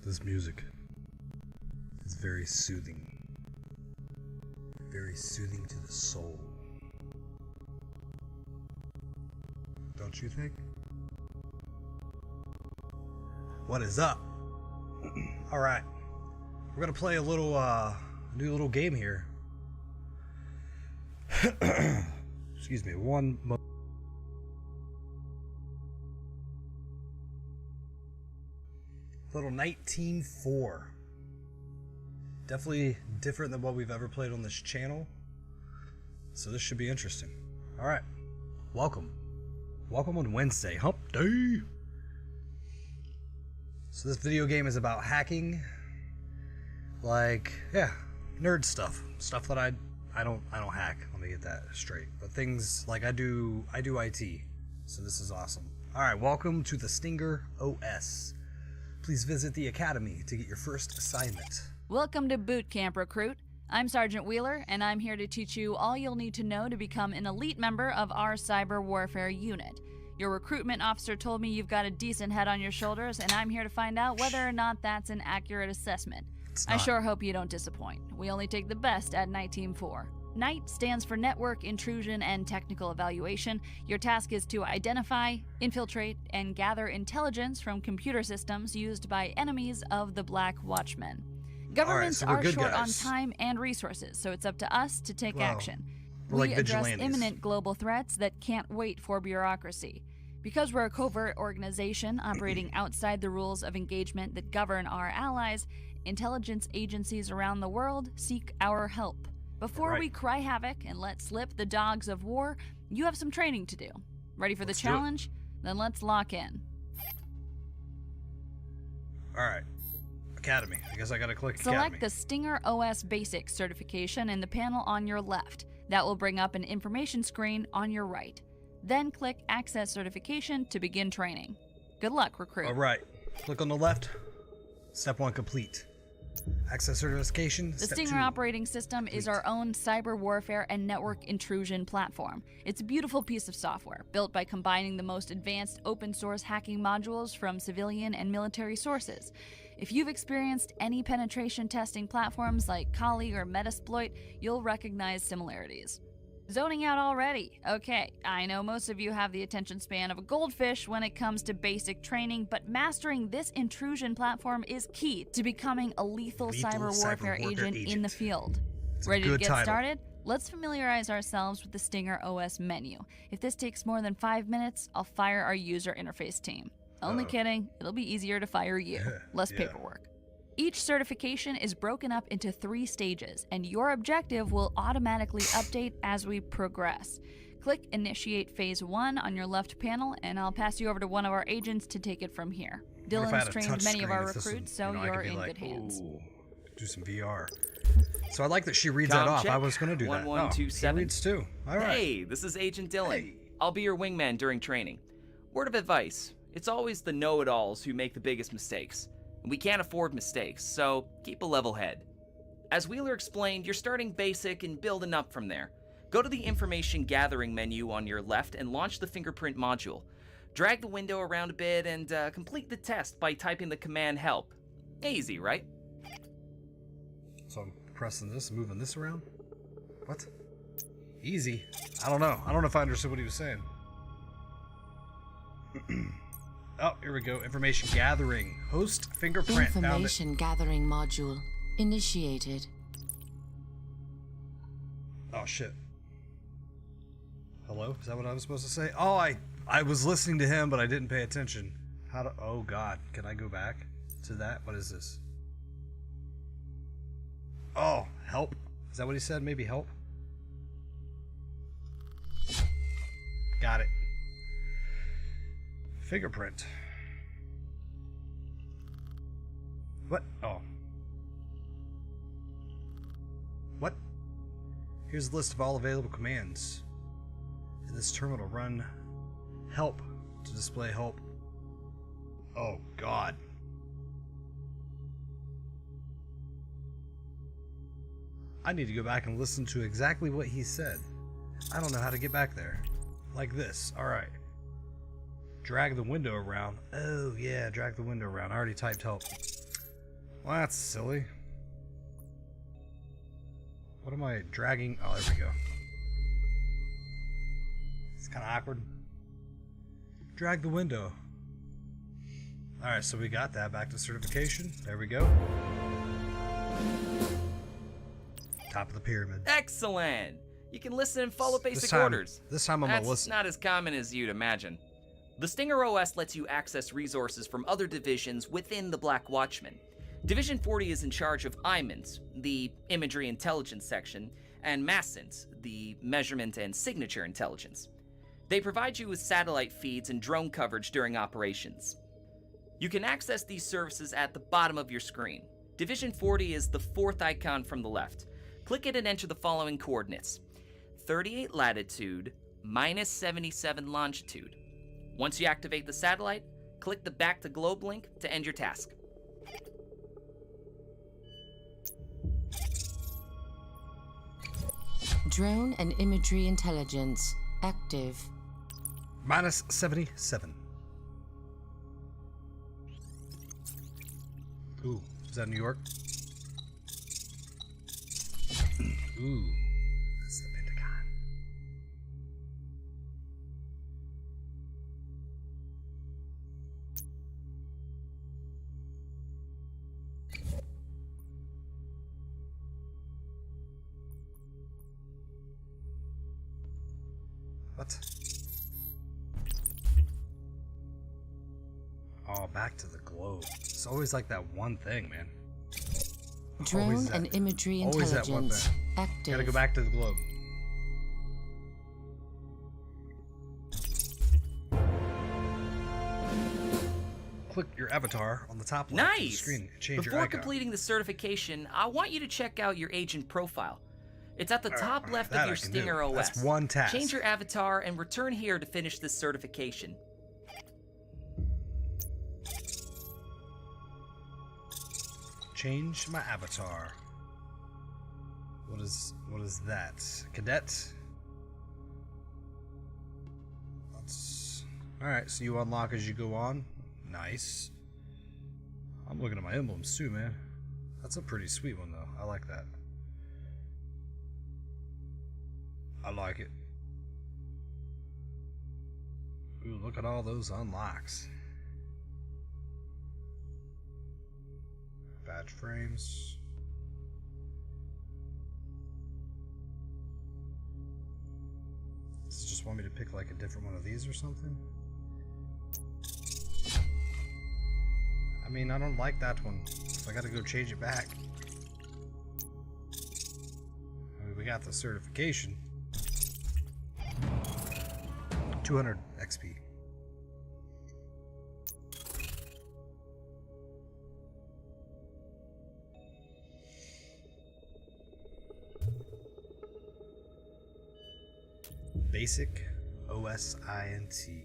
This music is very soothing to the soul. Don't you think? What is up? All right, we're gonna play a little new little game here. Excuse me, little Nite Team 4. Definitely different than what we've ever played on this channel. So this should be interesting. Alright. Welcome. Welcome on Wednesday. Hump Day. So this video game is about hacking. Like, yeah, nerd stuff. Stuff that I don't hack. Let me get that straight. But things like I do IT. So this is awesome. Alright, welcome to the Stinger OS. Please visit the Academy to get your first assignment. Welcome to Boot Camp Recruit. I'm Sergeant Wheeler, and I'm here to teach you all you'll need to know to become an elite member of our cyber warfare unit. Your recruitment officer told me you've got a decent head on your shoulders, and I'm here to find out whether or not that's an accurate assessment. It's I not. sure hope you don't disappoint. We only take the best at Night Team 4. Nite stands for Network Intrusion and Technical Evaluation. Your task is to identify, infiltrate, and gather intelligence from computer systems used by enemies of the Black Watchmen. Governments so we're are good short on guys. time and resources, so it's up to us to take Well, action. we're We like address vigilantes. imminent global threats that can't wait for bureaucracy. Because we're a covert organization operating outside the rules of engagement that govern our allies, intelligence agencies around the world seek our help. Before Right. we cry havoc and let slip the dogs of war, you have some training to do. Ready for Let's the do it. challenge? Then let's lock in. All right. Academy. I guess I gotta click Select Academy. the Stinger OS Basic certification in the panel on your left. That will bring up an information screen on your right. Then click Access Certification to begin training. Good luck, recruit. All right. Click on the left. Step 1 complete. Access certification. The Step Stinger 2. operating system is complete. our own cyber warfare and network intrusion platform. It's a beautiful piece of software, built by combining the most advanced open source hacking modules from civilian and military sources. If you've experienced any penetration testing platforms like Kali or Metasploit, you'll recognize similarities. Zoning out already? Okay, I know most of you have the attention span of a goldfish when it comes to basic training, but mastering this intrusion platform is key to becoming a lethal cyber warfare agent in the field. It's a Ready to good get title. started? Let's familiarize ourselves with the Stinger OS menu. If this takes more than 5 minutes, I'll fire our user interface team. Only kidding, it'll be easier to fire you. Less Yeah. paperwork. Each certification is broken up into 3 stages, and your objective will automatically update as we progress. Click Initiate Phase 1 on your left panel, and I'll pass you over to one of our agents to take it from here. What if I Dylan's had a trained touch many of our screen? If this recruits, was- so I could you're be in like, good hands. "Ooh, do some VR." So I like that she reads that off. I was gonna do that. 1127. She reads too. All right. Hey, this is Agent Dylan. Hey. I'll be your wingman during training. Word of advice, it's always the know-it-alls who make the biggest mistakes. And we can't afford mistakes, so keep a level head. As Wheeler explained, you're starting basic and building up from there. Go to the information gathering menu on your left and launch the fingerprint module. Drag the window around a bit and complete the test by typing the command help. Easy, right? So I'm pressing this, moving this around. What? Easy. I don't know. I don't know if I understood what he was saying. Oh, here we go. Information gathering. Host fingerprint. Found it. Information gathering module initiated. Oh shit. Hello? Is that what I was supposed to say? Oh, I was listening to him, but I didn't pay attention. How to? Oh God, can I go back to that? What is this? Oh, help. Is that what he said? Maybe help. Got it. Fingerprint. What? Oh. What? Here's a list of all available commands. In this terminal, run help to display help. Oh, God. I need to go back and listen to exactly what he said. I don't know how to get back there. Like this. Alright. Drag the window around. Oh, yeah, drag the window around. I already typed help. Well, that's silly. What am I dragging? Oh, there we go. It's kind of awkward. Drag the window. Alright, so we got that. Back to certification. There we go. Top of the pyramid. Excellent! You can listen and follow basic This time- orders. This time I'm That's gonna listen. not as common as you'd imagine. The Stinger OS lets you access resources from other divisions within the Black Watchmen. Division 40 is in charge of IMINS, the Imagery Intelligence section, and MASINS, the Measurement and Signature Intelligence. They provide you with satellite feeds and drone coverage during operations. You can access these services at the bottom of your screen. Division 40 is the 4th icon from the left. Click it and enter the following coordinates: 38 latitude, minus 77 longitude. Once you activate the satellite, click the Back to Globe link to end your task. Drone and imagery intelligence active. Minus 77. Ooh, is that New York? Ooh, that's the Pentagon. What? Oh, back to the globe. It's always like that one thing, man. Drone and imagery always that one intelligence thing. active. Gotta go back to the globe. Click your avatar on the top left of the Nice! screen. Change Before your icon. completing the certification, I want you to check out your agent profile. It's at the top left that of your I can do. Stinger OS. That's one task. Change your avatar and return here to finish this certification. Change my avatar. What is that? Cadet? Alright, so you unlock as you go on. Nice. I'm looking at my emblems too, man. That's a pretty sweet one though. I like that. I like it. Ooh, look at all those unlocks. Badge frames. Does it just want me to pick like a different one of these or something? I mean, I don't like that one, so I gotta go change it back. I mean, we got the certification. 200 XP. Basic OSINT.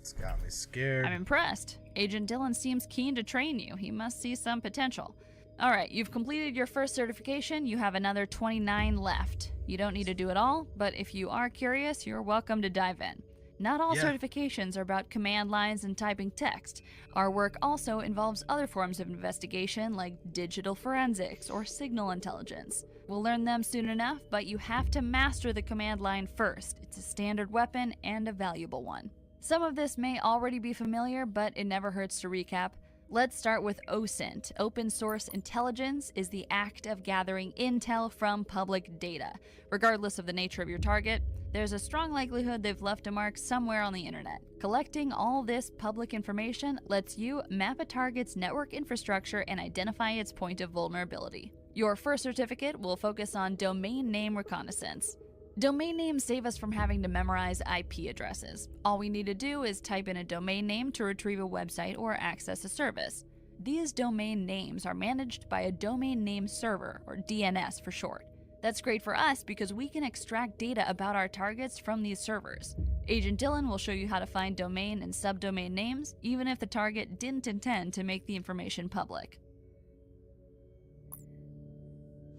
It's got me scared. I'm impressed. Agent Dillon seems keen to train you. He must see some potential. All right, you've completed your first certification. You have another 29 left. You don't need to do it all, but if you are curious, you're welcome to dive in. Not all certifications are about command lines and typing text. Our work also involves other forms of investigation like digital forensics or signal intelligence. We'll learn them soon enough, but you have to master the command line first. It's a standard weapon and a valuable one. Some of this may already be familiar, but it never hurts to recap. Let's start with OSINT. Open Source Intelligence is the act of gathering intel from public data. Regardless of the nature of your target, there's a strong likelihood they've left a mark somewhere on the internet. Collecting all this public information lets you map a target's network infrastructure and identify its point of vulnerability. Your first certificate will focus on domain name reconnaissance. Domain names save us from having to memorize IP addresses. All we need to do is type in a domain name to retrieve a website or access a service. These domain names are managed by a domain name server, or DNS for short. That's great for us because we can extract data about our targets from these servers. Agent Dillon will show you how to find domain and subdomain names, even if the target didn't intend to make the information public.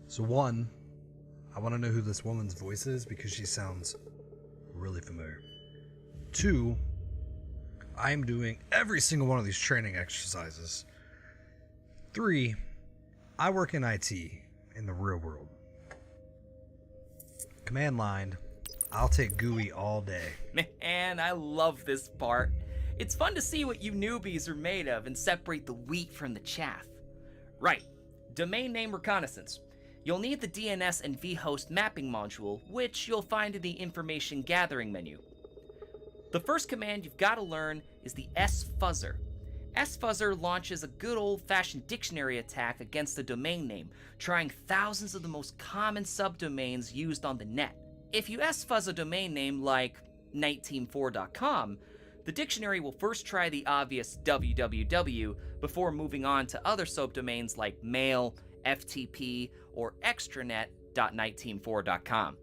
So one, I want to know who this woman's voice is because she sounds really familiar. Two, I'm doing every single one of these training exercises. Three, I work in IT in the real world. Command line, I'll take GUI all day. Man, I love this part. It's fun to see what you newbies are made of and separate the wheat from the chaff. Right, domain name reconnaissance. You'll need the DNS and vhost mapping module, which you'll find in the information gathering menu. The first command you've got to learn is the sfuzzer. Sfuzzer launches a good old-fashioned dictionary attack against the domain name, trying thousands of the most common subdomains used on the net. If you sfuzz a domain name like Nite.com, the dictionary will first try the obvious www before moving on to other subdomains like mail, FTP, or extranet.Nite.com.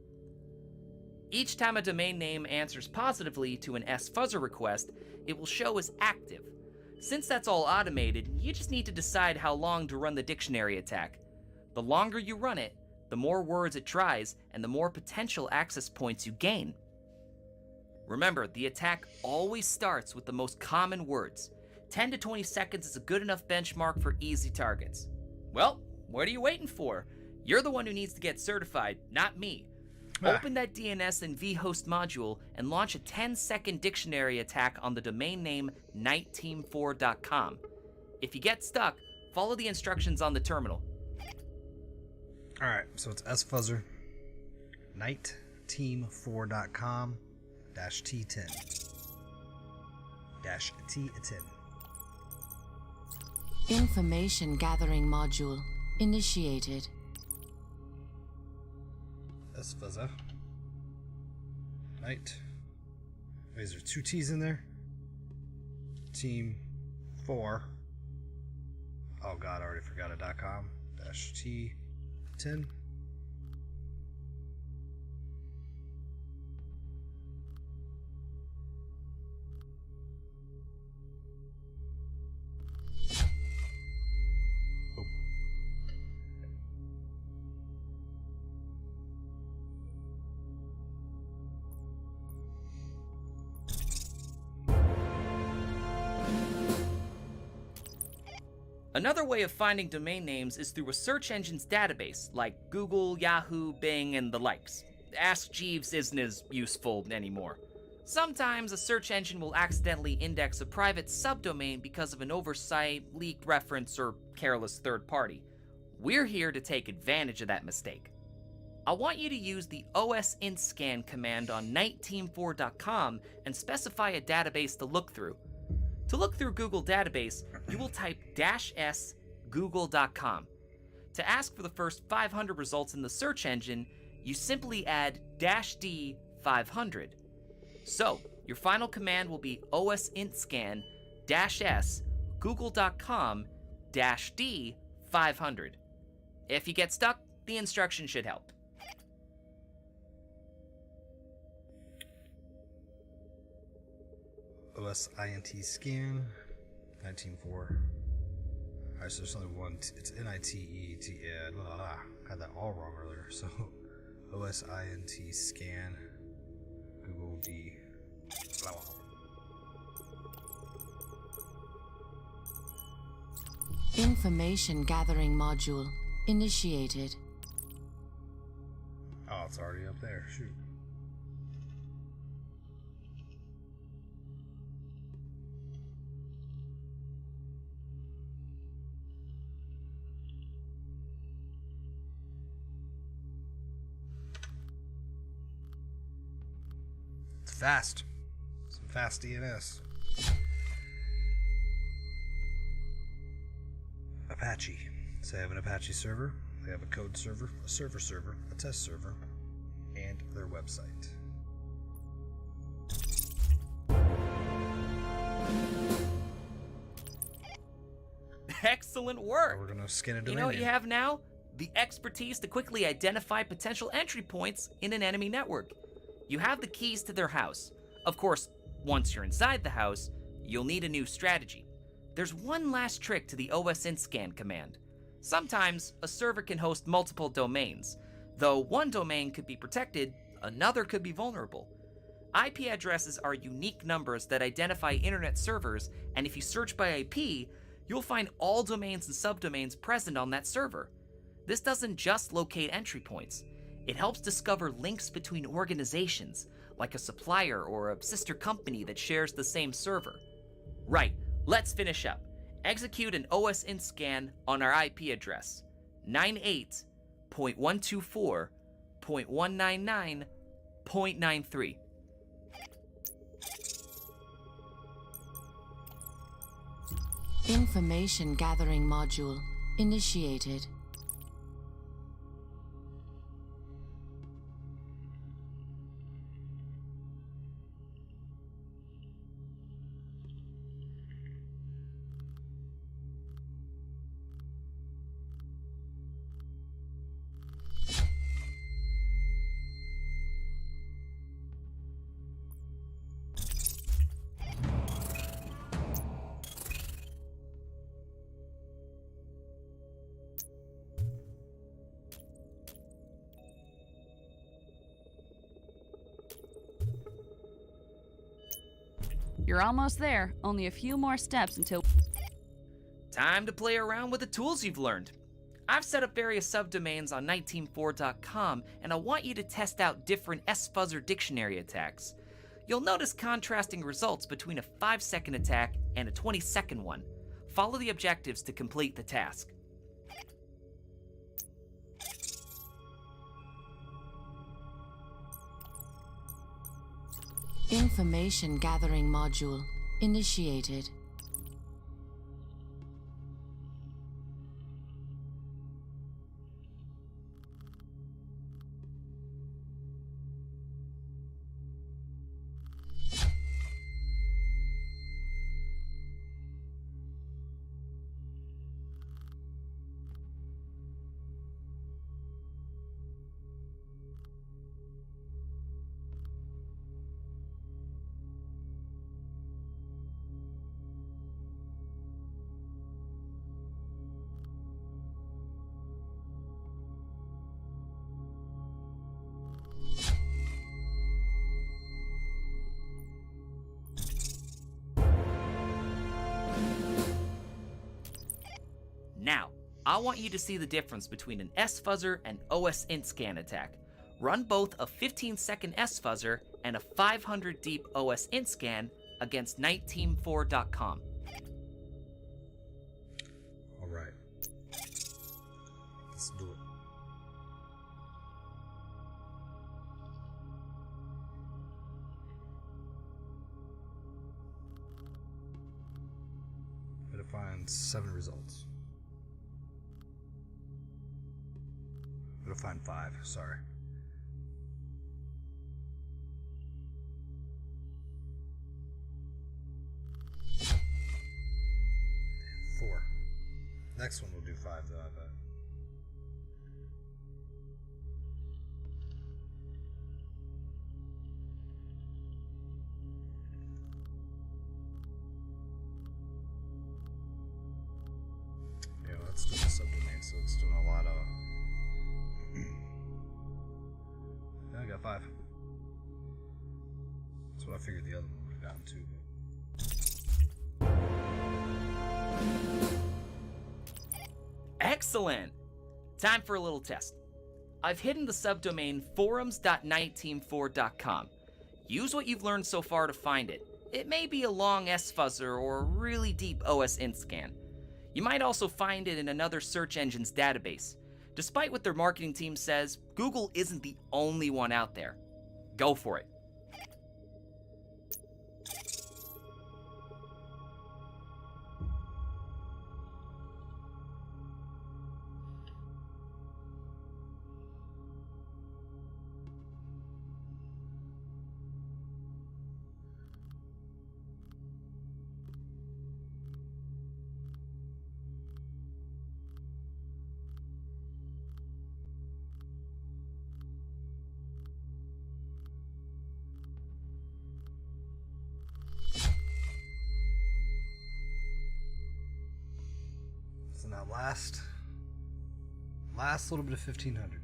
Each time a domain name answers positively to an sfuzzer request, it will show as active. Since that's all automated, you just need to decide how long to run the dictionary attack. The longer you run it, the more words it tries, and the more potential access points you gain. Remember, the attack always starts with the most common words. 10 to 20 seconds is a good enough benchmark for easy targets. Well, what are you waiting for? You're the one who needs to get certified, not me. Ah. Open that DNS and vhost module and launch a 10-second dictionary attack on the domain name niteteam4.com. If you get stuck, follow the instructions on the terminal. Alright, so it's sfuzzer, niteteam4.com -T10. -T10. Information gathering module initiated. Sfuzzer. Nite. Wait, is there 2 T's in there? Team 4. Oh god, I already forgot it. .com -T10. Another way of finding domain names is through a search engine's database, like Google, Yahoo, Bing, and the likes. Ask Jeeves isn't as useful anymore. Sometimes a search engine will accidentally index a private subdomain because of an oversight, leaked reference, or careless third party. We're here to take advantage of that mistake. I want you to use the osintscan command on niteteam4.com and specify a database to look through. To look through Google database, you will type -s google.com. To ask for the first 500 results in the search engine, you simply add -d 500. So, your final command will be osintscan -s google.com -d 500. If you get stuck, the instruction should help. OSINT scan 19.4. Alright, so there's only one. It's NITET. Yeah, had that all wrong earlier. So OSINT scan Google D. Information gathering module initiated. Oh, it's already up there. Shoot. Fast. Some fast DNS. Apache. So they have an Apache server, they have a code server, a server, a test server, and their website. Excellent work! We're gonna scan a domain You know what you name. have now? The expertise to quickly identify potential entry points in an enemy network. You have the keys to their house. Of course, once you're inside the house, you'll need a new strategy. There's one last trick to the osintscan command. Sometimes, a server can host multiple domains. Though one domain could be protected, another could be vulnerable. IP addresses are unique numbers that identify internet servers, and if you search by IP, you'll find all domains and subdomains present on that server. This doesn't just locate entry points. It helps discover links between organizations, like a supplier or a sister company that shares the same server. Right, let's finish up. Execute an osintscan on our IP address, 98.124.199.93. Information gathering module initiated. You're almost there. Only a few more steps until... Time to play around with the tools you've learned. I've set up various subdomains on Nite.com, and I want you to test out different S-Fuzzer dictionary attacks. You'll notice contrasting results between a 5-second attack and a 20-second one. Follow the objectives to complete the task. Information gathering module initiated. Now, I want you to see the difference between an S-Fuzzer and OS int scan attack. Run both a 15-second S-Fuzzer and a 500 deep OS int scan against Nite.com. Alright. Let's do it. Gotta find 7 results. Gotta find 5, sorry. Four. Next one will do 5 though, I bet. Yeah, let's do the subdomain, so it's doing a lot of... Yeah, I got 5. That's what I figured the other one would have gotten too. Excellent! Time for a little test. I've hidden the subdomain forums.niteteam4.com. Use what you've learned so far to find it. It may be a long S-Fuzzer or a really deep OS int scan. You might also find it in another search engine's database. Despite what their marketing team says, Google isn't the only one out there. Go for it. So now last little bit of 1500.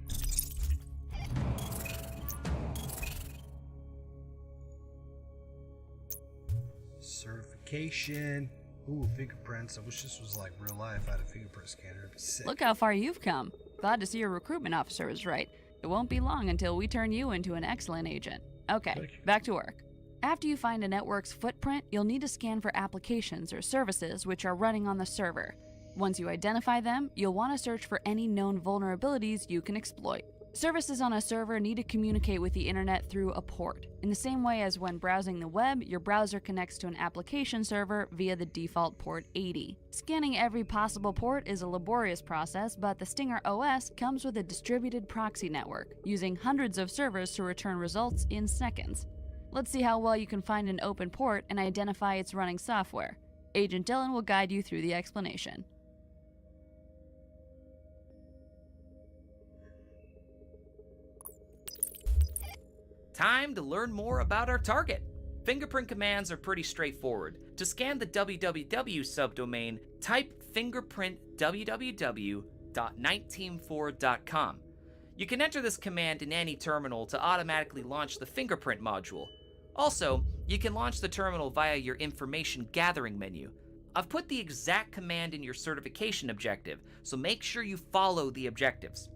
Certification. Ooh, fingerprints. I wish this was like real life. I had a fingerprint scanner. It'd be sick. Look how far you've come. Glad to see your recruitment officer was right. It won't be long until we turn you into an excellent agent. Okay, back to work. After you find a network's footprint, you'll need to scan for applications or services which are running on the server. Once you identify them, you'll want to search for any known vulnerabilities you can exploit. Services on a server need to communicate with the internet through a port, in the same way as when browsing the web, your browser connects to an application server via the default port 80. Scanning every possible port is a laborious process, but the Stinger OS comes with a distributed proxy network, using hundreds of servers to return results in seconds. Let's see how well you can find an open port and identify its running software. Agent Dylan will guide you through the explanation. Time to learn more about our target. Fingerprint commands are pretty straightforward. To scan the www subdomain, type fingerprint www.niteteam4.com. You can enter this command in any terminal to automatically launch the fingerprint module. Also, you can launch the terminal via your information gathering menu. I've put the exact command in your certification objective, so make sure you follow the objectives.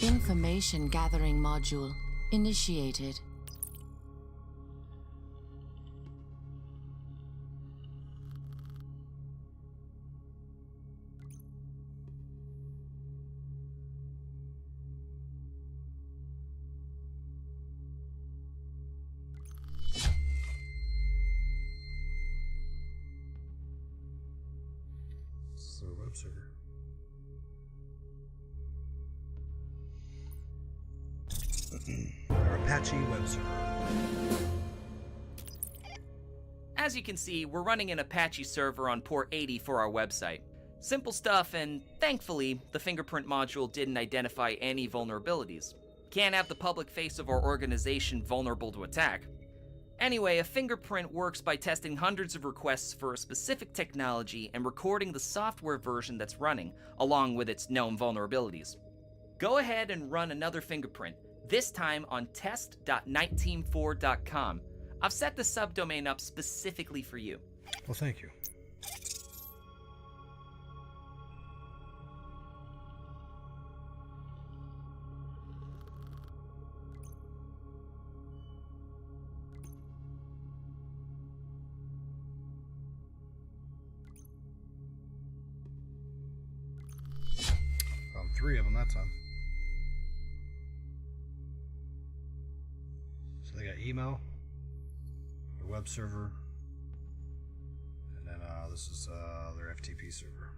Information gathering module initiated. So web server. Our Apache web server. As you can see, we're running an Apache server on port 80 for our website. Simple stuff, and thankfully, the fingerprint module didn't identify any vulnerabilities. Can't have the public face of our organization vulnerable to attack. Anyway, a fingerprint works by testing hundreds of requests for a specific technology and recording the software version that's running, along with its known vulnerabilities. Go ahead and run another fingerprint, this time on test.niteteam4.com. I've set the subdomain up specifically for you. Well, thank you. Found 3 of them that time. So they got email, the web server, and then this is their FTP server.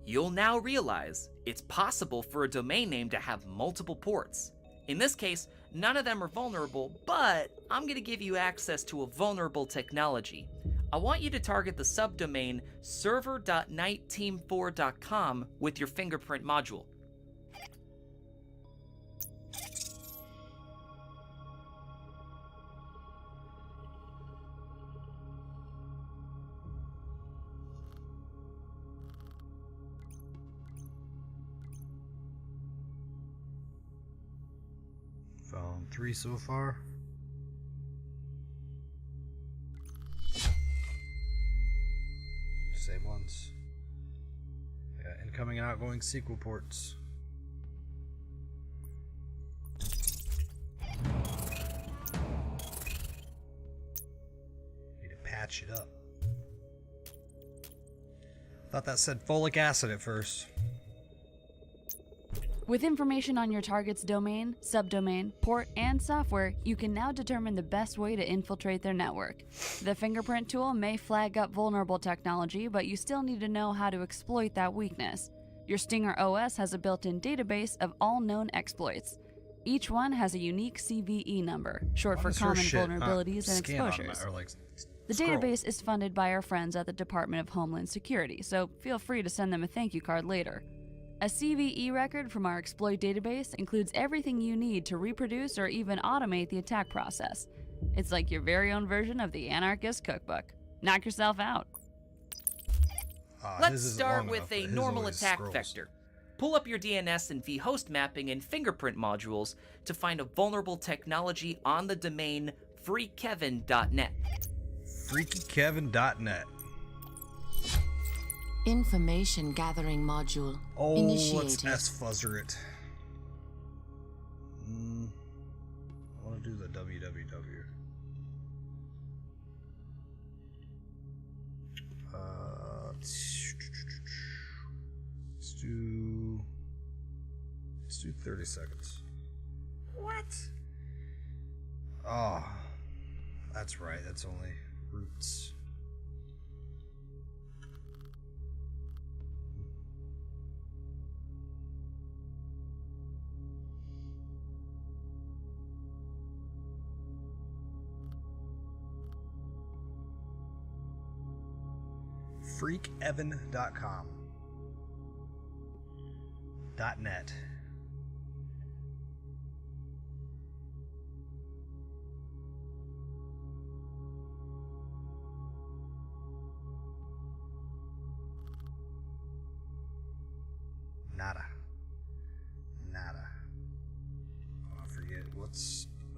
You'll now realize it's possible for a domain name to have multiple ports. In this case, none of them are vulnerable, but I'm going to give you access to a vulnerable technology. I want you to target the subdomain server.niteteam4.com with your fingerprint module. Found 3 so far. Same ones. Yeah, incoming and outgoing SQL ports. Need to patch it up. Thought that said folic acid at first. With information on your target's domain, subdomain, port, and software, you can now determine the best way to infiltrate their network. The fingerprint tool may flag up vulnerable technology, but you still need to know how to exploit that weakness. Your Stinger OS has a built-in database of all known exploits. Each one has a unique CVE number, short for common vulnerabilities and exposures. The database is funded by our friends at the Department of Homeland Security, so feel free to send them a thank you card later. A CVE record from our exploit database includes everything you need to reproduce or even automate the attack process. It's like your very own version of the Anarchist Cookbook. Knock yourself out. Let's start with a normal attack vector. Pull up your DNS and vhost mapping and fingerprint modules to find a vulnerable technology on the domain freekevin.net. Freakykevin.net. Information gathering module initiated. Let's S-fuzzer it. I want to do the www. Let's do 30 seconds. What? Oh, that's right. That's only roots. freakevan.com .net.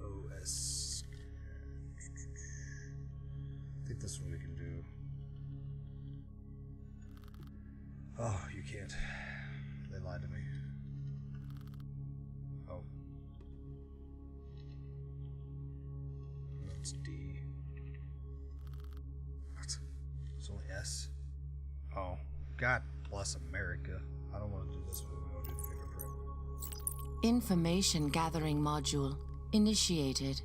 OS. I think this one we can do. Oh, you can't. They lied to me. Oh. It's D. What? It's only S. Oh. God bless America. I don't want to do this one. We want to do the fingerprint. Information gathering module initiated.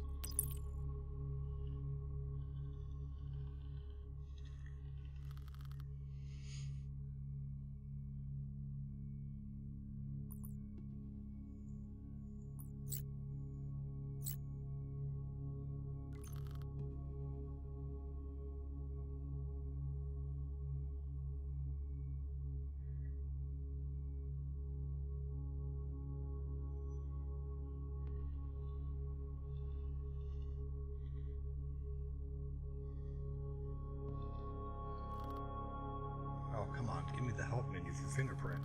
Oh, come on. Give me the help menu for fingerprint.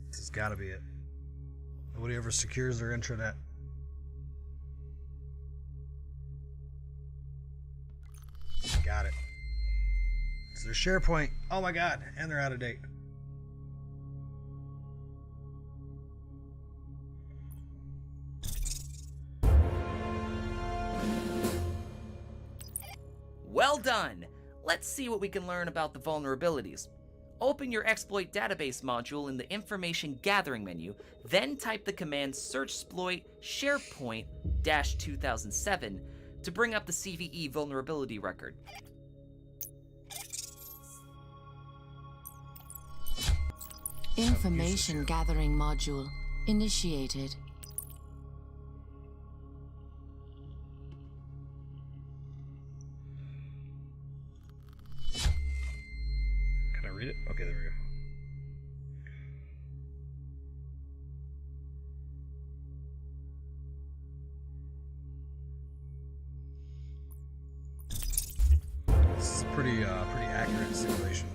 This has got to be it. Nobody ever secures their intranet. Got it. It's their SharePoint. Oh my god, and they're out of date. Well done! Let's see what we can learn about the vulnerabilities. Open your exploit database module in the information gathering menu, then type the command searchsploit SharePoint-2007 to bring up the CVE vulnerability record. Information gathering module initiated. Can I read it? Okay, there we go. This is a pretty accurate simulation.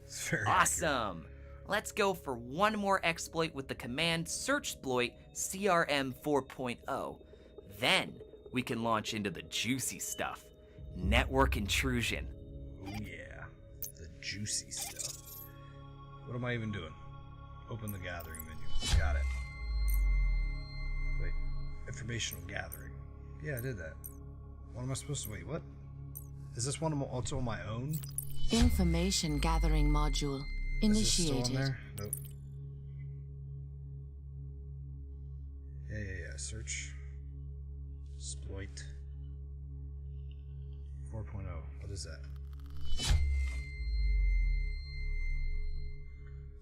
It's very accurate. Awesome! Let's go for one more exploit with the command searchsploit CRM 4.0. Then we can launch into the juicy stuff. Network intrusion. Oh yeah, the juicy stuff. What am I even doing? Open the gathering menu. Got it. Wait, informational gathering. Yeah, I did that. What am I supposed to wait? What? Is this one also on my own? Information gathering module Is this still on initiated. there? Nope. Yeah. Search. Exploit. 4.0. What is that?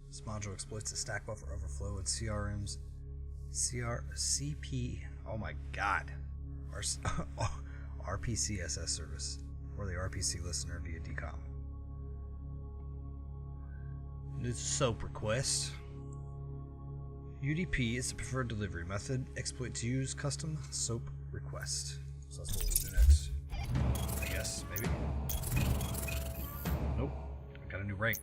This module exploits the stack buffer overflow in CRM's CP. Oh my god. RPCSS service, or the RPC listener via DCOM. New SOAP request. UDP is the preferred delivery method. Exploit to use custom SOAP request. So that's what we'll do next. I guess, maybe. Nope. I got a new rank.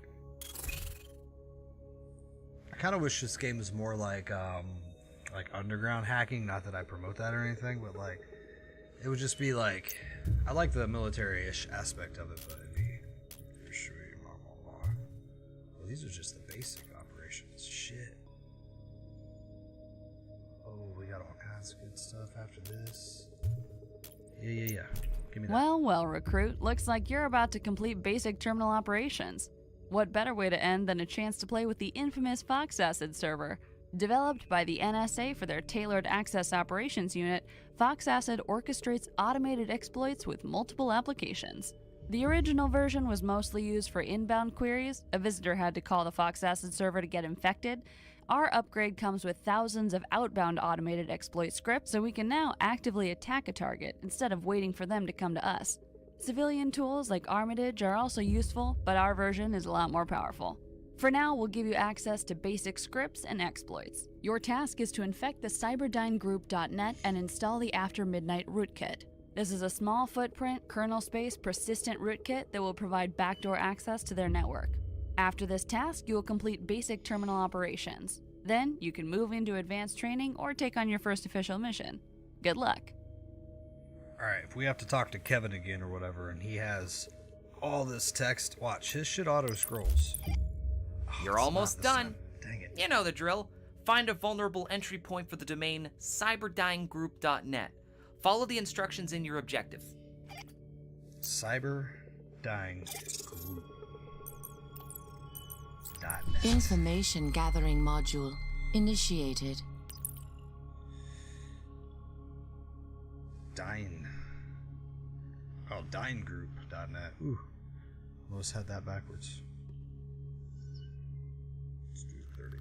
I kind of wish this game was more like underground hacking. Not that I promote that or anything, but like it would just be like, I like the military-ish aspect of it, but it'd be well, these are just the basic operations. Shit. Oh, we got all kinds of good stuff after this. Yeah. Give me that. Well, recruit. Looks like you're about to complete basic terminal operations. What better way to end than a chance to play with the infamous Fox Acid server? Developed by the NSA for their tailored access operations unit, Fox Acid orchestrates automated exploits with multiple applications. The original version was mostly used for inbound queries. A visitor had to call the Fox Acid server to get infected. Our upgrade comes with thousands of outbound automated exploit scripts, so we can now actively attack a target instead of waiting for them to come to us. Civilian tools like Armitage are also useful, but our version is a lot more powerful. For now, we'll give you access to basic scripts and exploits. Your task is to infect the cyberdynegroup.net and install the After Midnight rootkit. This is a small footprint, kernel space, persistent rootkit that will provide backdoor access to their network. After this task, you will complete basic terminal operations. Then, you can move into advanced training or take on your first official mission. Good luck. Alright, if we have to talk to Kevin again or whatever, and he has all this text, watch, his shit auto-scrolls. You're It's almost not this done. time. Dang it. You know the drill. Find a vulnerable entry point for the domain cyberdynegroup.net. Follow the instructions in your objective. Cyberdynegroup.net. Information gathering module initiated. Dynegroup.net. Ooh. Almost had that backwards. Let's do 30.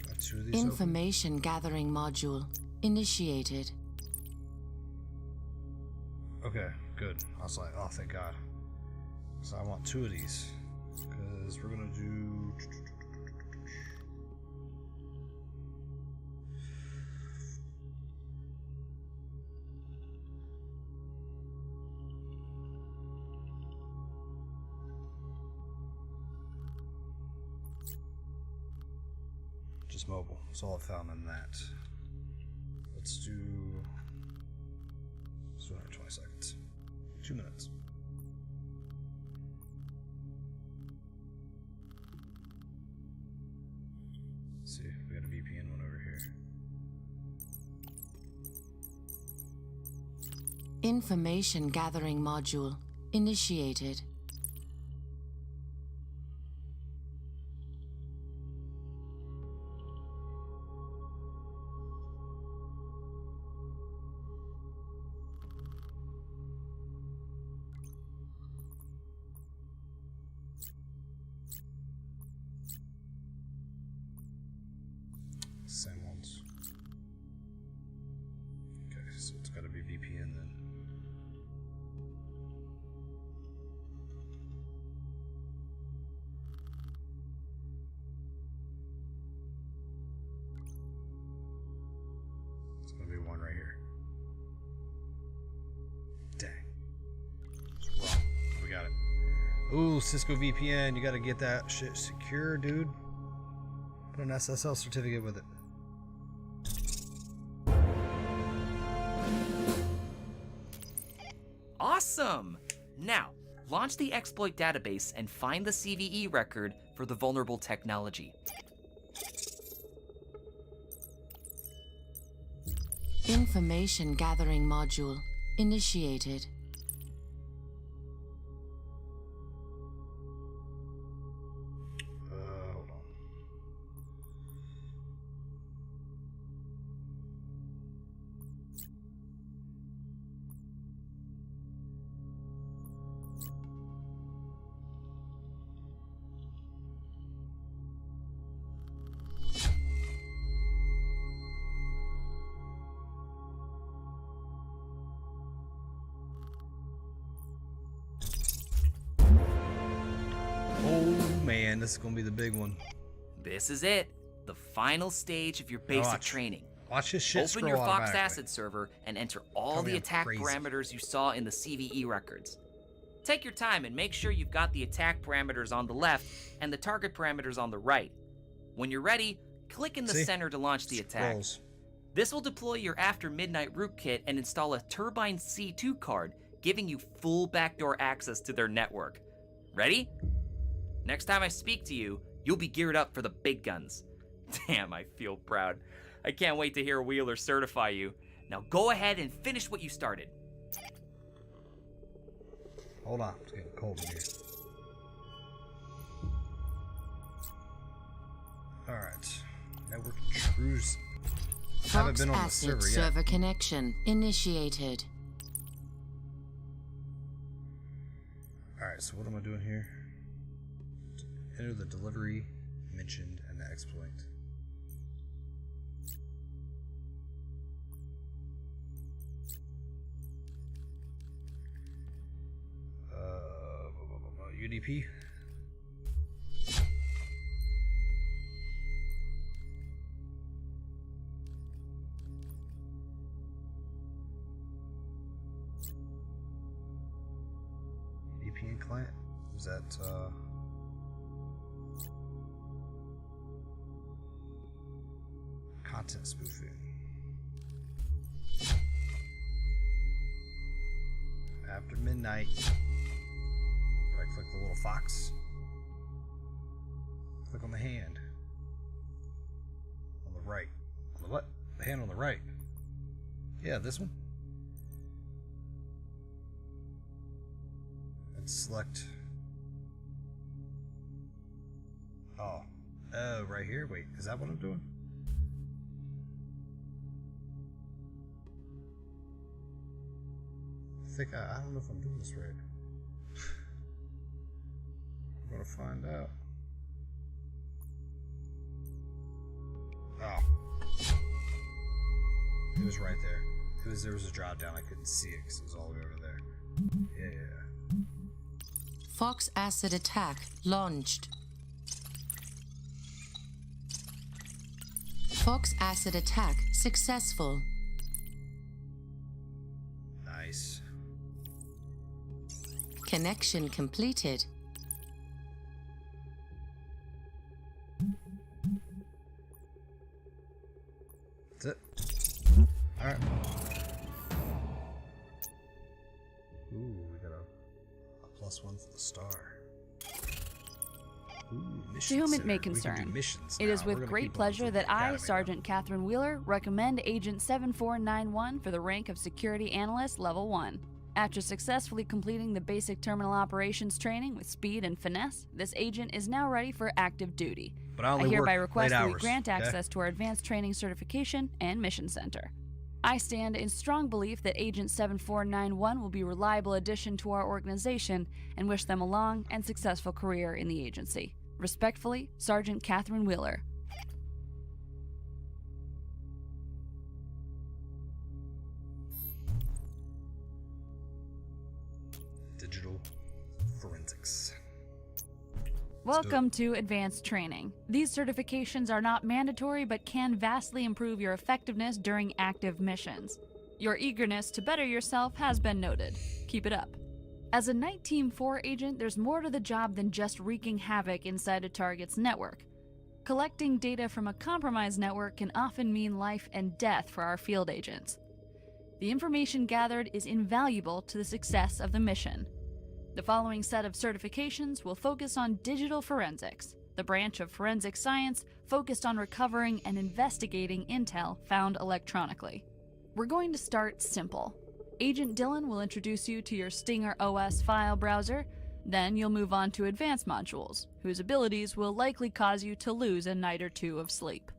Got two of these open. Information gathering module initiated. Okay, good. I was like, oh, thank God. So I want two of these. Because we're going to do... just mobile. That's all I found in that. Let's do... 220 seconds. 2 minutes. Let's see, we got a VPN one over here. Information gathering module initiated. Same ones. Okay, so it's got to be VPN then. It's going to be one right here. Dang. It's wrong. We got it. Ooh, Cisco VPN. You got to get that shit secure, dude. Put an SSL certificate with it. Awesome! Now, launch the exploit database and find the CVE record for the vulnerable technology. Information gathering module initiated. Hold on. man, this is gonna be the big one. This is it. The final stage of your basic Watch. training. Watch this shit Open scroll your Fox automatically. Acid server and enter all Tell me the I'm attack crazy. parameters you saw in the CVE records. Take your time and make sure you've got the attack parameters on the left and the target parameters on the right. When you're ready, click in the See? center to launch the attack. Scrolls. This will deploy your After Midnight rootkit and install a Turbine C2 card, giving you full backdoor access to their network. Ready? Next time I speak to you, you'll be geared up for the big guns. Damn, I feel proud. I can't wait to hear Wheeler certify you. Now go ahead and finish what you started. Hold on, it's getting cold in here. Alright. Network intrusion. Haven't Fox been on the Acid server yet. server connection initiated. Alright, so what am I doing here? Enter the delivery mentioned and the exploit. UDP. VPN client? Is that content spoofing? After midnight. Right click the little fox. Click on the hand. On the right. On the what? The hand on the right. Yeah, this one. And select. Oh. Oh, right here? Wait, is that what I'm doing? I don't know if I'm doing this right. I'm gonna find out. Oh. It was right there. There was a drop down. I couldn't see it because it was all the way over there. Yeah. Fox Acid attack launched. Fox Acid attack successful. Nice. Connection completed. That's it. Alright. Ooh, we got a +1 for the star. Ooh, mission To whom it center. may We can do concern, missions it now. is We're with gonna great keep on pleasure from that the I, academy Sergeant Catherine Wheeler, recommend Agent 7491 for the rank of Security Analyst Level 1. After successfully completing the basic terminal operations training with speed and finesse, this agent is now ready for active duty. now. But I I only hereby work request late that we hours, grant okay? access to our advanced training certification and mission center. I stand in strong belief that Agent 7491 will be a reliable addition to our organization and wish them a long and successful career in the agency. Respectfully, Sergeant Catherine Wheeler. Digital forensics. Welcome to Advanced Training. These certifications are not mandatory but can vastly improve your effectiveness during active missions. Your eagerness to better yourself has been noted. Keep it up. As a Nite Team 4 agent, there's more to the job than just wreaking havoc inside a target's network. Collecting data from a compromised network can often mean life and death for our field agents. The information gathered is invaluable to the success of the mission. The following set of certifications will focus on digital forensics, the branch of forensic science focused on recovering and investigating intel found electronically. We're going to start simple. Agent Dillon will introduce you to your Stinger OS file browser, then you'll move on to advanced modules, whose abilities will likely cause you to lose a night or two of sleep.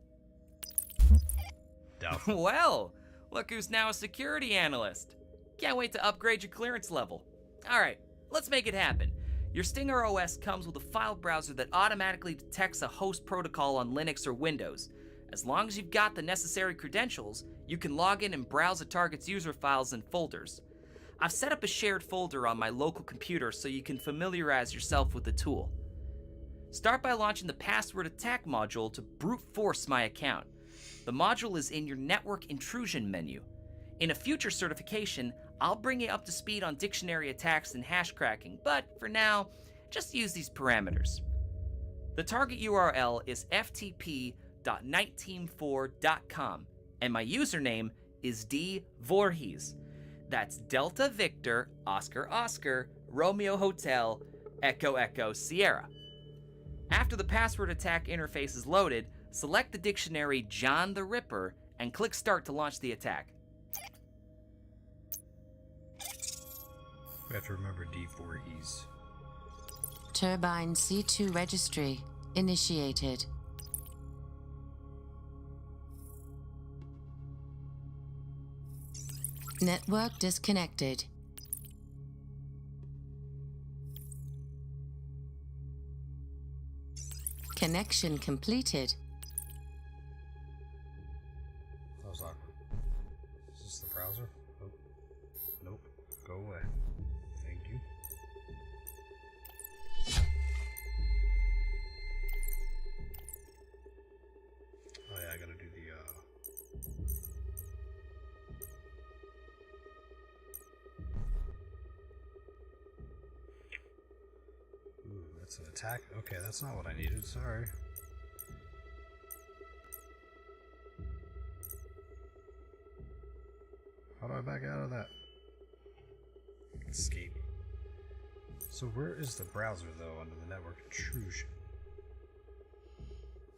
Doubtful. Well, look who's now a security analyst. Can't wait to upgrade your clearance level. Alright, let's make it happen. Your Stinger OS comes with a file browser that automatically detects a host protocol on Linux or Windows. As long as you've got the necessary credentials, you can log in and browse a target's user files and folders. I've set up a shared folder on my local computer so you can familiarize yourself with the tool. Start by launching the password attack module to brute force my account. The module is in your network intrusion menu. In a future certification, I'll bring you up to speed on dictionary attacks and hash cracking, but for now, just use these parameters. The target URL is ftp.niteteam4.com, and my username is D. Voorhees. That's Delta Victor, Oscar Oscar, Romeo Hotel, Echo Echo Sierra. After the password attack interface is loaded, select the dictionary John the Ripper and click Start to launch the attack. We have to remember D. Voorhees. Turbine C2 registry initiated. Network disconnected. Connection completed. That was awkward. Is this the browser? Nope. Nope. Go away. Thank you. Oh yeah, I gotta do the Ooh, that's an attack? Okay, that's not what I needed, sorry. How do I back out of that? Escape. So where is the browser though under the network intrusion?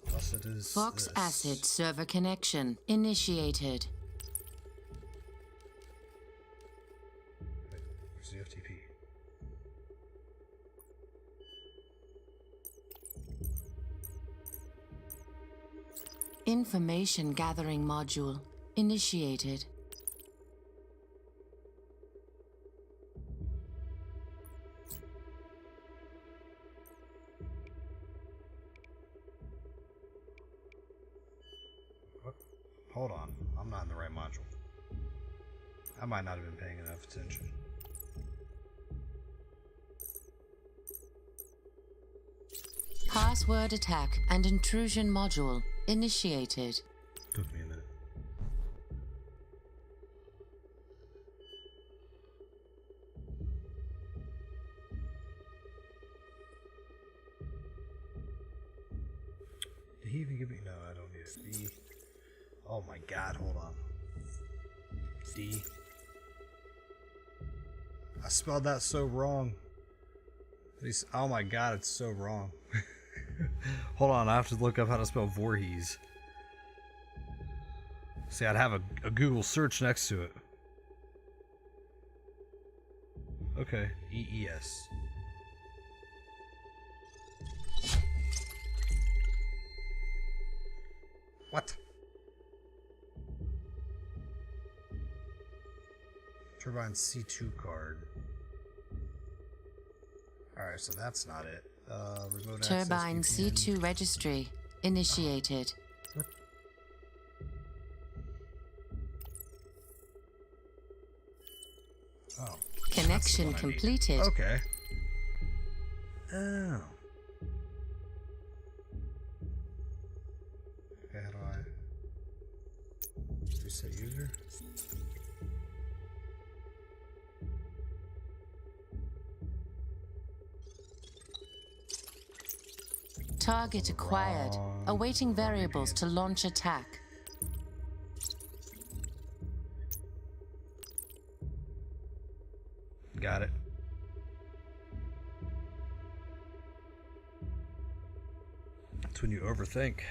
Unless it is Fox this. acid server connection initiated. Wait, where's the FTP? Information gathering module initiated. What? Hold on, I'm not in the right module. I might not have been paying enough attention. Password attack and intrusion module initiated. Took me a minute. Did he even give me? No, I don't need it. D. Oh my god, hold on. D. I spelled that so wrong. Oh my god, it's so wrong. Hold on, I have to look up how to spell Voorhees. See, I'd have a Google search next to it. Okay, EES. What? Turbine C2 card. Alright, so that's not it. Remote Turbine access VPN. C2 registry initiated. What? Oh. Connection That's the one I need. completed. Okay. Oh. Okay, how do I reset user? Target acquired. Wrong. Awaiting variables to launch attack. Got it. That's when you overthink.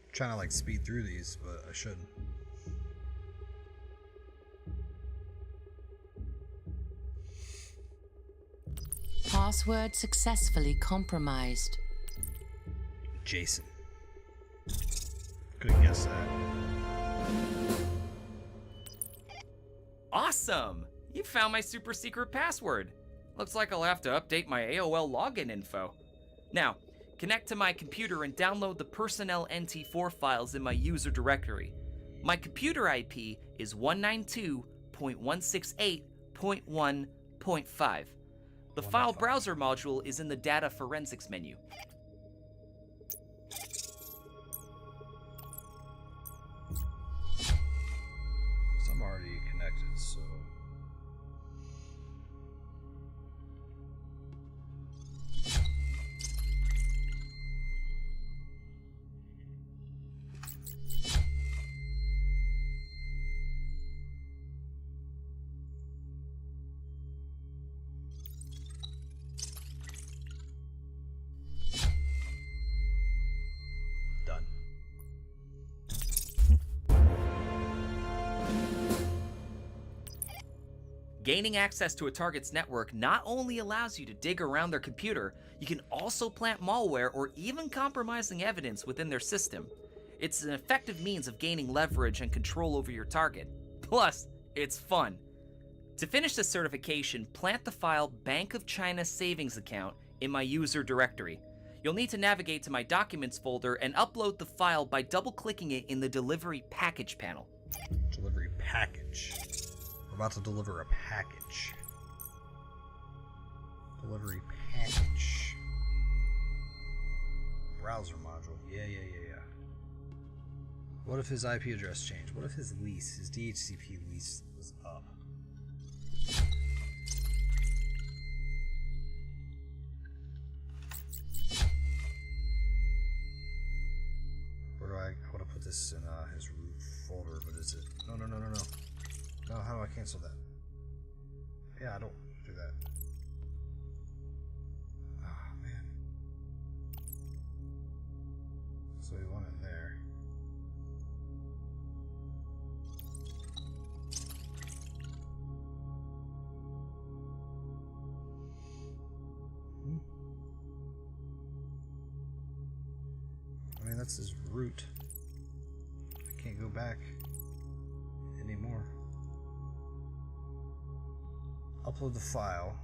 I'm trying to like speed through these, but I shouldn't. Password successfully compromised. Jason. Couldn't guess that. Awesome! You found my super secret password. Looks like I'll have to update my AOL login info. Now, connect to my computer and download the personnel NT4 files in my user directory. My computer IP is 192.168.1.5. The Well, File not file. Browser module is in the Data Forensics menu. So I'm already connected, so. Done. Gaining access to a target's network not only allows you to dig around their computer, you can also plant malware or even compromising evidence within their system. It's an effective means of gaining leverage and control over your target. Plus, it's fun. To finish this certification, plant the file Bank of China Savings Account in my user directory. You'll need to navigate to my Documents folder and upload the file by double-clicking it in the Delivery Package panel. Delivery package. We're about to deliver a package. Delivery package. Browser module. Yeah. What if his IP address changed? What if his lease, his DHCP lease was up? Where do I want to put this in his root folder, but is it? No. No, how do I cancel that? Yeah, I don't do that. Ah, man. So we want it there. I mean, that's his root. I can't go back anymore. Upload the file.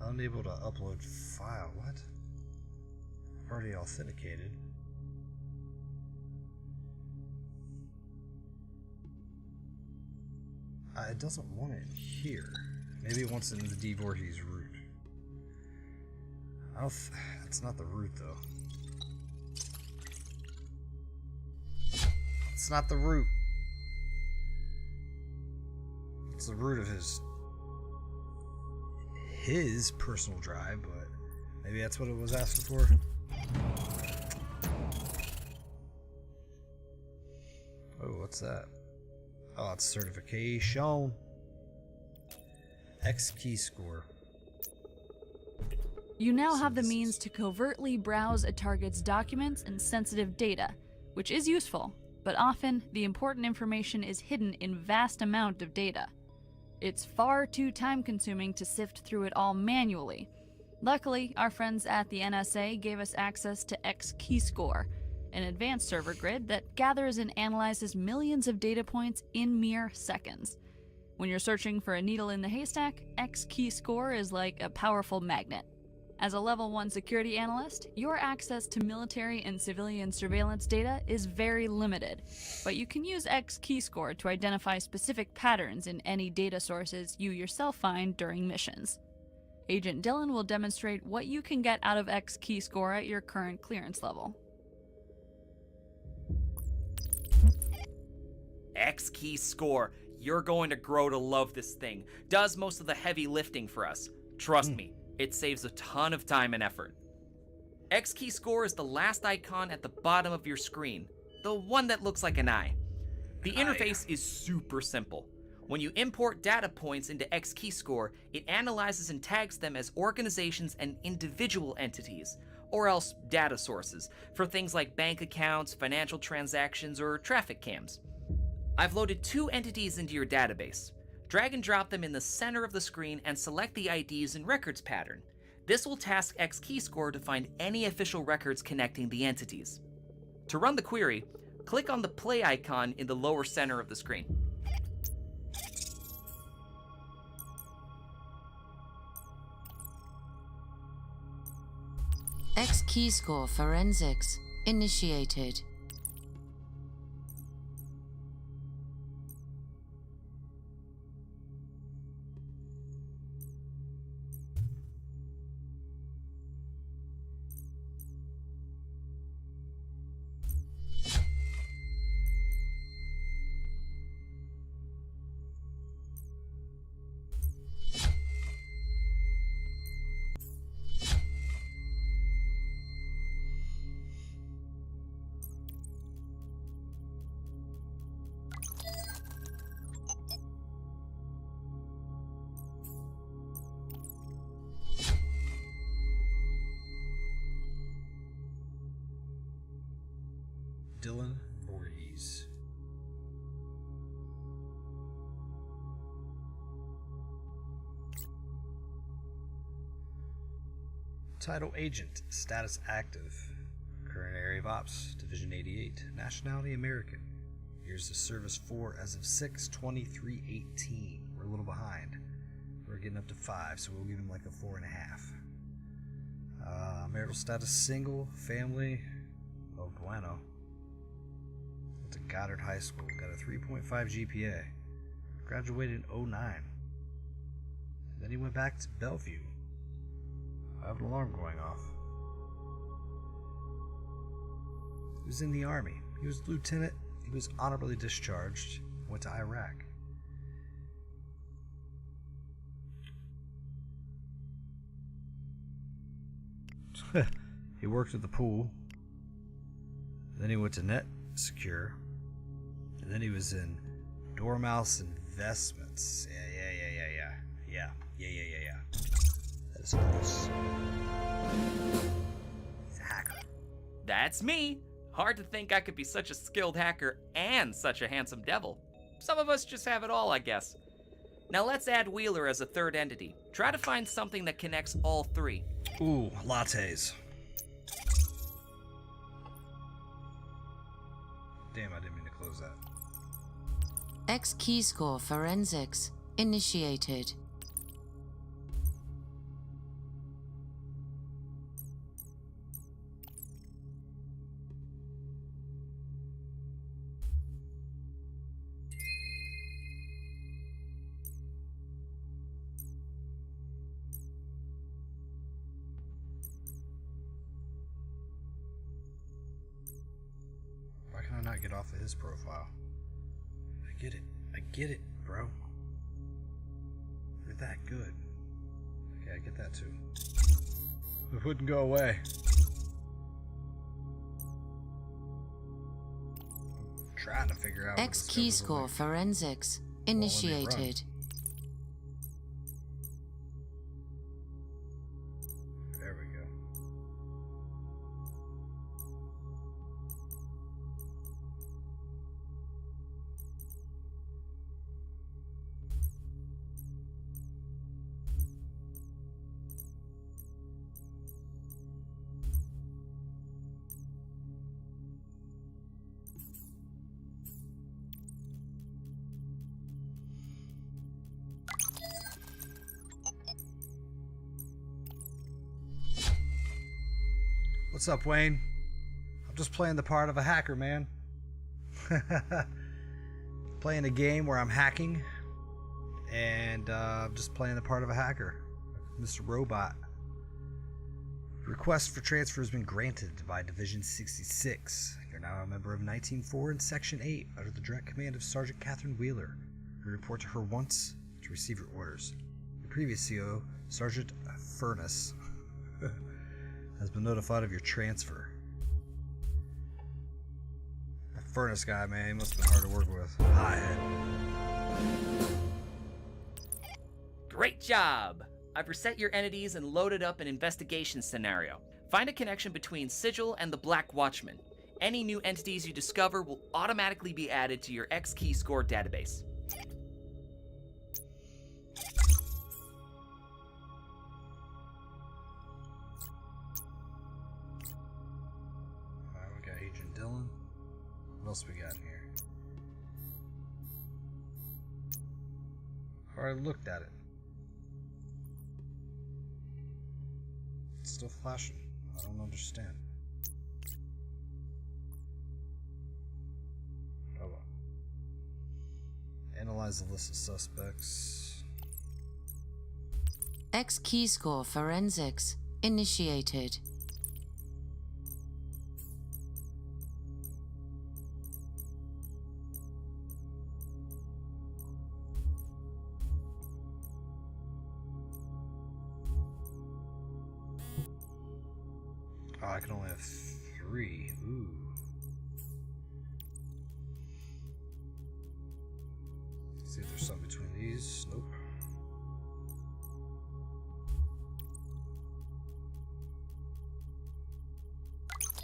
Unable to upload file. What? Already authenticated. It doesn't want it here. Maybe it wants it in the D. Voorhees root. That's not the root, though. It's not the root. It's the root of his personal drive, but maybe that's what it was asking for. Oh, what's that? Oh, it's certification. X key score. You now have the means to covertly browse a target's documents and sensitive data, which is useful, but often the important information is hidden in vast amount of data. It's far too time-consuming to sift through it all manually. Luckily, our friends at the NSA gave us access to X-Keyscore, an advanced server grid that gathers and analyzes millions of data points in mere seconds. When you're searching for a needle in the haystack, X-Keyscore is like a powerful magnet. As a Level 1 security analyst, your access to military and civilian surveillance data is very limited, but you can use X-Keyscore to identify specific patterns in any data sources you yourself find during missions. Agent Dylan will demonstrate what you can get out of X-Keyscore at your current clearance level. X-Keyscore. You're going to grow to love this thing. Does most of the heavy lifting for us. Trust me. It saves a ton of time and effort. X-Keyscore is the last icon at the bottom of your screen, the one that looks like an eye. The interface is super simple. When you import data points into X-Keyscore, it analyzes and tags them as organizations and individual entities, or else data sources, for things like bank accounts, financial transactions, or traffic cams. I've loaded 2 entities into your database. Drag and drop them in the center of the screen and select the IDs and records pattern. This will task X-Keyscore to find any official records connecting the entities. To run the query, click on the play icon in the lower center of the screen. X-Keyscore Forensics initiated. Dylan Voorhees. Title Agent, status active. Current area of ops, Division 88. Nationality American. Years of service 4 as of 6/23/18. We're a little behind. We're getting up to 5, so we'll give him like a 4.5. Marital status single, family, oh bueno. Went to Goddard High School, got a 3.5 GPA. Graduated in '09. Then he went back to Bellevue. I have an alarm going off. He was in the Army. He was a lieutenant. He was honorably discharged. Went to Iraq. He worked at the pool. Then he went to Net Secure. And then he was in Dormouse Investments. Yeah. That is close. He's a hacker. That's me. Hard to think I could be such a skilled hacker and such a handsome devil. Some of us just have it all, I guess. Now let's add Wheeler as a third entity. Try to find something that connects all three. Ooh, lattes. Damn, I didn't mean to close that. X key score forensics initiated. Why can I not get off of his profile? I get it, bro. You're that good. Okay, I get that too. It wouldn't go away. I'm trying to figure out. X key score forensics initiated. There we go. What's up, Wayne? I'm just playing the part of a hacker, man. Playing a game where I'm hacking, and just playing the part of a hacker, Mr. Robot. Request for transfer has been granted by Division 66. You're now a member of 19-4 and Section 8 under the direct command of Sergeant Catherine Wheeler. You report to her once to receive your orders. Your previous CO, Sergeant Furnace, has been notified of your transfer. That Furnace guy, man, he must have been hard to work with. Hothead. Great job! I've reset your entities and loaded up an investigation scenario. Find a connection between Sigil and the Black Watchman. Any new entities you discover will automatically be added to your X key score database. Alright, we got Agent Dylan. What else we got in here? Already looked at it. It's still flashing. I don't understand. Oh well. Analyze the list of suspects. X key score forensics initiated. Oh, I can only have 3. Ooh. Let's see if there's something between these. Nope.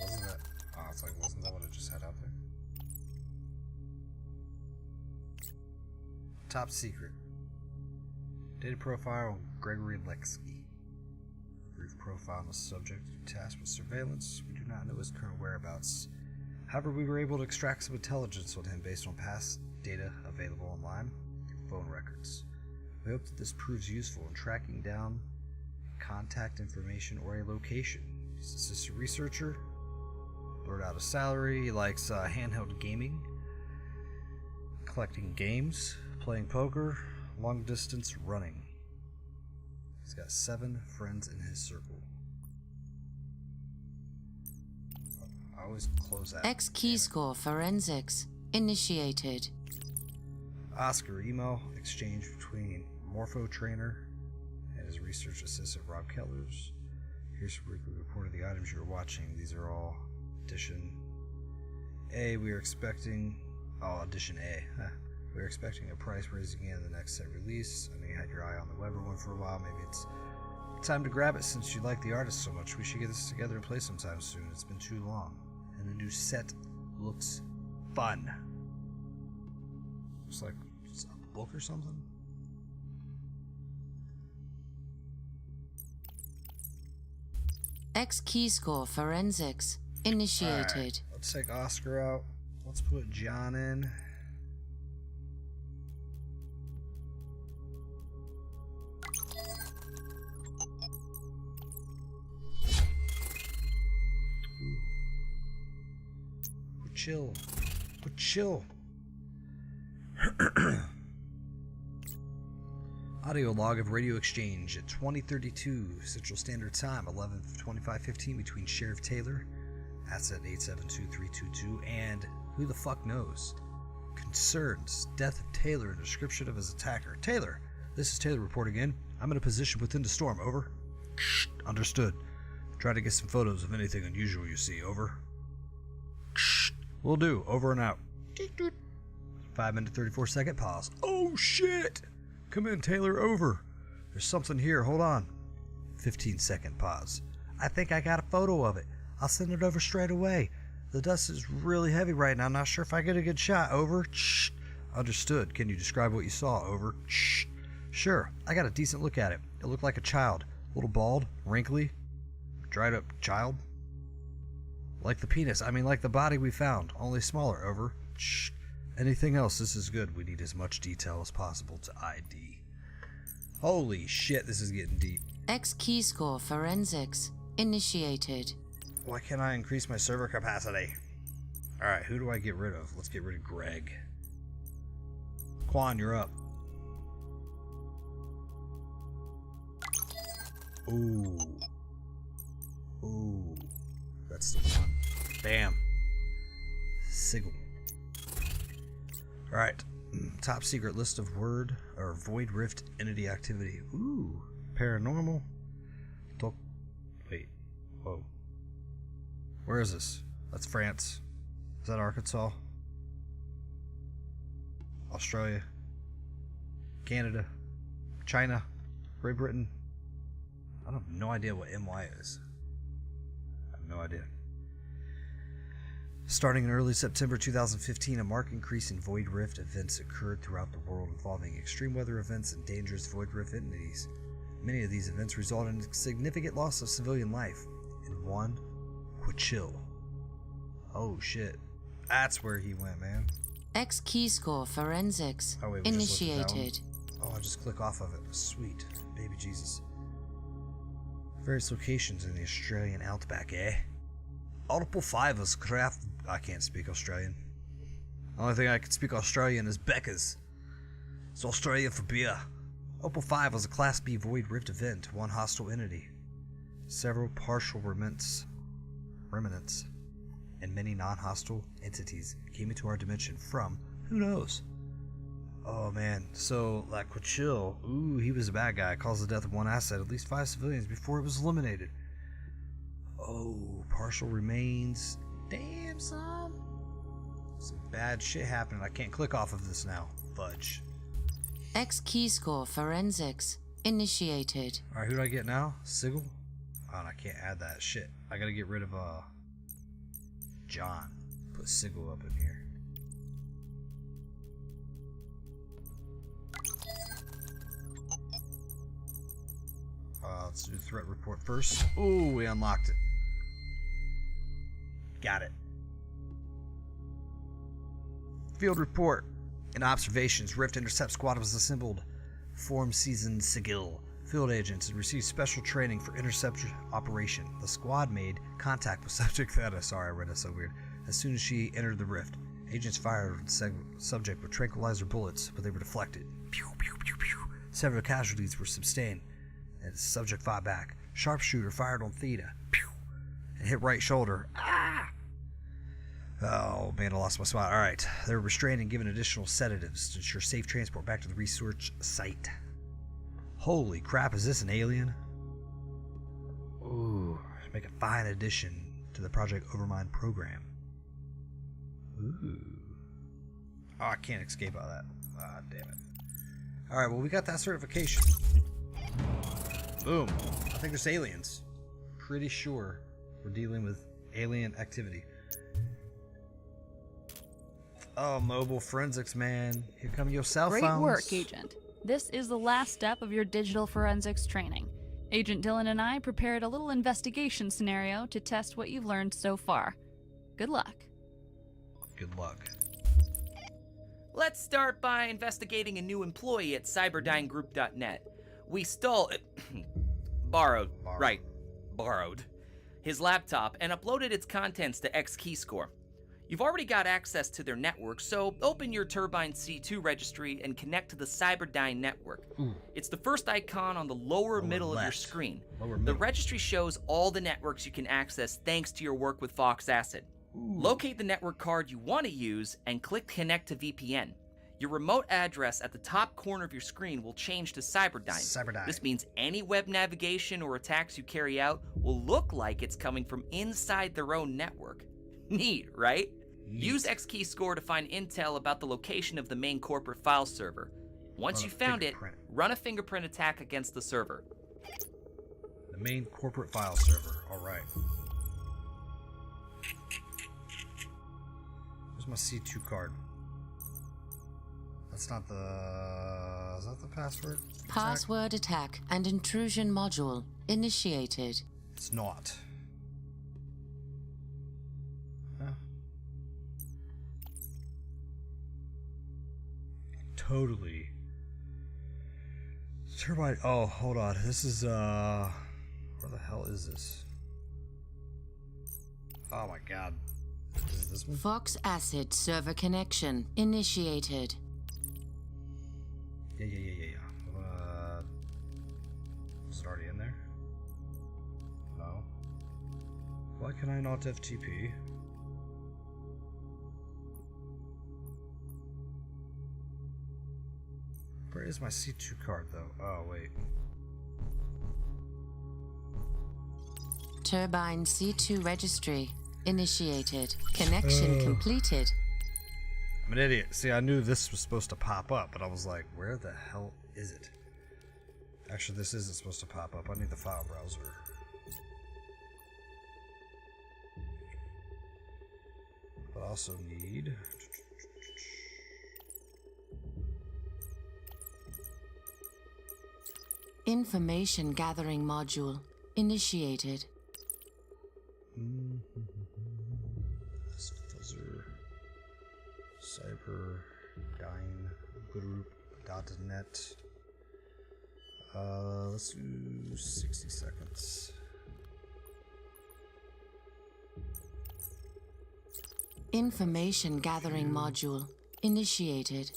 Wasn't that? Oh, it's like, wasn't that what I just had out there? Top secret. Data profile on Gregory Lexkey. Brief profile on the subject tasked with surveillance. We do not know his current whereabouts. However, we were able to extract some intelligence on him based on past data available online, phone records. We hope that this proves useful in tracking down contact information or a location. He's an assistant researcher. Blurred out a salary. He likes handheld gaming, collecting games, playing poker, long distance running. He's got 7 friends in his circle. I always close that. X key score forensics initiated. Oscar email exchange between Morpho Trainer and his research assistant Rob Kellers. Here's a weekly report of the items you're watching. These are all Edition A. We are expecting... Oh, Edition A. We're expecting a price raising in the next set release. I know you had your eye on the Weber one for a while. Maybe it's time to grab it since you like the artist so much. We should get this together and play sometime soon. It's been too long. And the new set looks fun. Looks like it's a book or something. X key score forensics initiated. Right, let's take Oscar out. Let's put John in. Chill. But chill. Audio log of radio exchange at 2032 Central Standard Time, 11:25:15 between Sheriff Taylor, asset 872322, and who the fuck knows? Concerns death of Taylor and description of his attacker. Taylor, this is Taylor reporting in. I'm in a position within the storm. Over. Understood. Try to get some photos of anything unusual you see. Over. Will do. Over and out. 5-minute 34-second pause. Oh shit! Come in, Taylor. Over. There's something here. Hold on. 15-second pause. I think I got a photo of it. I'll send it over straight away. The dust is really heavy right now. Not sure if I get a good shot. Over. Understood. Can you describe what you saw? Over. Sure. I got a decent look at it. It looked like a child. A little bald, wrinkly, dried up child. Like the penis. I mean, like the body we found, only smaller. Over. Anything else? This is good. We need as much detail as possible to ID. Holy shit, this is getting deep. X key score forensics initiated. Why can't I increase my server capacity? Alright, who do I get rid of? Let's get rid of Greg. Quan, you're up. Ooh. Ooh. That's the one. Bam. Sigil. Alright. Top secret list of word or void rift entity activity. Ooh. Paranormal. Wait. Whoa. Where is this? That's France. Is that Arkansas? Australia. Canada. China. Great Britain. I have no idea what MY is. I have no idea. Starting in early September 2015, a marked increase in Void Rift events occurred throughout the world involving extreme weather events and dangerous Void Rift entities. Many of these events resulted in significant loss of civilian life. In one, Quichill. Oh shit. That's where he went, man. X key score forensics we just looked at that one. initiated. Oh, I'll just click off of it. Sweet. Baby Jesus. Various locations in the Australian outback, eh? Audible 5 is craft. I can't speak Australian. The only thing I can speak Australian is Becca's. It's Australia for beer. Opal 5 was a Class B Void Rift event, one hostile entity. Several partial remnants, and many non-hostile entities came into our dimension from, who knows? Oh man, so like Quichill, ooh, he was a bad guy, caused the death of one asset, at least 5 civilians before it was eliminated. Oh, partial remains. Damn, son. Some bad shit happening. I can't click off of this now. Fudge. X key score forensics initiated. Alright, who do I get now? Sigil? Oh, and I can't add that. Shit. I gotta get rid of, John. Put Sigil up in here. Let's do the threat report first. Ooh, we unlocked it. Got it. Field report. In observations, Rift Intercept Squad was assembled. Form Season Sigil. Field agents had received special training for intercept operation. The squad made contact with Subject Theta. Sorry, I read that so weird. As soon as she entered the rift, agents fired the subject with tranquilizer bullets, but they were deflected. Pew, pew, pew, pew. Several casualties were sustained, and the subject fought back. Sharpshooter fired on Theta. Pew, and hit right shoulder. Ah! Oh man, I lost my spot. Alright. They were restrained and given additional sedatives to ensure safe transport back to the research site. Holy crap, is this an alien? Ooh, make a fine addition to the Project Overmind program. Ooh. Oh, I can't escape out of that. Ah, damn it. Alright, well, we got that certification. Boom. I think there's aliens. Pretty sure we're dealing with alien activity. Oh, mobile forensics, man. Here come your cell phones. Great work, Agent. This is the last step of your digital forensics training. Agent Dylan and I prepared a little investigation scenario to test what you've learned so far. Good luck. Good luck. Let's start by investigating a new employee at cyberdynegroup.net. We borrowed his laptop and uploaded its contents to Xkeyscore. You've already got access to their network, so open your Turbine C2 registry and connect to the Cyberdyne network. Ooh. It's the first icon on the lower middle of your screen. Lower The middle. registry shows all the networks you can access thanks to your work with Fox Acid. Locate the network card you want to use and click Connect to VPN. Your remote address at the top corner of your screen will change to Cyberdyne. Cyberdyne. This means any web navigation or attacks you carry out will look like it's coming from inside their own network. Neat, right? Use Xkeyscore to find intel about the location of the main corporate file server. Once you found it, run a fingerprint attack against the server. The main corporate file server. Alright. Where's my C2 card? That's not the... Is that the password? Password attack and intrusion module initiated. It's not. Huh? Totally. Turbine. Oh, hold on. This is, where the hell is this? Oh my god. Is it this one? Fox Acid server connection initiated. Yeah. Is it already in there? No. Why can I not FTP? Where is my C2 card though? Oh, wait. Turbine C2 registry initiated. Connection completed. I'm an idiot. See, I knew this was supposed to pop up, but I was like, where the hell is it? Actually, this isn't supposed to pop up. I need the file browser. But I also need... Information gathering module initiated. Fuzzer, Cyberdyne Group.net. Let's do 60 seconds. Information gathering module initiated.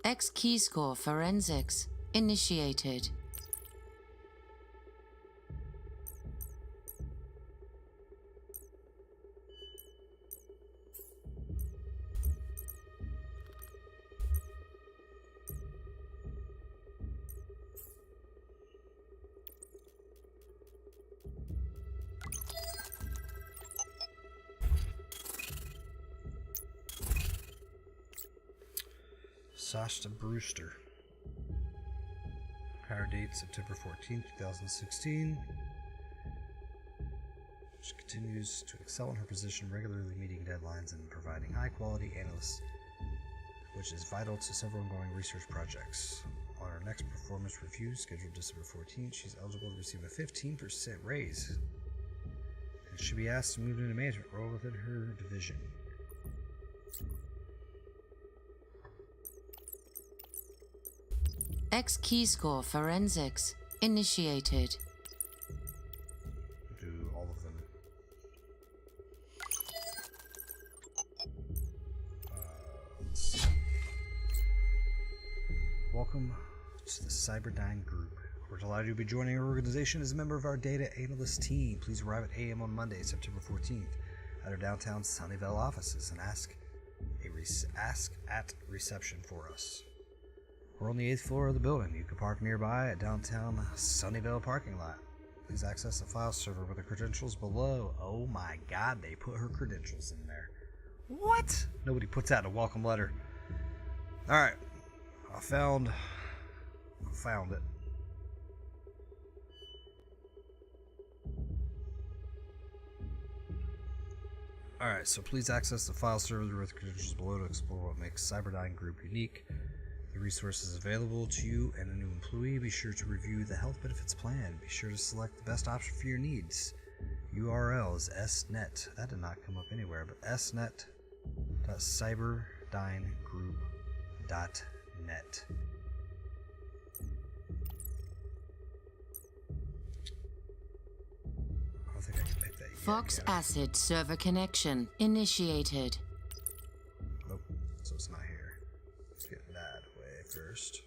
Xkeyscore forensics initiated. Sashta Brewster. Hire date September 14th, 2016. She continues to excel in her position, regularly meeting deadlines and providing high-quality analysts, which is vital to several ongoing research projects. On her next performance review, scheduled December 14th, she's eligible to receive a 15% raise, and should be asked to move into a management role within her division. X key score forensics initiated. Do all of them. Let's see. Welcome to the Cyberdyne Group. We're delighted you'll be joining our organization as a member of our data analyst team. Please arrive at AM on Monday, September 14th, at our downtown Sunnyvale offices and ask at reception for us. We're on the 8th floor of the building. You can park nearby at downtown Sunnyvale parking lot. Please access the file server with the credentials below. Oh my god, they put her credentials in there. What? Nobody puts that in a welcome letter. Alright. I found it. Alright, so please access the file server with credentials below to explore what makes Cyberdyne Group unique. The resources available to you and a new employee. Be sure to review the health benefits plan. Be sure to select the best option for your needs. URL is snet. That did not come up anywhere, but snet.cyberdynegroup.net. I don't think I can pick that yet. Fox acid server connection initiated. Nope, so it's not here. Let's get that away first.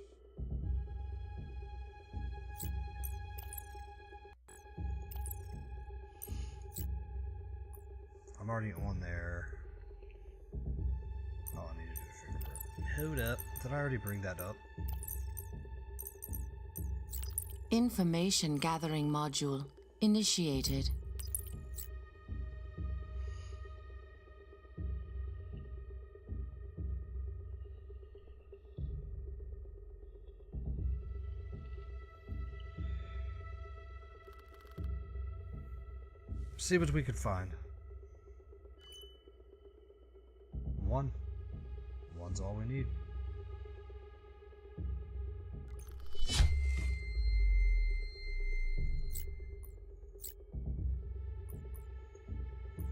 I'm already on there. Oh, I need to do a fingerprint. Hold up. Did I already bring that up? Information gathering module initiated. See what we could find. One's all we need.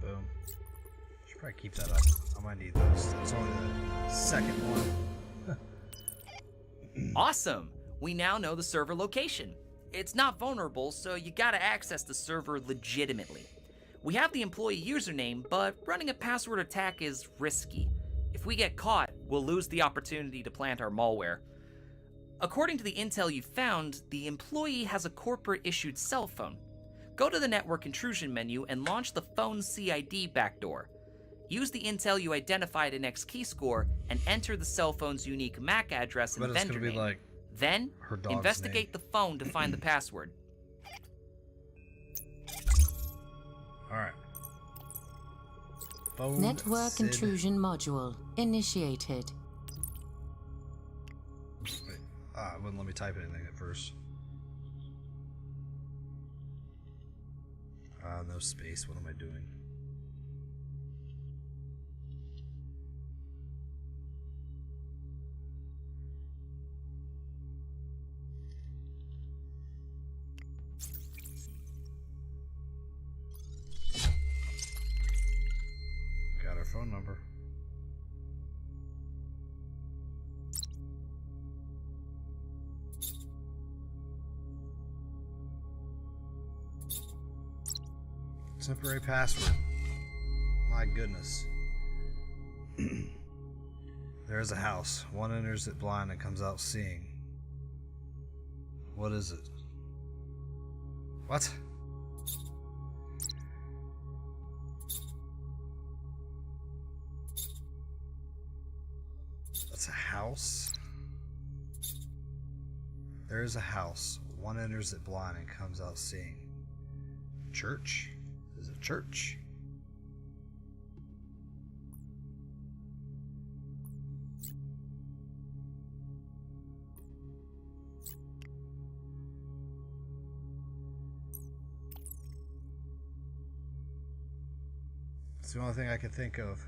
Boom. Should probably keep that up. I might need those. It's only the second one. Awesome! We now know the server location. It's not vulnerable, so you gotta access the server legitimately. We have the employee username, but running a password attack is risky. If we get caught, we'll lose the opportunity to plant our malware. According to the intel you found, the employee has a corporate-issued cell phone. Go to the network intrusion menu and launch the phone CID backdoor. Use the intel you identified in X keyscore and enter the cell phone's unique MAC address and vendor name. Like then, investigate the phone to find the password. Alright. Phone Network SID. intrusion module initiated. Wait, it wouldn't let me type anything at first. No space. What am I doing? Got her phone number. Temporary password. My goodness. There is a house. One enters it blind and comes out seeing. What is it? What? That's a house? There is a house. One enters it blind and comes out seeing. Church? Is it church? It's the only thing I could think of.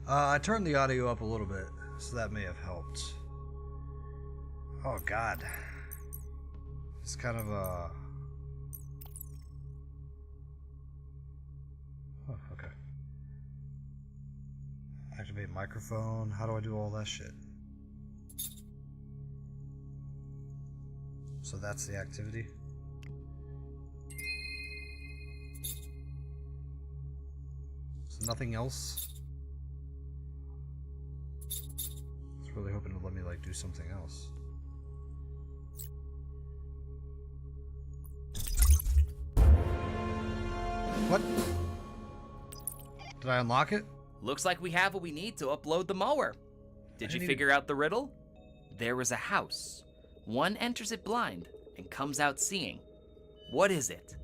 I turned the audio up a little bit, so that may have helped. Oh god. It's kind of a... Oh, okay. Activate microphone. How do I do all that shit? So that's the activity. So nothing else. I was really hoping to let me like do something else. What? Did I unlock it? Looks like we have what we need to upload the mower. Did you figure out the riddle? There is a house. One enters it blind and comes out seeing. What is it?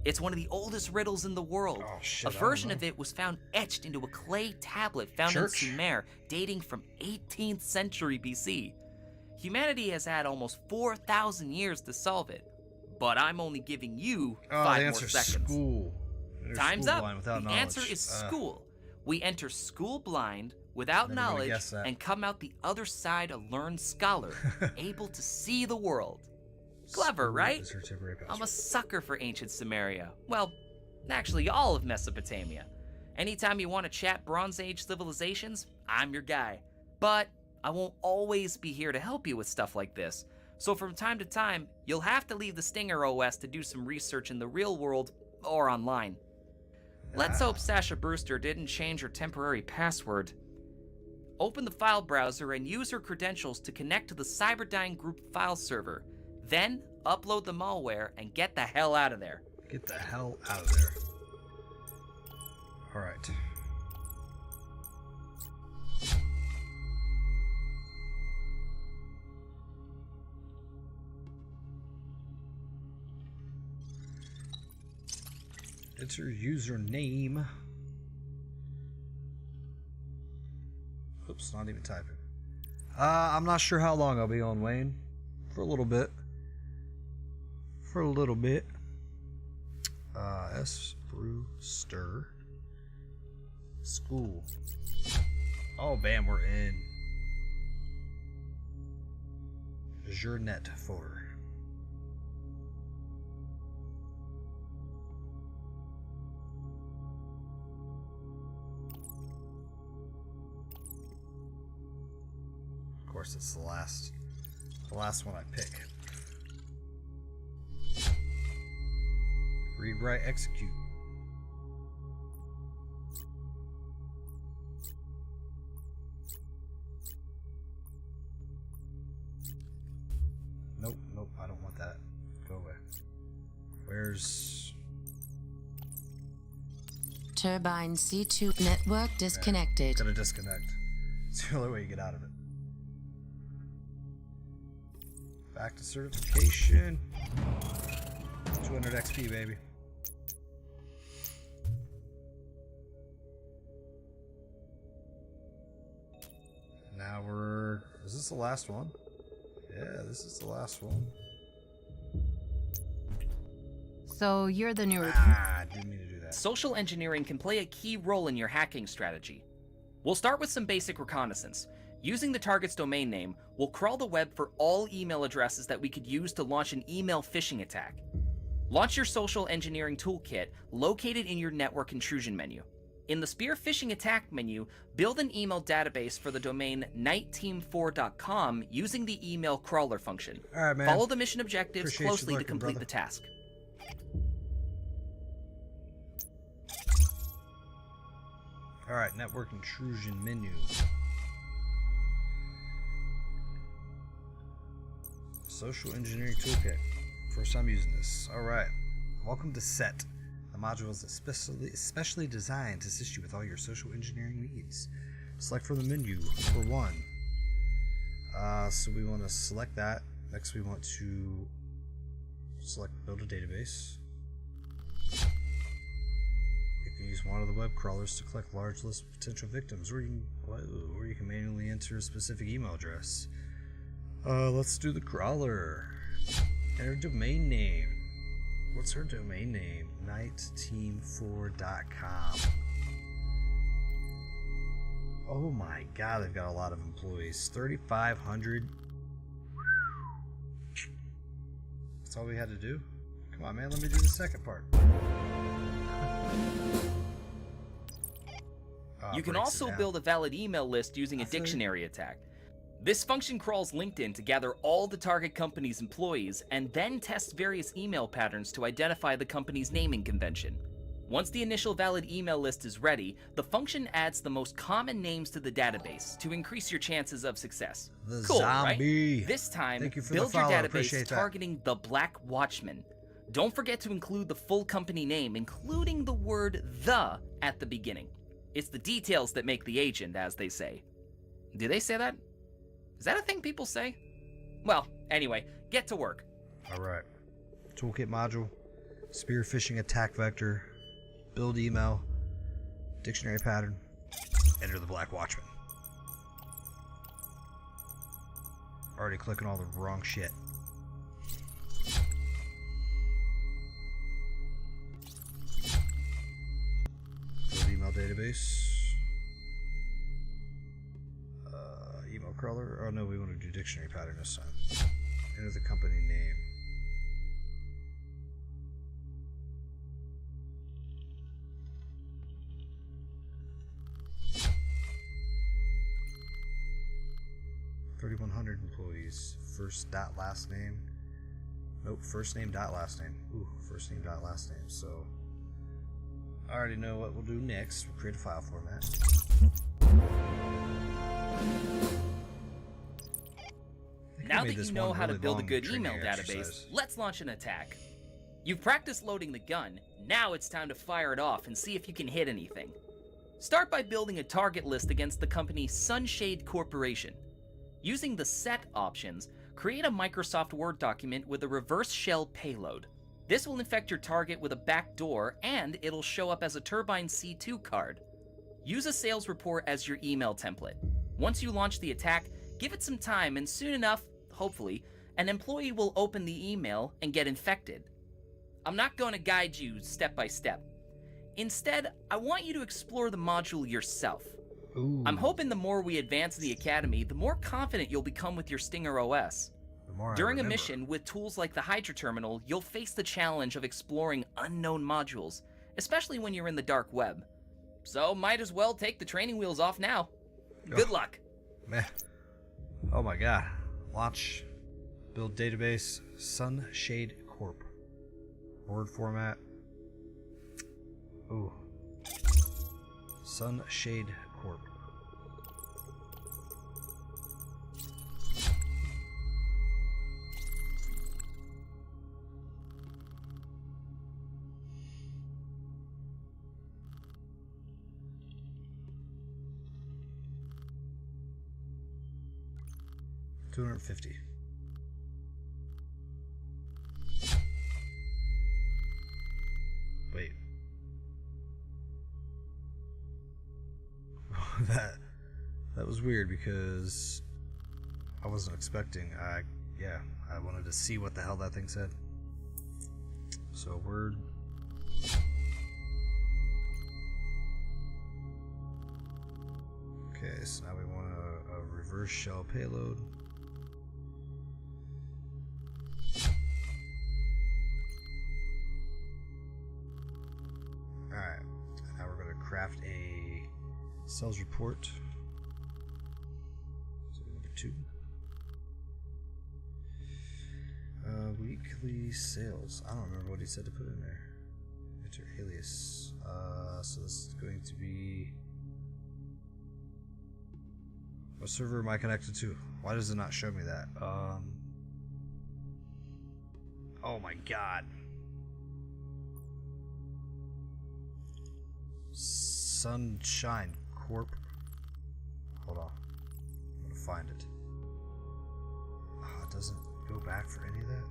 It's one of the oldest riddles in the world. Oh, shit, a version of it was found etched into a clay tablet found in Sumer, dating from 18th century BC. Humanity has had almost 4,000 years to solve it, but I'm only giving you 5 more seconds. School. Time's school up. blind without The knowledge. answer is school. We enter school blind, without Never would've knowledge, guessed that. and come out the other side a learned scholar, able to see the world. Clever, School right? is her temporary I'm a password. sucker for ancient Sumeria. Well, actually all of Mesopotamia. Anytime you want to chat Bronze Age civilizations, I'm your guy. But I won't always be here to help you with stuff like this. So from time to time, you'll have to leave the Stinger OS to do some research in the real world or online. Let's hope Sasha Brewster didn't change her temporary password. Open the file browser and use her credentials to connect to the Cyberdyne Group file server. Then, upload the malware and get the hell out of there. Get the hell out of there. Alright. Enter username. Oops, not even typing. I'm not sure how long I'll be on Wayne. For a little bit. S. Brewster. School. Oh, bam, we're in. Journet folder. Of course, it's the last one I pick. Read, write, execute. Nope, I don't want that. Go away. Where's... Turbine C2 network disconnected. Gotta disconnect. It's the only way you get out of it. Back to certification. 200 XP, baby. Now we're... Is this the last one? Yeah, this is the last one. So you're the new Ah, didn't mean to do that. Social engineering can play a key role in your hacking strategy. We'll start with some basic reconnaissance. Using the target's domain name, we'll crawl the web for all email addresses that we could use to launch an email phishing attack. Launch your social engineering toolkit located in your network intrusion menu. In the Spear Phishing Attack menu, build an email database for the domain niteteam4.com using the email crawler function. All right, man. Follow the mission objectives Appreciate you closely to looking, complete brother. the task. All right, network intrusion menu. Social engineering toolkit. First time using this. All right. Welcome to SET. The module is especially designed to assist you with all your social engineering needs. Select from the menu. Number 1. So we want to select that. Next, we want to select build a database. You can use one of the web crawlers to collect large lists of potential victims, or you can manually enter a specific email address. Let's do the crawler. Enter domain name. What's her domain name? Niteteam4.com. Oh my god, they've got a lot of employees. 3,500. That's all we had to do? Come on, man, let me do the second part. You can also build a valid email list using a dictionary attack. This function crawls LinkedIn to gather all the target company's employees and then tests various email patterns to identify the company's naming convention. Once the initial valid email list is ready, the function adds the most common names to the database to increase your chances of success. The Cool, zombie. right? This time, Thank you for build the your follow. database Appreciate that. targeting the Black Watchman. Don't forget to include the full company name, including the word "the" at the beginning. It's the details that make the agent, as they say. Do they say that? Is that a thing people say? Well, anyway, get to work. Alright. Toolkit module. Spear phishing attack vector. Build email. Dictionary pattern. Enter the Black Watchman. Already clicking all the wrong shit. Build email database. Email crawler. Oh no, we want to do dictionary pattern this time. Enter the company name. (3,100 employees). First dot last name. Nope, first name dot last name. Ooh, first name dot last name. So I already know what we'll do next. We'll create a file format. Now that you know how to build a good email database, let's launch an attack. You've practiced loading the gun, now it's time to fire it off and see if you can hit anything. Start by building a target list against the company Sunshade Corporation. Using the set options, create a Microsoft Word document with a reverse shell payload. This will infect your target with a backdoor and it'll show up as a Turbine C2 card. Use a sales report as your email template. Once you launch the attack, give it some time and soon enough, hopefully, an employee will open the email and get infected. I'm not going to guide you step by step. Instead, I want you to explore the module yourself. Ooh. I'm hoping the more we advance in the academy, the more confident you'll become with your Stinger OS. The more I During a remember. mission with tools like the Hydra Terminal, you'll face the challenge of exploring unknown modules, especially when you're in the dark web. So might as well take the training wheels off now. Good luck. Man. Oh my god. Launch. Build database. Sunshade Corp. Word format. Ooh. Sunshade Corp. $250. Wait. that was weird because I wasn't expecting. I wanted to see what the hell that thing said. So word. Okay, so now we want a reverse shell payload. Alright, now we're going to craft a sales report. So number 2. Weekly sales. I don't remember what he said to put in there. Enter alias. So this is going to be... What server am I connected to? Why does it not show me that? Oh my god. Sunshine Corp. Hold on. I'm gonna find it. Oh, it doesn't go back for any of that.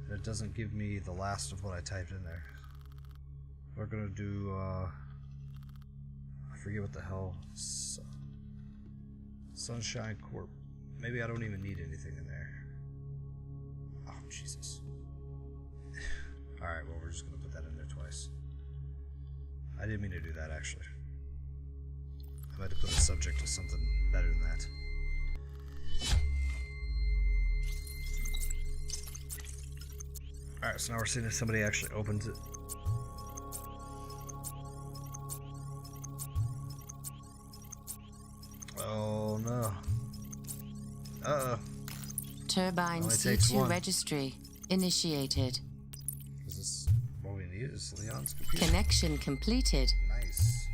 And it doesn't give me the last of what I typed in there. We're gonna do, I forget what the hell. Sunshine Corp. Maybe I don't even need anything in there. Jesus. Alright, well, we're just gonna put that in there twice. I didn't mean to do that, actually. I had to put a subject to something better than that. Alright, so now we're seeing if somebody actually opens it. Oh no. Uh-oh. Turbine Only takes C2 one. registry initiated. Is this what we need? Is Leon's computer? Connection completed. Nice.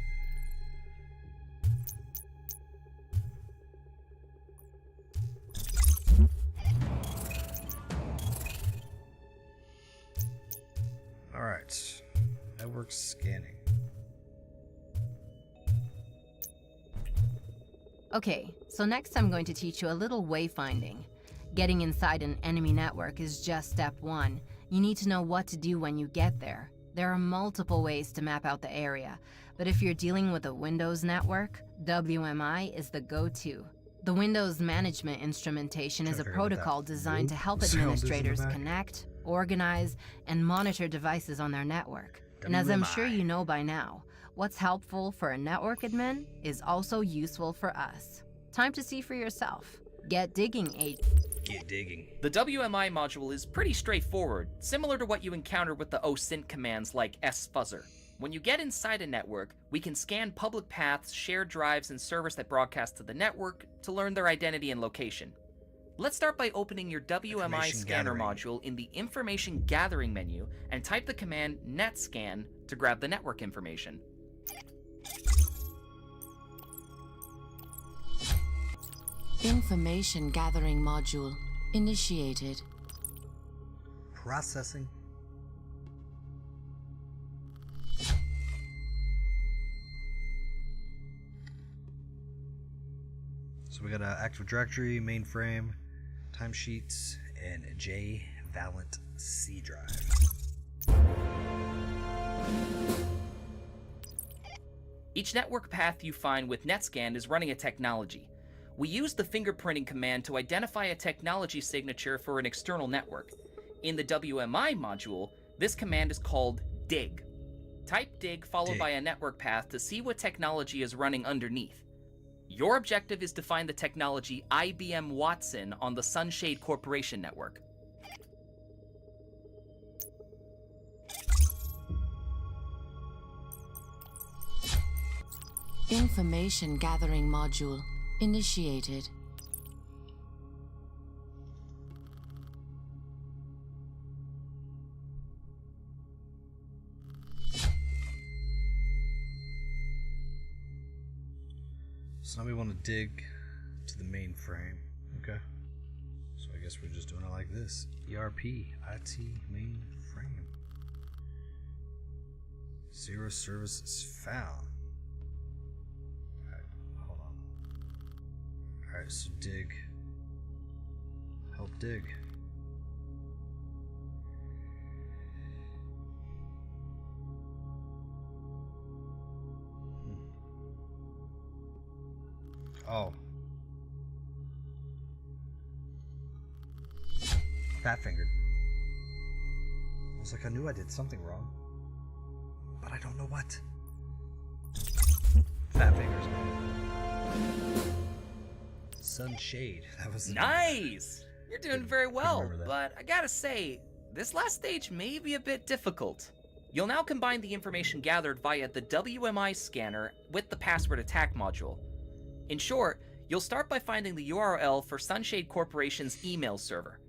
Alright. Network scanning. Okay, so next I'm going to teach you a little wayfinding. Getting inside an enemy network is just step one. You need to know what to do when you get there. There are multiple ways to map out the area, but if you're dealing with a Windows network, WMI is the go-to. The Windows Management Instrumentation is a protocol designed to help administrators connect, organize, and monitor devices on their network. And as I'm sure you know by now, what's helpful for a network admin is also useful for us. Time to see for yourself. Get digging, Get digging. The WMI module is pretty straightforward, similar to what you encounter with the OSINT commands like sfuzzer. When you get inside a network, we can scan public paths, shared drives, and servers that broadcast to the network to learn their identity and location. Let's start by opening your WMI scanner module in the Information Gathering menu and type the command netscan to grab the network information. Information gathering module initiated. Processing. So we got Active Directory, mainframe, timesheets, and J Valent C drive. Each network path you find with netscan is running a technology. We use the fingerprinting command to identify a technology signature for an external network. In the WMI module, this command is called dig. Type dig followed by a network path to see what technology is running underneath. Your objective is to find the technology IBM Watson on the Sunshade Corporation network. Information gathering module initiated. So now we want to dig to the mainframe. Okay. So I guess we're just doing it like this. ERP, IT, mainframe. 0 services found. Alright, hold on. Alright, so dig. Help dig. Oh. Fat fingered. I was like, I knew I did something wrong. But I don't know what. Fat fingers, man. Sunshade. That was Nice! You're doing very well, remember that. but I gotta say, this last stage may be a bit difficult. You'll now combine the information gathered via the WMI scanner with the password attack module. In short, you'll start by finding the URL for Sunshade Corporation's email server.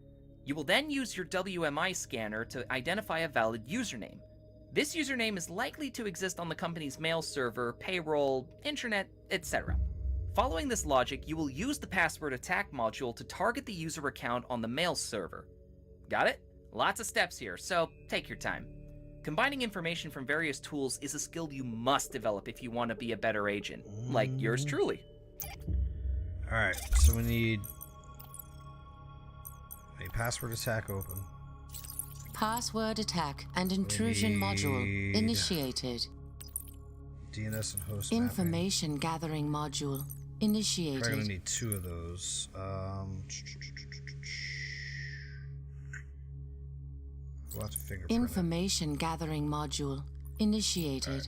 You will then use your WMI scanner to identify a valid username. This username is likely to exist on the company's mail server, payroll, intranet, etc. Following this logic, you will use the password attack module to target the user account on the mail server. Got it? Lots of steps here, so take your time. Combining information from various tools is a skill you must develop if you want to be a better agent, like yours truly. Alright, so we need a password attack open. Password attack and intrusion module need initiated. DNS and host Information gathering module mapping. initiated. We're gonna need 2 of those. We'll have to fingerprint Information gathering module initiated. it.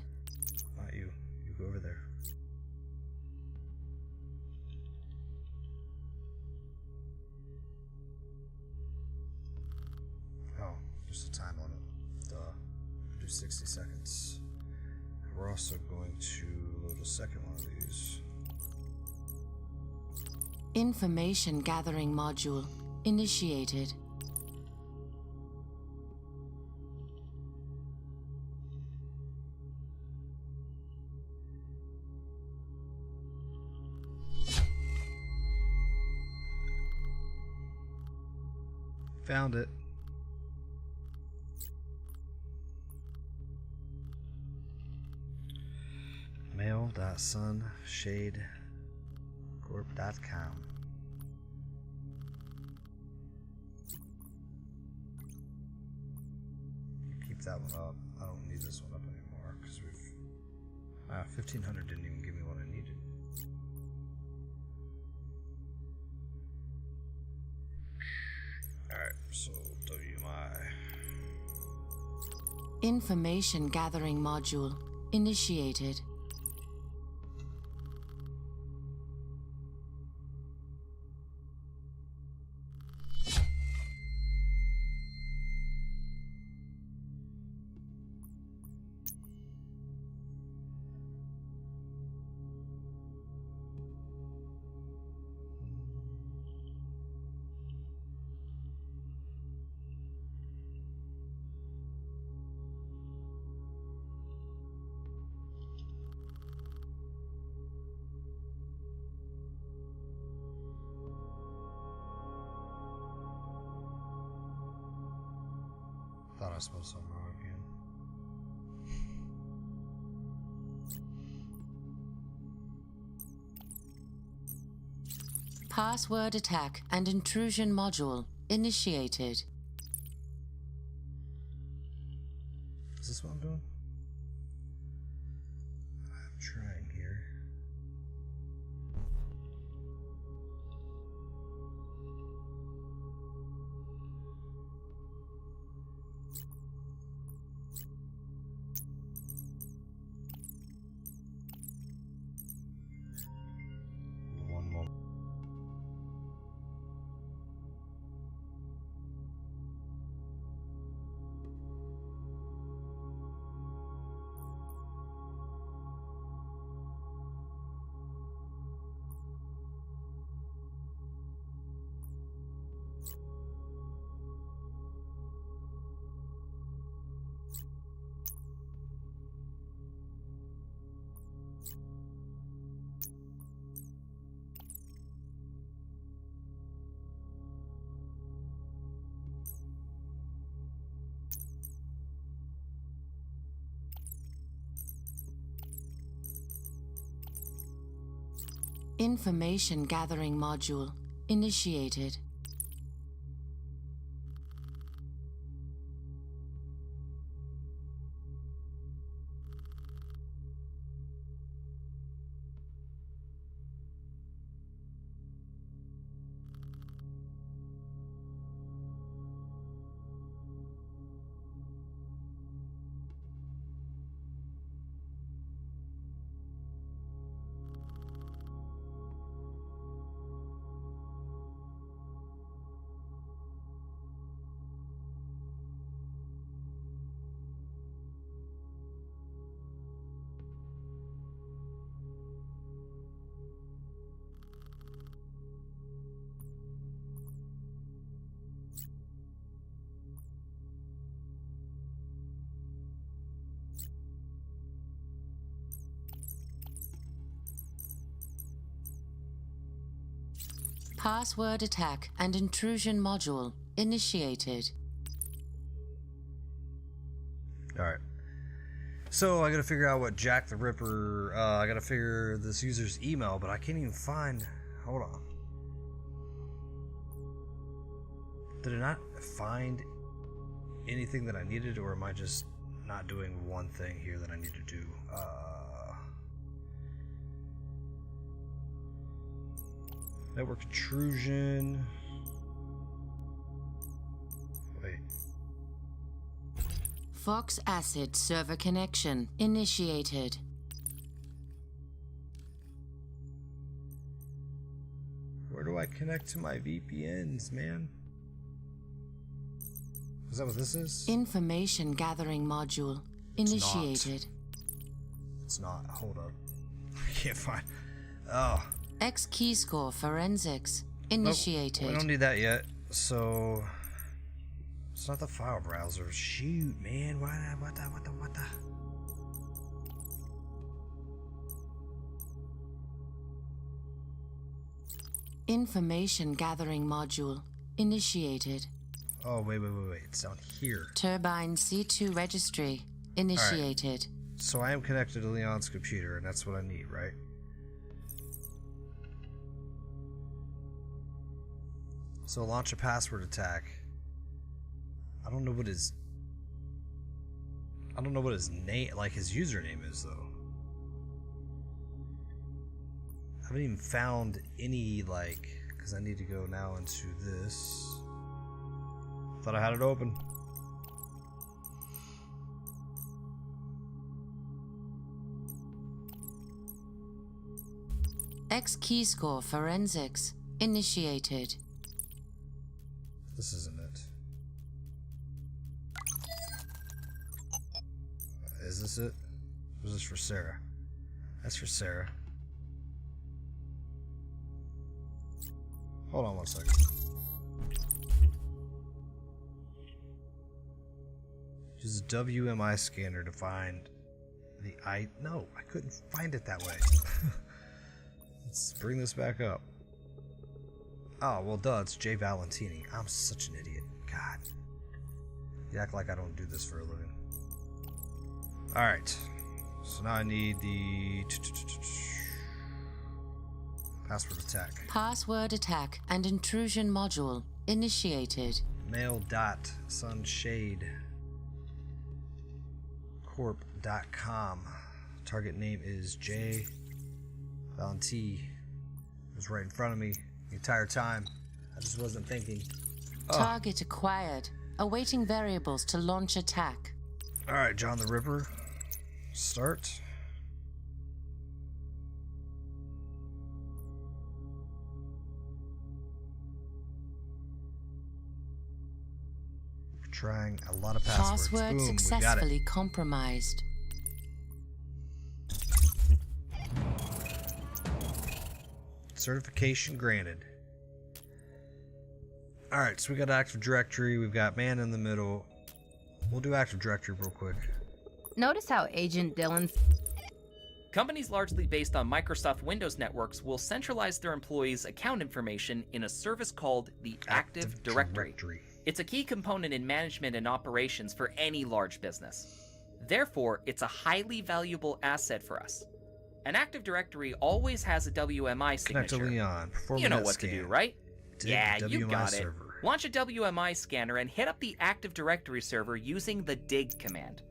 Not you. You go over there. Oh, there's a time limit. Duh. Do 60 seconds. We're also going to load a second one of these. Information gathering module initiated. Found it. mail.sunshadecorp.com. Keep that one up. I don't need this one up anymore because we've 1500 didn't even give me what I needed. Alright, so WMI. Information gathering module initiated. Thought I spelled something wrong again. Password attack and intrusion module initiated. Is this what I'm doing? I'm trying here. One moment. Information gathering module initiated. Password attack and intrusion module initiated. Alright. So I gotta figure out what Jack the Ripper, I gotta figure this user's email, but I can't even find, hold on. Did I not find anything that I needed, or am I just not doing one thing here that I need to do? Network intrusion. Wait. Fox Acid server connection initiated. Where do I connect to my VPNs, man? Is that what this is? Information gathering module initiated. It's not. Hold up. I can't find. Oh. X keyscore forensics initiated. Nope, we don't need that yet. So it's not the file browser. Shoot, man. What the? Information gathering module initiated. Oh, wait. It's down here. Turbine C2 registry initiated. So I am connected to Leon's computer, and that's what I need, right? So launch a password attack. I don't know what his name, like his username is, though. I haven't even found any, like, because I need to go now into this. Thought I had it open. X keyscore forensics initiated. This isn't it. Is this it? Or is this for Sarah? That's for Sarah. Hold on one second. Use a WMI scanner to find the No, I couldn't find it that way. Let's bring this back up. Oh, well, duh, it's Jay Valentini. I'm such an idiot. God. You act like I don't do this for a living. Alright. So now I need the password attack. Password attack and intrusion module initiated. mail.sunshadecorp.com. Target name is J. Valenti. It was right in front of me the entire time. I just wasn't thinking. Target acquired. Awaiting variables to launch attack. Alright, John the Ripper. Start. We're trying a lot of passwords. Password Boom, successfully compromised. Certification granted. Alright, so we got Active Directory, we've got man in the middle. We'll do Active Directory real quick. Notice how Agent Dylan's Companies largely based on Microsoft Windows networks will centralize their employees' account information in a service called the Active Directory. It's a key component in management and operations for any large business. Therefore, it's a highly valuable asset for us. An Active Directory always has a WMI Connect to signature. Leon. Perform You know net what scan. to do, right? Dig Yeah, the you WMI got server. it. Launch a WMI scanner and hit up the Active Directory server using the dig command.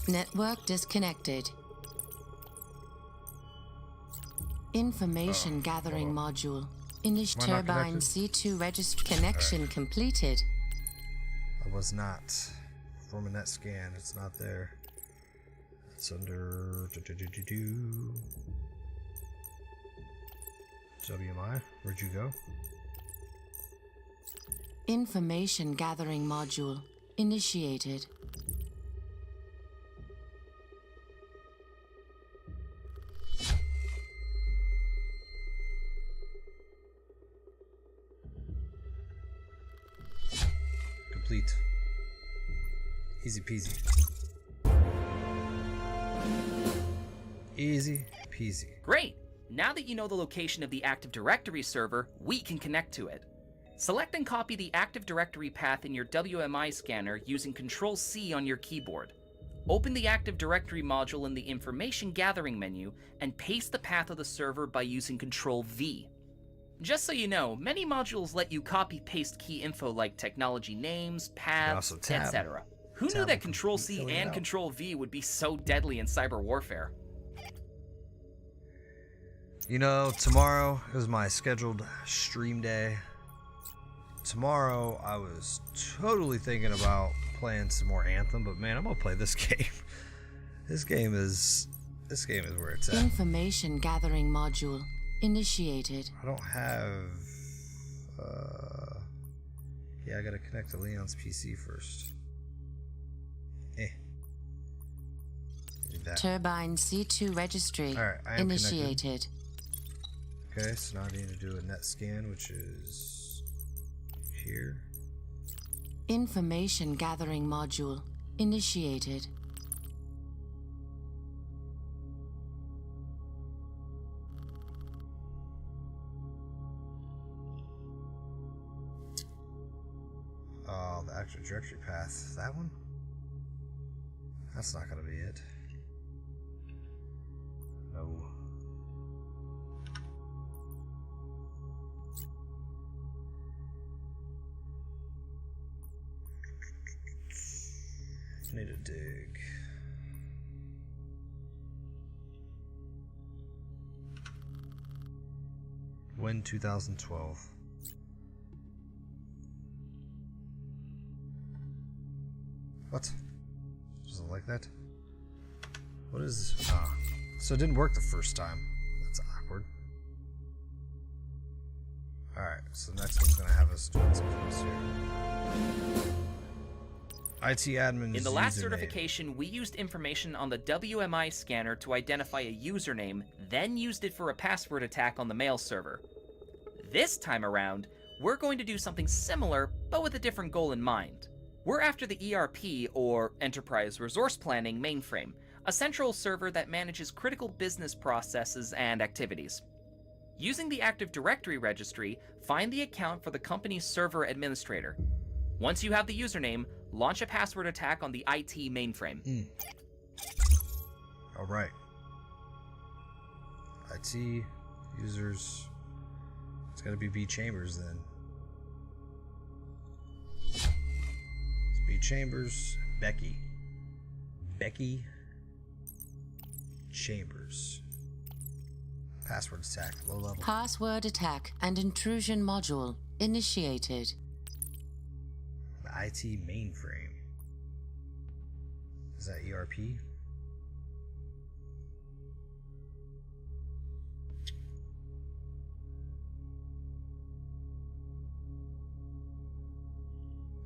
Network disconnected. Information gathering module. Inish Am I not turbine connected? C2 register connection completed. I was not. Perform a net scan. It's not there. It's under WMI. Where'd you go? Information gathering module initiated. Complete. Easy peasy. Easy peasy. Great! Now that you know the location of the Active Directory server, we can connect to it. Select and copy the Active Directory path in your WMI scanner using Control-C on your keyboard. Open the Active Directory module in the Information Gathering menu and paste the path of the server by using Control-V. Just so you know, many modules let you copy-paste key info like technology names, paths, Also tab. etc. Who knew Tab that will Control-C fill it and out. Control-V would be so deadly in cyber warfare? You know, tomorrow is my scheduled stream day. Tomorrow, I was totally thinking about playing some more Anthem, but man, I'm gonna play this game. This game is where it's at. Information gathering module initiated. I don't have. Yeah, I gotta connect to Leon's PC first. Need that. Turbine C2 registry Alright, I am initiated. Okay, so now I need to do a net scan, which is here. Information gathering module initiated. Oh, the active directory path. That one? That's not gonna be it. No. Need to dig. When 2012. What? Doesn't like that? What is this? Ah. So it didn't work the first time. That's awkward. Alright, so next one's gonna have us doing something else here. IT admin. In the last certification, we used information on the WMI scanner to identify a username, then used it for a password attack on the mail server. This time around, we're going to do something similar, but with a different goal in mind. We're after the ERP, or Enterprise Resource Planning mainframe, a central server that manages critical business processes and activities. Using the Active Directory registry, find the account for the company's server administrator. Once you have the username, launch a password attack on the IT mainframe. Alright. IT, users. It's gotta be B Chambers then. It's B Chambers, Becky. Becky Chambers. Password attack, low level. Password attack and intrusion module initiated. The IT mainframe. Is that ERP?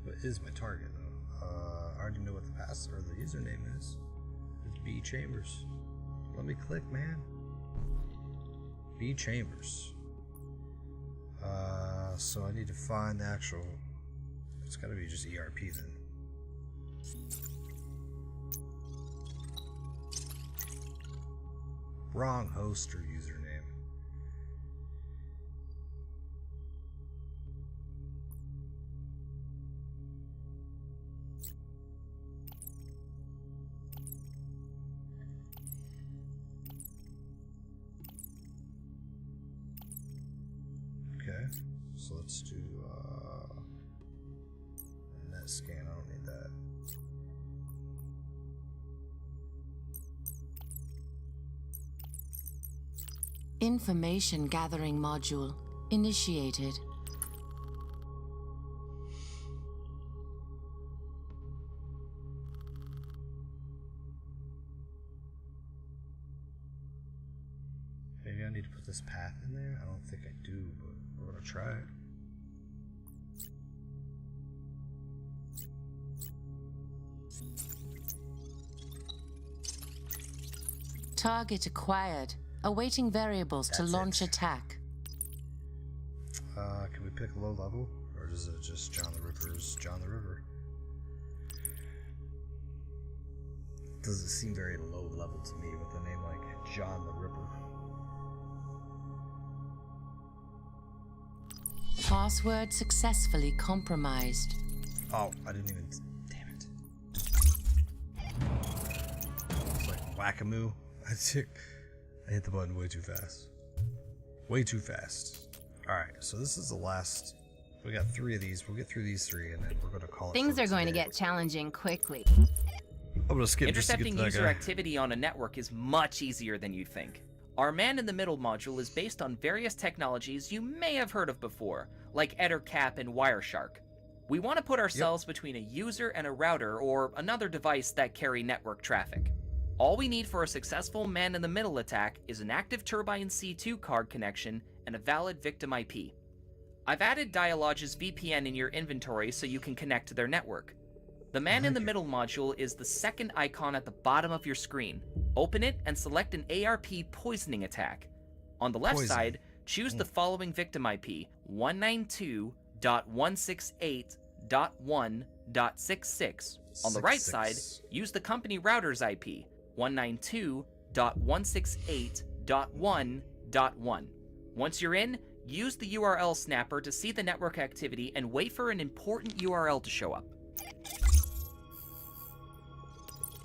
What is my target though? I already know what the password or the username is. It's B Chambers. Let me click, man. B Chambers. So I need to find the actual. It's gotta be just ERP then. Wrong host or username. Okay, so let's do net scan. I don't need that. Information gathering module initiated. Maybe I need to put this path in there. I don't think I do, but we're gonna try it. Target acquired. Awaiting variables to That's launch it. attack. Can we pick low level? Or is it just John the Ripper's John the Ripper? Doesn't seem very low level to me with a name like John the Ripper. Password successfully compromised. Oh, I didn't even. Damn it. It's like whack-a-moo. I hit the button way too fast. Way too fast. Alright, so this is the last. We got 3 of these. We'll get through these 3 and then we're going to call it. Things for are going to today. get challenging quickly. I'm going to skip just to get Intercepting to that user guy. activity on a network is much easier than you think. Our man-in-the-middle module is based on various technologies you may have heard of before, like EtherCap and Wireshark. We want to put ourselves between a user and a router or another device that carry network traffic. All we need for a successful man-in-the-middle attack is an active Turbine C2 card connection and a valid victim IP. I've added Dialog's VPN in your inventory so you can connect to their network. The man-in-the-middle module is the second icon at the bottom of your screen. Open it and select an ARP poisoning attack. On the left side, choose the following victim IP, 192.168.1.66. On the right side, use the company router's IP, 192.168.1.1. Once you're in, use the URL snapper to see the network activity and wait for an important URL to show up.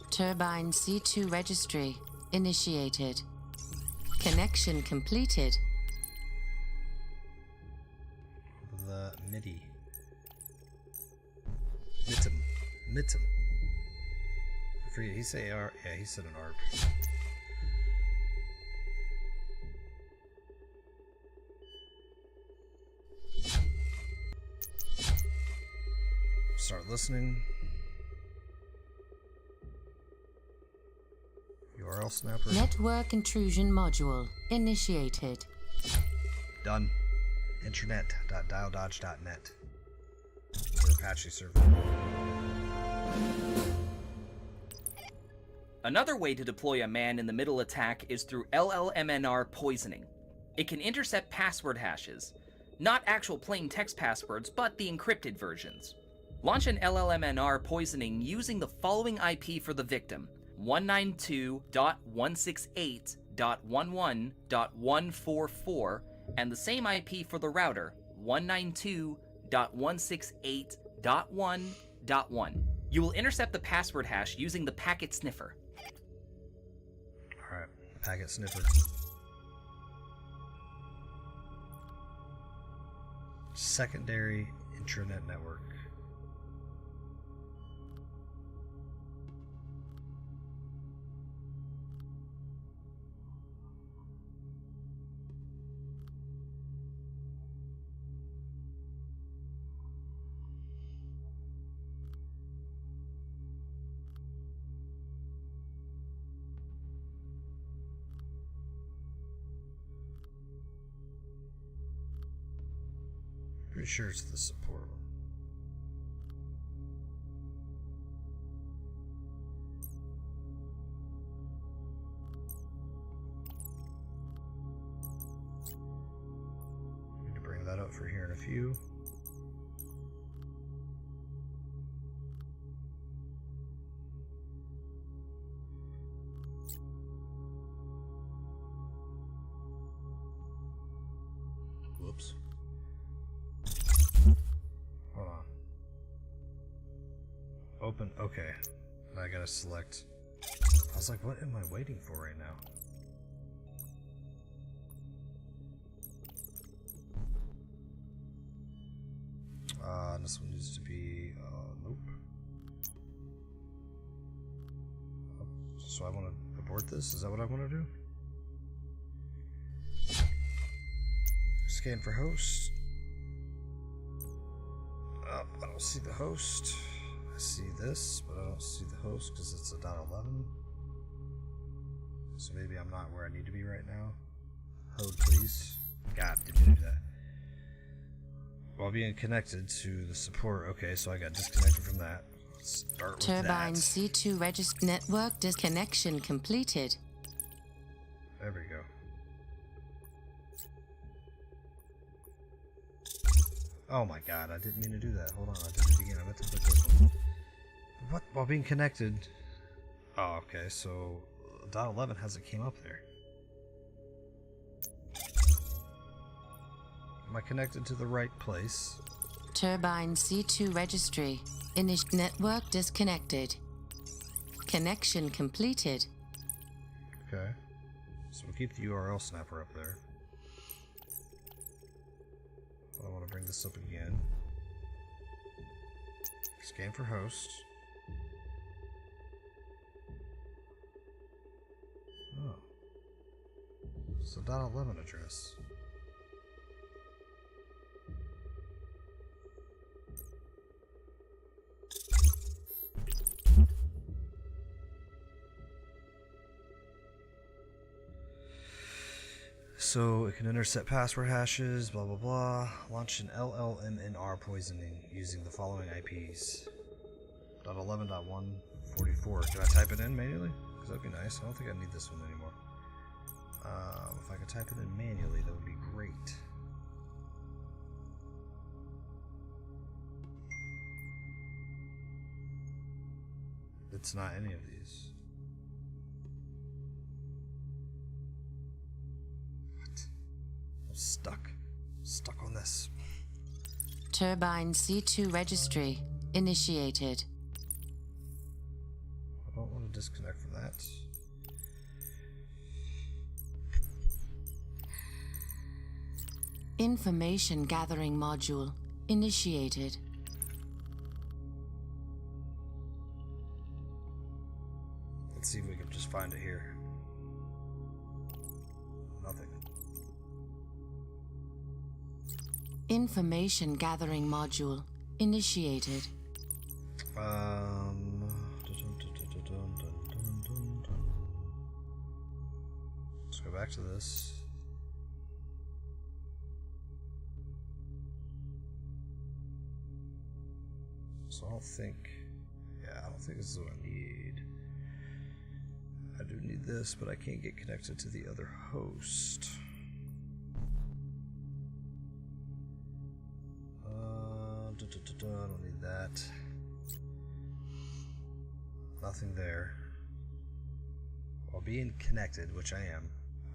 Turbine C2 registry initiated. Connection completed. The MIDI. Mitim. I forget, he said AR. Yeah, he said an ARP. Start listening. URL snapper. Network intrusion module initiated. Done. Internet.dialdodge.net. Or Apache server. Another way to deploy a man-in-the-middle attack is through LLMNR poisoning. It can intercept password hashes, not actual plain text passwords, but the encrypted versions. Launch an LLMNR poisoning using the following IP for the victim, 192.168.11.144, and the same IP for the router, 192.168.1.1. You will intercept the password hash using the packet sniffer. Alright, packet sniffer. Secondary intranet network. Pretty sure it's the support one. Need to bring that up for here in a few. Whoops. Hold on. Open. Okay. I gotta select. I was like, what am I waiting for right now? This one needs to be. Nope. So I want to abort this? Is that what I want to do? Scan for host. I don't see the host. I see this, but I don't see the host because it's a .11. So maybe I'm not where I need to be right now. Hold, please. God, didn't do that. While being connected to the support. Okay, so I got disconnected from that. Let's start with Turbine that. C2 register network disconnection completed. There we go. Oh my god, I didn't mean to do that. Hold on, I did it again. I meant to click this one. What? While being connected. Oh, okay, so .11 hasn't came up there. Am I connected to the right place? Turbine C2 registry. Network disconnected. Connection completed. Okay. So we'll keep the URL snapper up there. I want to bring this up again. Scan for host. Oh. It's a .11 address. So it can intercept password hashes, blah blah blah. Launch an LLMNR poisoning using the following IPs. .11.144. Do I type it in manually? Because that'd be nice. I don't think I need this one anymore. If I could type it in manually, that would be great. It's not any of these. What? I'm stuck. Stuck on this. Turbine C2 registry initiated. I don't want to disconnect from that. Information gathering module initiated. Let's see if we can just find it here. Nothing. Information gathering module initiated. Let's go back to this. So I don't think, I don't think this is what I need. I do need this, but I can't get connected to the other host. I don't need that. Nothing there. While being connected, which I am,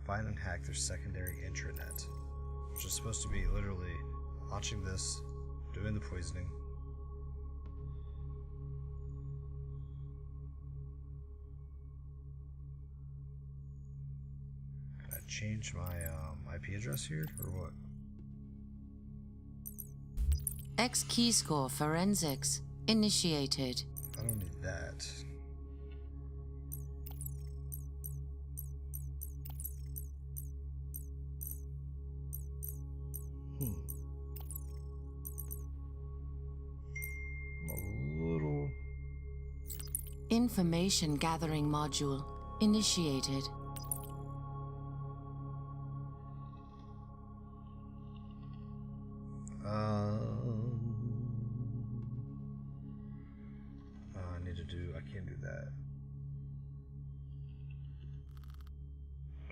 find and hack their secondary intranet, which is supposed to be literally launching this, doing the poisoning. Can I change my IP address here, or what? X keyscore forensics initiated. I don't need that. I'm a little... Information gathering module initiated. I can't do that.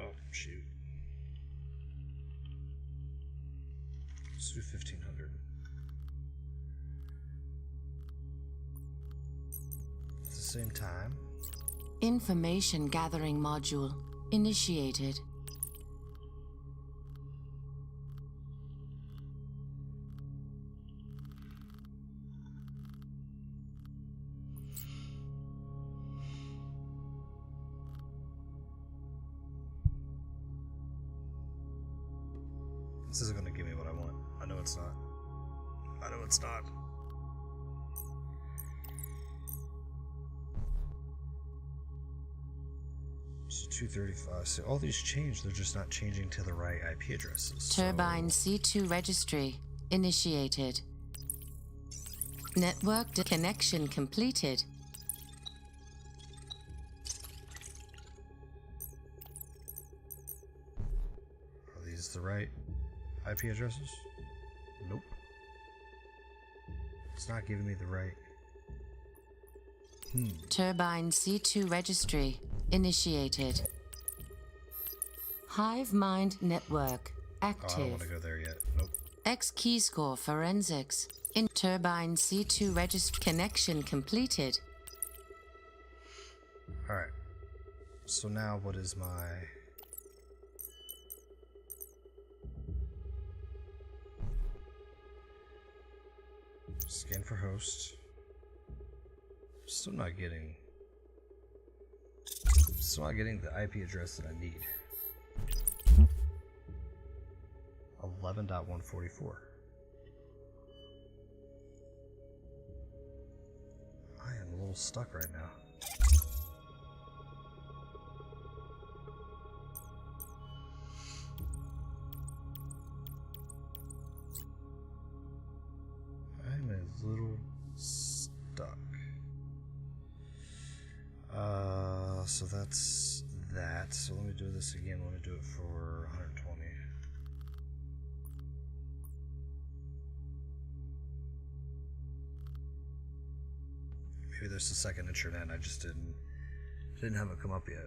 Oh, shoot. Let's do 1500. At the same time. Information gathering module initiated. This isn't going to give me what I want. I know it's not. I know it's not. So 235. So all these change. They're just not changing to the right IP addresses. Turbine C2 registry initiated. Network connection completed. Are these the right IP addresses? Nope. It's not giving me the right. Turbine C2 registry initiated. Hive Mind Network Oh, I don't active. want to go there yet. Nope. X keyscore forensics in Turbine C2 registry connection completed. Alright. So now what is my... Scan for host. Still not getting the IP address that I need. 11.144. I am a little stuck right now. I'm a little stuck. So that's that. So let me do this again. Let me do it for 120. there's a second intranet. I just didn't have it come up yet.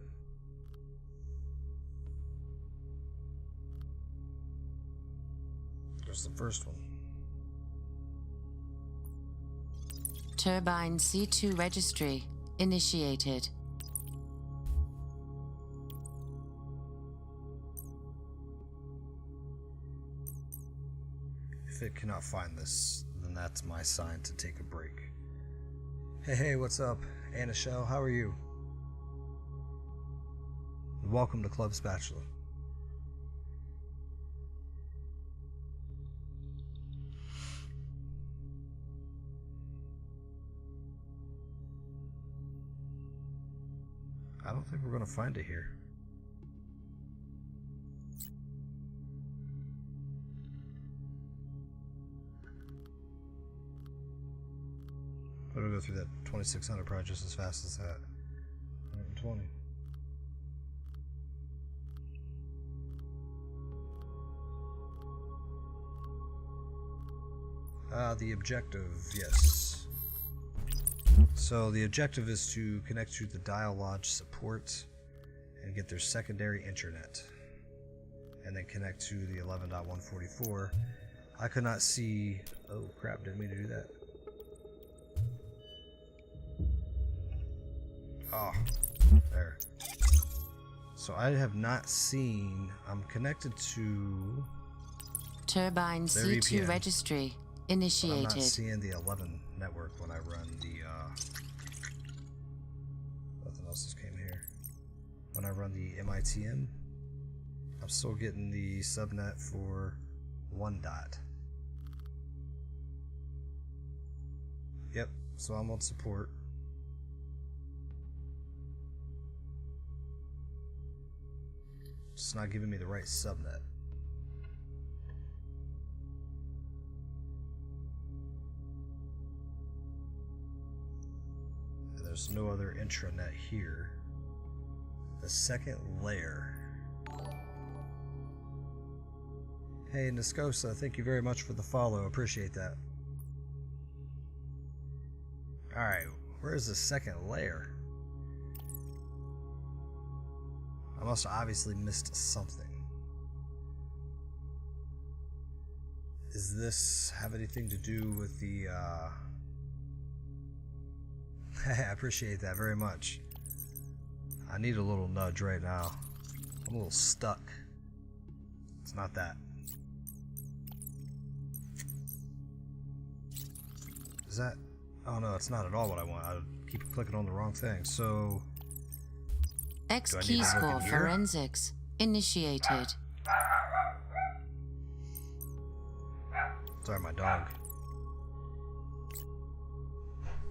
There's the first one. Turbine C2 registry initiated. If it cannot find this, then that's my sign to take a break. Hey, what's up? Anna Shell, how are you? Welcome to Club Spatula. I don't think we're going to find it here. I'm going to go through that 2600 probably just as fast as that. 120. The objective, yes. So the objective is to connect to the Dial Lodge support and get their secondary intranet, and then connect to the 11.144. I could not see. Oh crap! Didn't mean to do that. Oh, there. So I have not seen. I'm connected to Turbine their C2 VPN, registry but I'm initiated. not seeing the 11 network when I run the. Nothing else just came here. When I run the MITM, I'm still getting the subnet for 1 dot. Yep, so I'm on support. It's not giving me the right subnet. And there's no other intranet here. The second layer. Hey, Niscosa, thank you very much for the follow. Appreciate that. Alright, where's the second layer? I must have obviously missed something. Does this have anything to do with the, I appreciate that very much. I need a little nudge right now. I'm a little stuck. It's not that. Is that? Oh no, it's not at all what I want. I keep clicking on the wrong thing. So X do I need key to look score in here? forensics initiated. Sorry, my dog.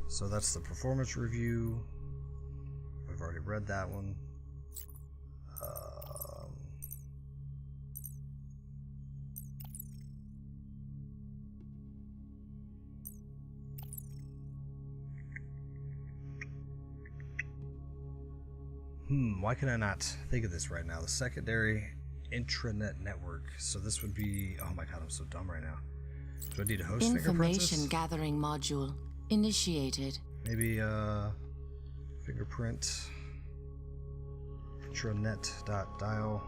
So that's the performance review. We've already read that one. Why can I not think of this right now? The secondary intranet network. So this would be. Oh my god, I'm so dumb right now. Do I need to host Information fingerprints? gathering module initiated. Maybe fingerprint intranet.dial.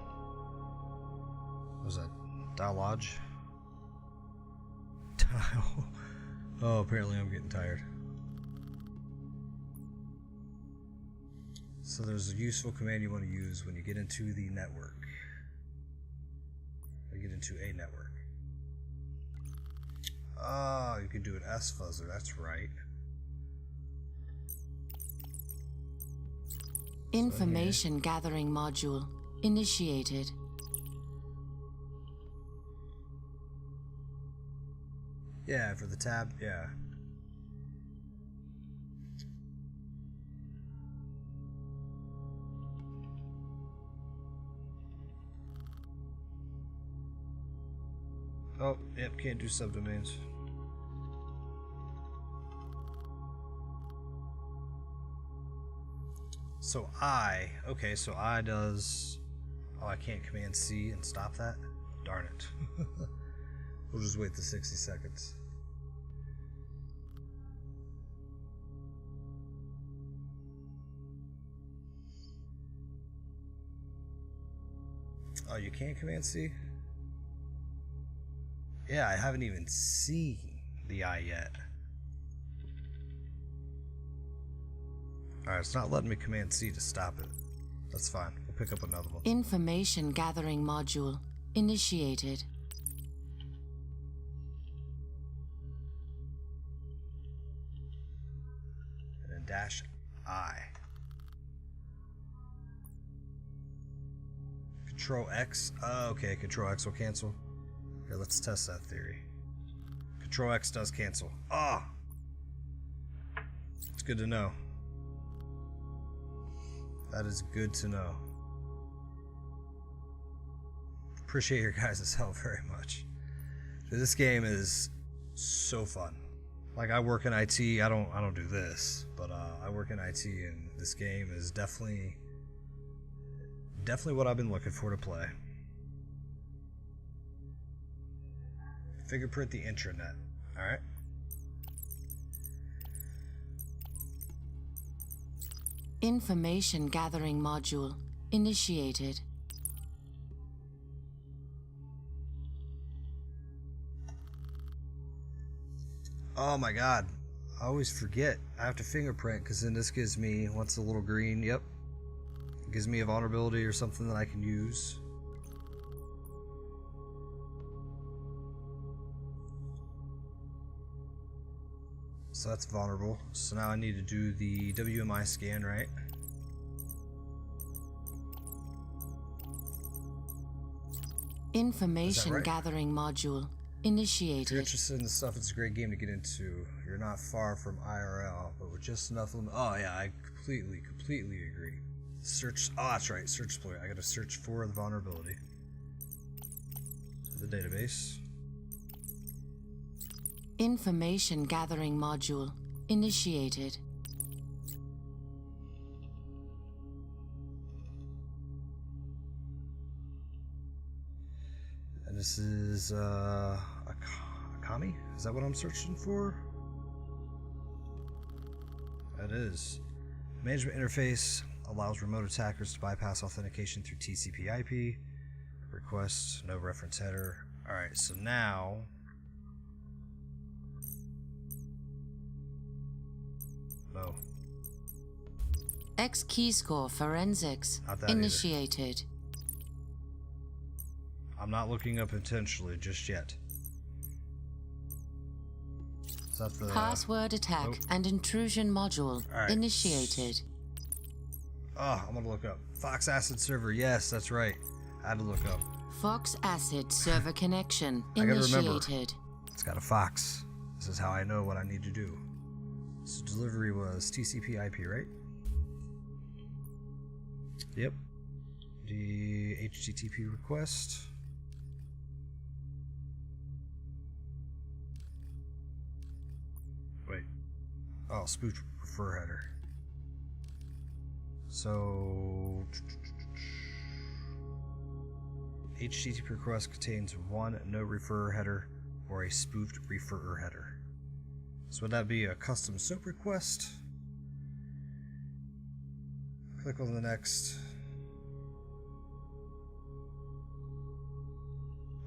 What was that? Dial Lodge? Dial. Oh, apparently I'm getting tired. So there's a useful command you want to use when you get into the network. Or get into a network. Oh, you can do an S-fuzzer, that's right. Information gathering module initiated. Yeah, for the tab, yeah. Oh, yep, can't do subdomains. So okay, so I does, oh, I can't Command C and stop that? Darn it. We'll just wait the 60 seconds. Oh, you can't Command C? Yeah, I haven't even seen the eye yet. Alright, it's not letting me Command C to stop it. That's fine. We'll pick up another one. Information gathering module initiated. And then dash I. Control X. Oh, okay, Control X will cancel. Here, let's test that theory. Control X does cancel. Ah! It's good to know. That is good to know. Appreciate your guys' help very much. This game is so fun. Like, I work in IT. I don't do this, but I work in IT, and this game is definitely what I've been looking for to play. Fingerprint the intranet. All right. Information gathering module initiated. Oh my god. I always forget. I have to fingerprint because then this gives me, once the little green, yep. It gives me a vulnerability or something that I can use. So that's vulnerable. So now I need to do the WMI scan, right? Information right? gathering module If you're initiated. interested in this stuff, it's a great game to get into. You're not far from IRL, but with just enough oh yeah, I completely agree. Search, oh that's right, search exploit. I gotta search for the vulnerability. The database. Information gathering module initiated. And this is Akami? Is that what I'm searching for? That is. Management interface allows remote attackers to bypass authentication through TCP/IP. Request, no reference header. Alright, so now no. X key score forensics Not that either. initiated. I'm not looking up intentionally just yet. Is that the Password attack nope. and intrusion module Alright. initiated. Oh, I'm gonna look up. Fox Acid Server, yes, that's right. I had to look up. Fox Acid server connection I gotta remember. initiated. It's got a Fox. This is how I know what I need to do. So delivery was TCP/IP, right? Yep. The HTTP request. Wait. Oh, spoofed refer header. So HTTP request contains one no refer header or a spoofed refer header. So would that be a custom SOAP request? Click on the next.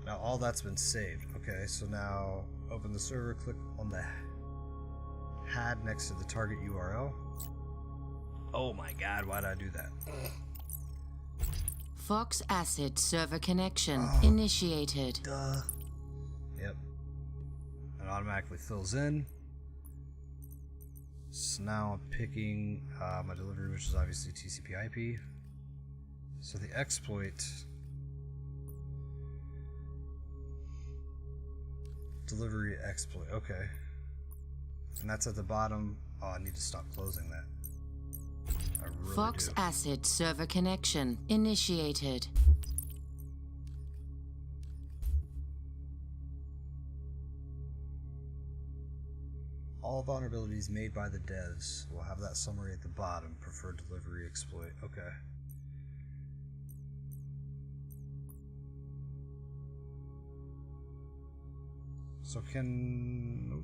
Now all that's been saved. Okay, so now open the server, click on the HAD next to the target URL. Oh my god, why did I do that? Fox Acid server connection Oh. initiated. Duh. Yep. It automatically fills in. So now I'm picking my delivery, which is obviously TCP/IP. So the exploit delivery exploit. Okay. And that's at the bottom. Oh, I need to stop closing that. I really Fox do. Acid server connection initiated. All vulnerabilities made by the devs will have that summary at the bottom. Preferred delivery exploit. Okay. So nope.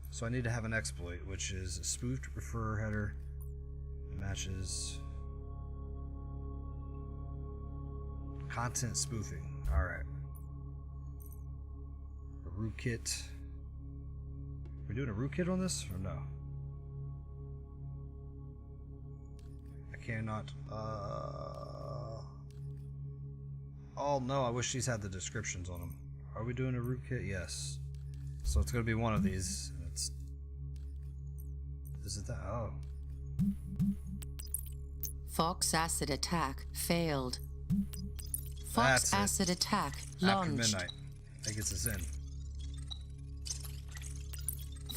So I need to have an exploit, which is a spoofed refer header matches Content spoofing. Alright. A rootkit. Are we doing a rootkit on this or no? I cannot. Oh no, I wish these had the descriptions on them. Are we doing a rootkit? Yes. So it's gonna be one of these. It's. Is it that? Oh. Fox acid attack failed. That's Fox it. acid attack After launched. midnight. That gets us in.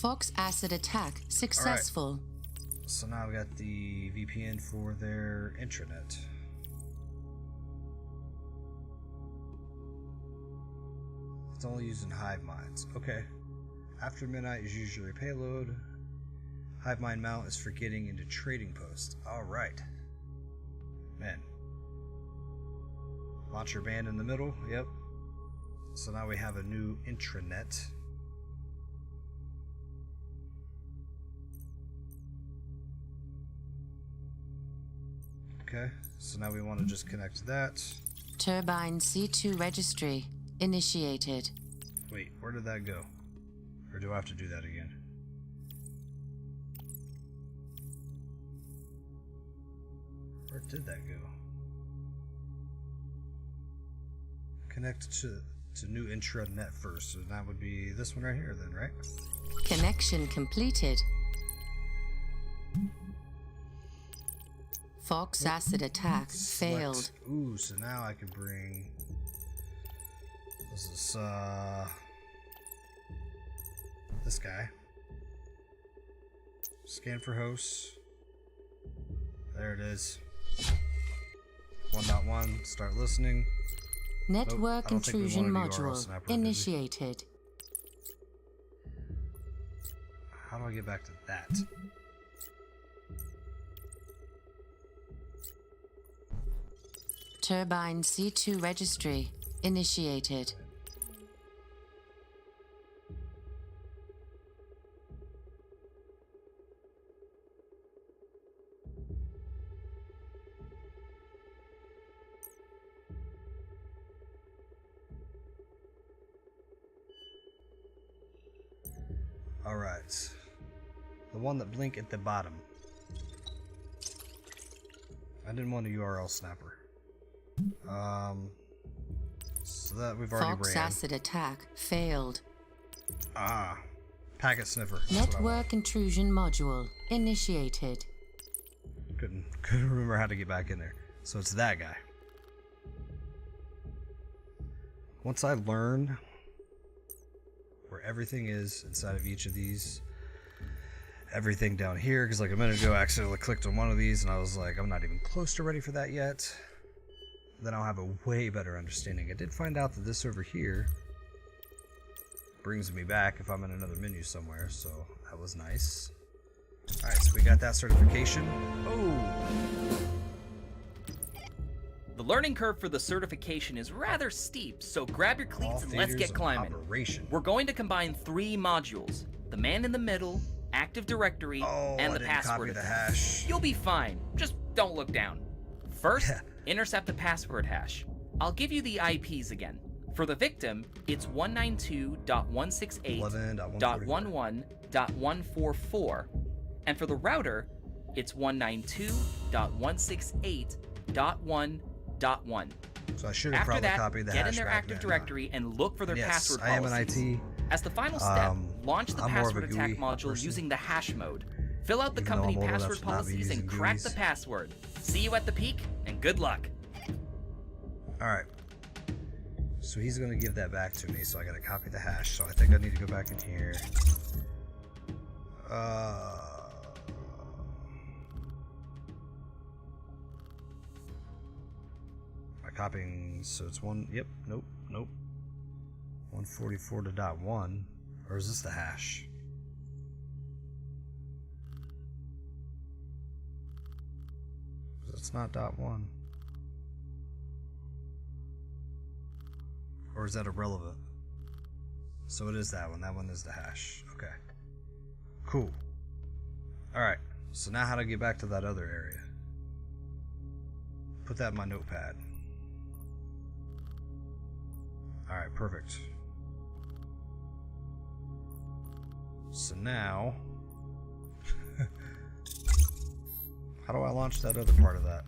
Fox acid attack successful. So now we got the VPN for their intranet. It's only used in hive minds. Okay. After midnight is usually payload. Hive mind mount is for getting into trading posts. Alright. Man. Launcher band in the middle. Yep. So now we have a new intranet. Okay. So now we want to just connect to that. Turbine C2 registry initiated. Wait, where did that go? Or do I have to do that again? Where did that go? Connect to new intranet first, so that would be this one right here then, right? Connection completed. Fox acid attack failed. Select. Ooh, so now I can bring... This is, this guy. Scan for hosts. There it is. 1.1, start listening. Network I don't think we intrusion wanted URL module snapper, did we? initiated. How do I get back to that? Turbine C2 registry initiated. Alright. The one that blink at the bottom. I didn't want a URL snapper. So that we've already Fox ran. acid attack failed. Ah. Packet sniffer. That's what I want. Network intrusion module initiated. Couldn't remember how to get back in there. So it's that guy. Once I learn where everything is inside of each of these, everything down here, because like a minute ago I accidentally clicked on one of these and I was like, I'm not even close to ready for that yet. Then I'll have a way better understanding. I did find out that this over here brings me back if I'm in another menu somewhere, so that was nice. Alright, so we got that certification. Oh! The learning curve for the certification is rather steep, so grab your All cleats and let's theaters get of climbing. operation. We're going to combine 3 modules: the man in the middle, Active Directory, Oh, and I the didn't password copy the attack. hash. You'll be fine. Just don't look down. First, Yeah. intercept the password hash. I'll give you the IPs again. For the victim, it's 192.168.11.144. And for the router, it's 192.168.1.1. So I should have After probably that, copied the get hash in their back Active then, Directory and look for their Yes, password I am an policies. IT. As the final step, launch the I'm more of a password attack GUI module person. using the hash mode. Fill out the Even though company I'm old enough password to not be policies and using crack GUIs. the password. See you at the peak, and good luck. Alright. So he's going to give that back to me, so I got to copy the hash. So I think I need to go back in here. Am I copying? So it's one. Yep. Nope. 144 to dot one. Or is this the hash? It's not dot one. Or is that irrelevant? So it is that one. That one is the hash. Okay. Cool. Alright. So now how to get back to that other area? Put that in my notepad. Alright, perfect. So now... how do I launch that other part of that?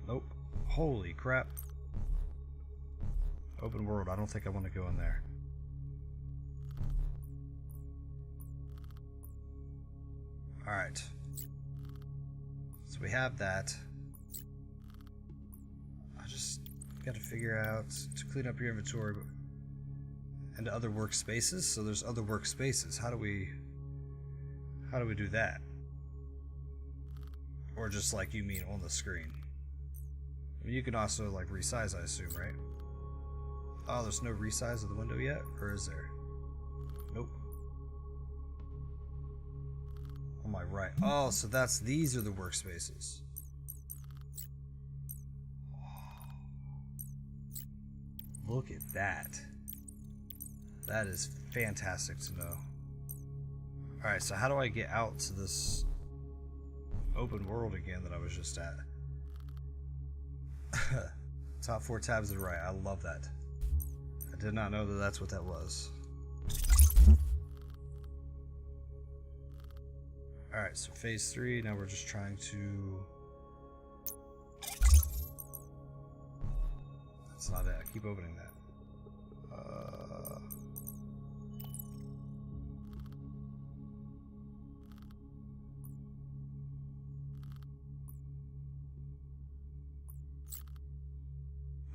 Nope. Holy crap. Open world, I don't think I want to go in there. Alright. So we have that. I just got to figure out to clean up your inventory and other workspaces. So there's other workspaces. How do we do that? Or just like you mean on the screen? I mean, you can also like resize, I assume, right? Oh, there's no resize of the window yet? Or is there? Nope. On my right. Oh, so these are the workspaces. Look at that. That is fantastic to know. Alright, so how do I get out to this open world again that I was just at? Top 4 tabs to the right. I love that. I did not know that that's what that was. Alright, so phase 3. Now we're just trying to... That's not it. I keep opening that.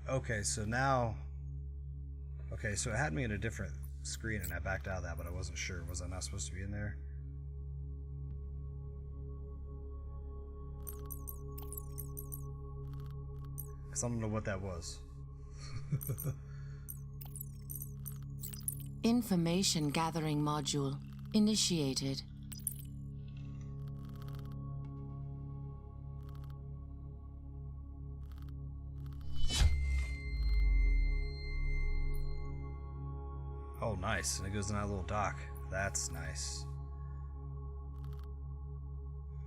Okay, so now... Okay, so it had me in a different screen and I backed out of that, but I wasn't sure. Was I not supposed to be in there? Because I don't know what that was. Information gathering module initiated. Oh, nice. And it goes in that little dock. That's nice.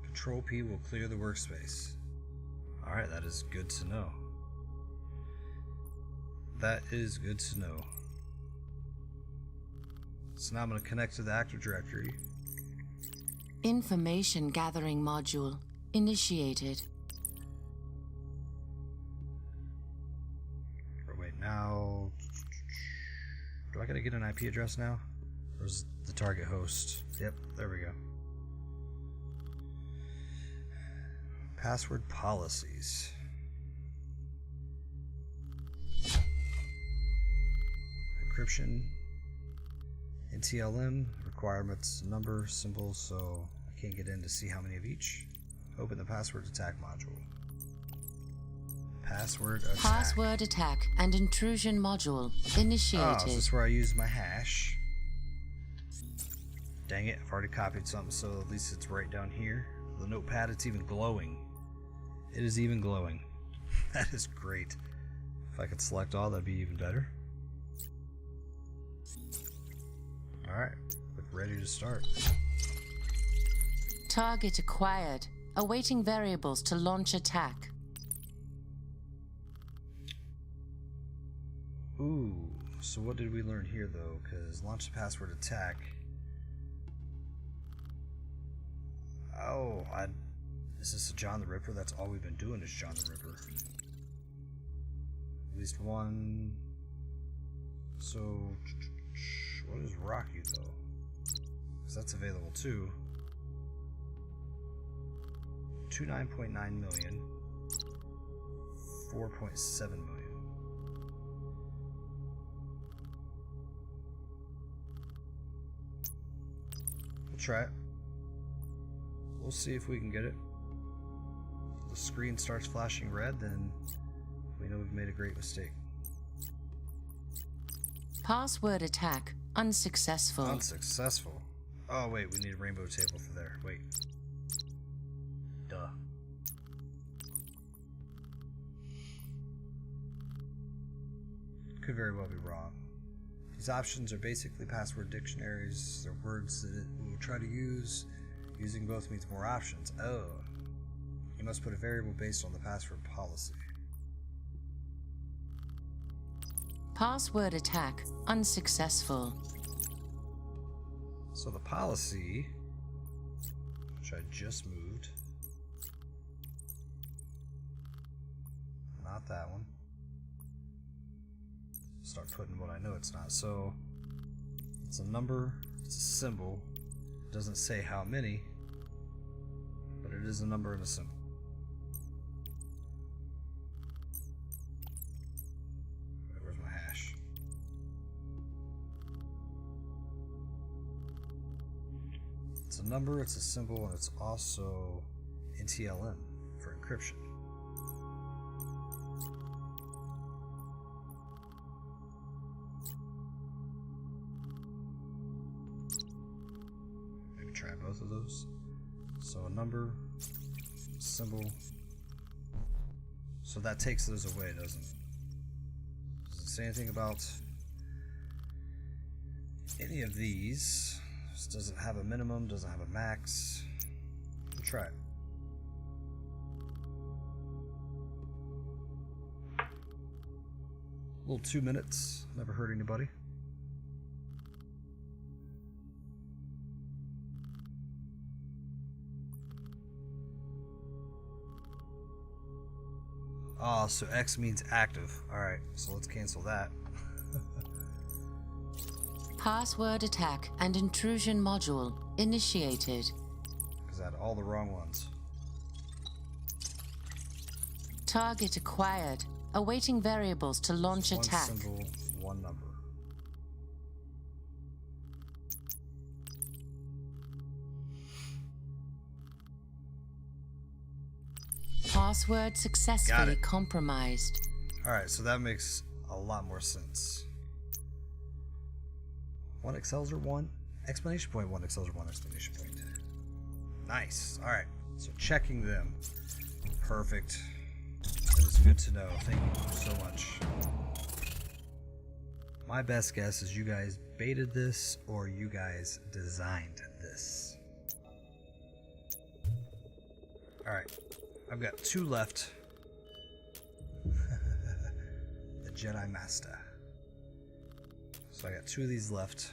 Control P will clear the workspace. Alright, that is good to know. That is good to know. So now I'm going to connect to the Active Directory. Information gathering module initiated. Or wait, now... Do I gotta get an IP address now? Or is the target host? Yep, there we go. Password policies. Encryption. NTLM. Requirements number, symbol, so I can't get in to see how many of each. Open the password attack module. Password attack. Password attack and intrusion module initiated. Oh, is this where I use my hash? Dang it, I've already copied something, so at least it's right down here. The notepad, it's even glowing. It is even glowing. That is great. If I could select all, that'd be even better. Alright, look ready to start. Target acquired. Awaiting variables to launch attack. Ooh, so what did we learn here though? Because launch the password attack. Oh, is this a John the Ripper? That's all we've been doing is John the Ripper. At least one. So, what is Rocky though? Because that's available too. 29.9 million. 4.7 million. We'll try it. We'll see if we can get it. If the screen starts flashing red, then we know we've made a great mistake. Password attack unsuccessful. Unsuccessful. Oh wait, we need a rainbow table for there. Wait. Duh. Could very well be wrong. These options are basically password dictionaries. They're words that it will try to use Using both means more options. Oh. You must put a variable based on the password policy. Password attack unsuccessful. So the policy, which I just moved, not that one. Start putting what I know it's not. So it's a number, it's a symbol. It doesn't say how many, but it is a number and a symbol. Wait, where's my hash? It's a number, it's a symbol, and it's also NTLM for encryption. Maybe try both of those. So a number, symbol. So that takes those away, doesn't it? Does it say anything about any of these? This doesn't have a minimum, doesn't have a max. We'll try it. Little 2 minutes, never hurt anybody. Oh, so X means active. Alright, so let's cancel that. Password attack and intrusion module initiated. Because I had all the wrong ones. Target acquired. Awaiting variables to launch One attack. symbol, one number. Password Got successfully it. compromised. Alright, so that makes a lot more sense. One Excelsior, one exclamation point, one Excelsior, one exclamation point. Nice. Alright, so checking them. Perfect. That is good to know. Thank you so much. My best guess is you guys baited this or you guys designed this. Alright, I've got 2 left. The Jedi Master. So I got 2 of these left.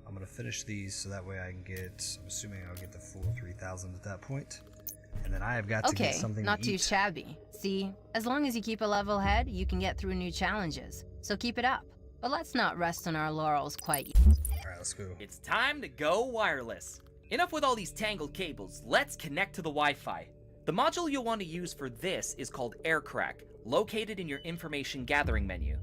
I'm gonna finish these so that way I can get, I'm assuming I'll get the full 3,000 at that point. And then I have got to get something not to too eat. shabby. See, as long as you keep a level head, you can get through new challenges. So keep it up. But let's not rest on our laurels quite yet. Alright, let's go. It's time to go wireless. Enough with all these tangled cables, let's connect to the Wi-Fi. The module you'll want to use for this is called AirCrack, located in your information gathering menu.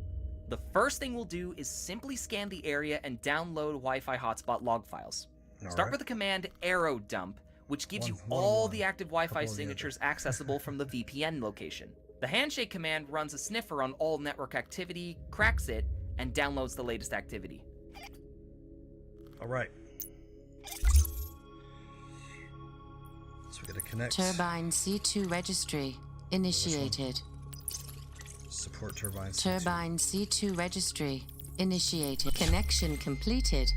The first thing we'll do is simply scan the area and download Wi-Fi hotspot log files. Start Alright. with the command arrow dump, which gives you One, all one. the active Wi-Fi Couple of the signatures accessible from the VPN location. The handshake command runs a sniffer on all network activity, cracks it, and downloads the latest activity. Alright. So we gotta connect. Turbine C2 registry initiated. Support turbines. Turbine C2 registry initiated. Connection completed.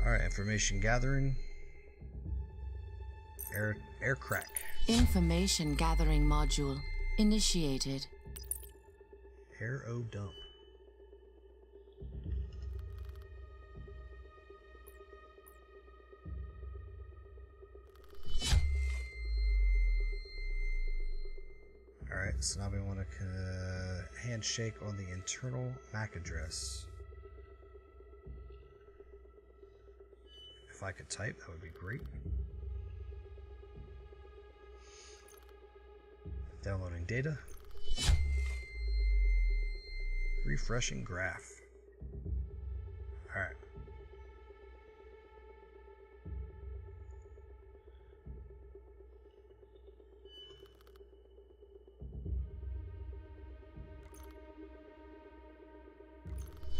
Alright, information gathering. Air crack. Information gathering module initiated. Aero dump. Alright, so now we want to handshake on the internal MAC address. If I could type, that would be great. Downloading data. Refreshing graph. Alright.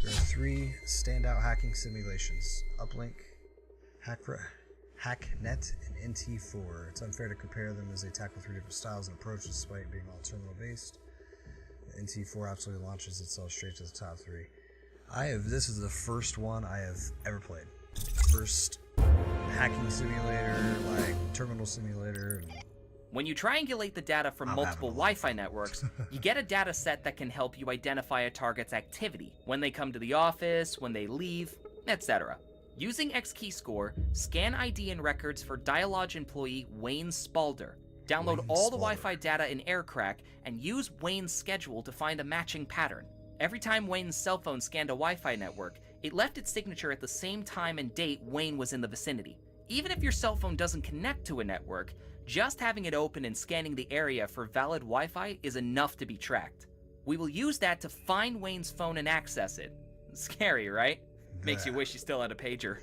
There are 3 standout hacking simulations. Uplink, HackNet, and NT4. It's unfair to compare them as they tackle 3 different styles and approaches despite being all terminal based. The NT4 absolutely launches itself straight to the top 3. This is the first one I have ever played. First hacking simulator, like terminal simulator. And When you triangulate the data from I'm multiple having a lot of Wi-Fi fun. networks, you get a data set that can help you identify a target's activity, when they come to the office, when they leave, etc. Using XKeyscore, scan ID and records for Dialog employee Wayne Spalder. Download Wayne all the Spalder. Wi-Fi data in AirCrack and use Wayne's schedule to find a matching pattern. Every time Wayne's cell phone scanned a Wi-Fi network, it left its signature at the same time and date Wayne was in the vicinity. Even if your cell phone doesn't connect to a network, just having it open and scanning the area for valid Wi-Fi is enough to be tracked. We will use that to find Wayne's phone and access it. Scary, right? Makes you wish you still had a pager.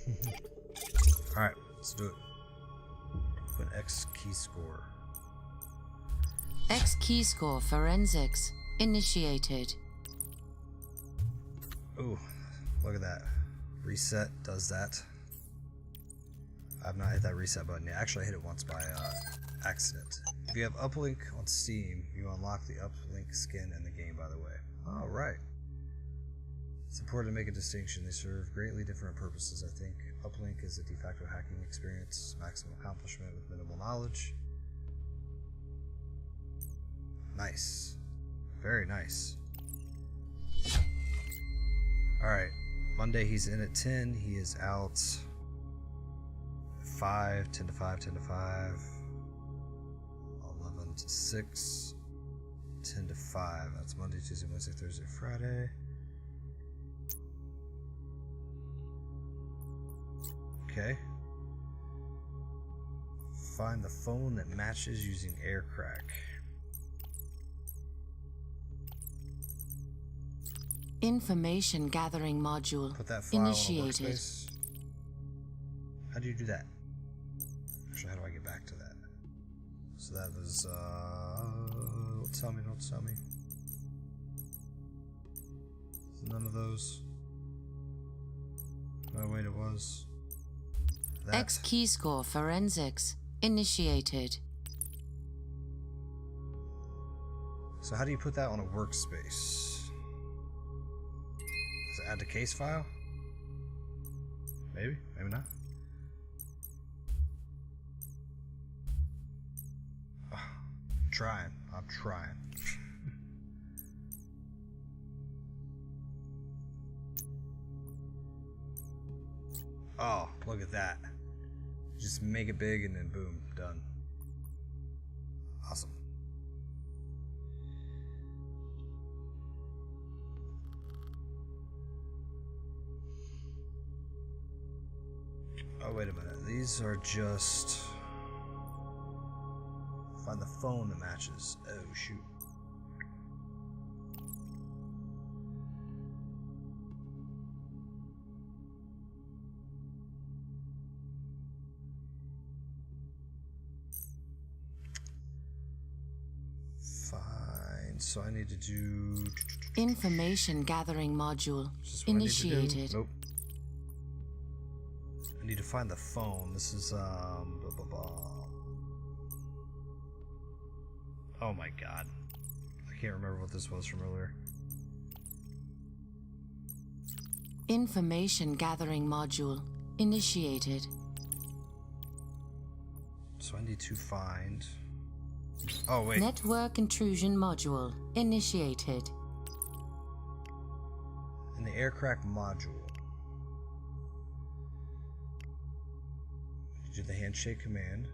Alright, let's do it. Put XKeyscore. XKeyscore forensics initiated. Ooh, look at that. Reset does that. I've not hit that reset button yet. Actually, I hit it once by accident. If you have uplink on Steam, you unlock the uplink skin in the game, by the way. Alright. It's important to make a distinction. They serve greatly different purposes, I think. Uplink is a de facto hacking experience, maximum accomplishment with minimal knowledge. Nice. Very nice. Alright. Monday he's in at 10. He is out 5, 10 to 5, 10 to 5. 11 to 6. 10 to 5. That's Monday, Tuesday, Wednesday, Thursday, Friday. Okay. Find the phone that matches using AirCrack. Information gathering module Put that file initiated. on a workspace. How do you do that? Actually, how do I get back to that? So that was, don't tell me. None of those. No, wait, it was. That. XKeyscore forensics initiated. So how do you put that on a workspace? Does it add to case file? Maybe, maybe not. I'm trying. Oh, look at that. Just make it big and then boom, done. Awesome. Oh, wait a minute. These are just... Find the phone that matches. Oh, shoot. Fine. So I need to do... Information gathering module Is this what I need to do? initiated. Nope. I need to find the phone. This is, blah, blah, blah. Oh my god. I can't remember what this was from earlier. Information gathering module initiated. So I need to find... Oh, wait. Network intrusion module initiated. In the AirCrack module. You do the handshake command.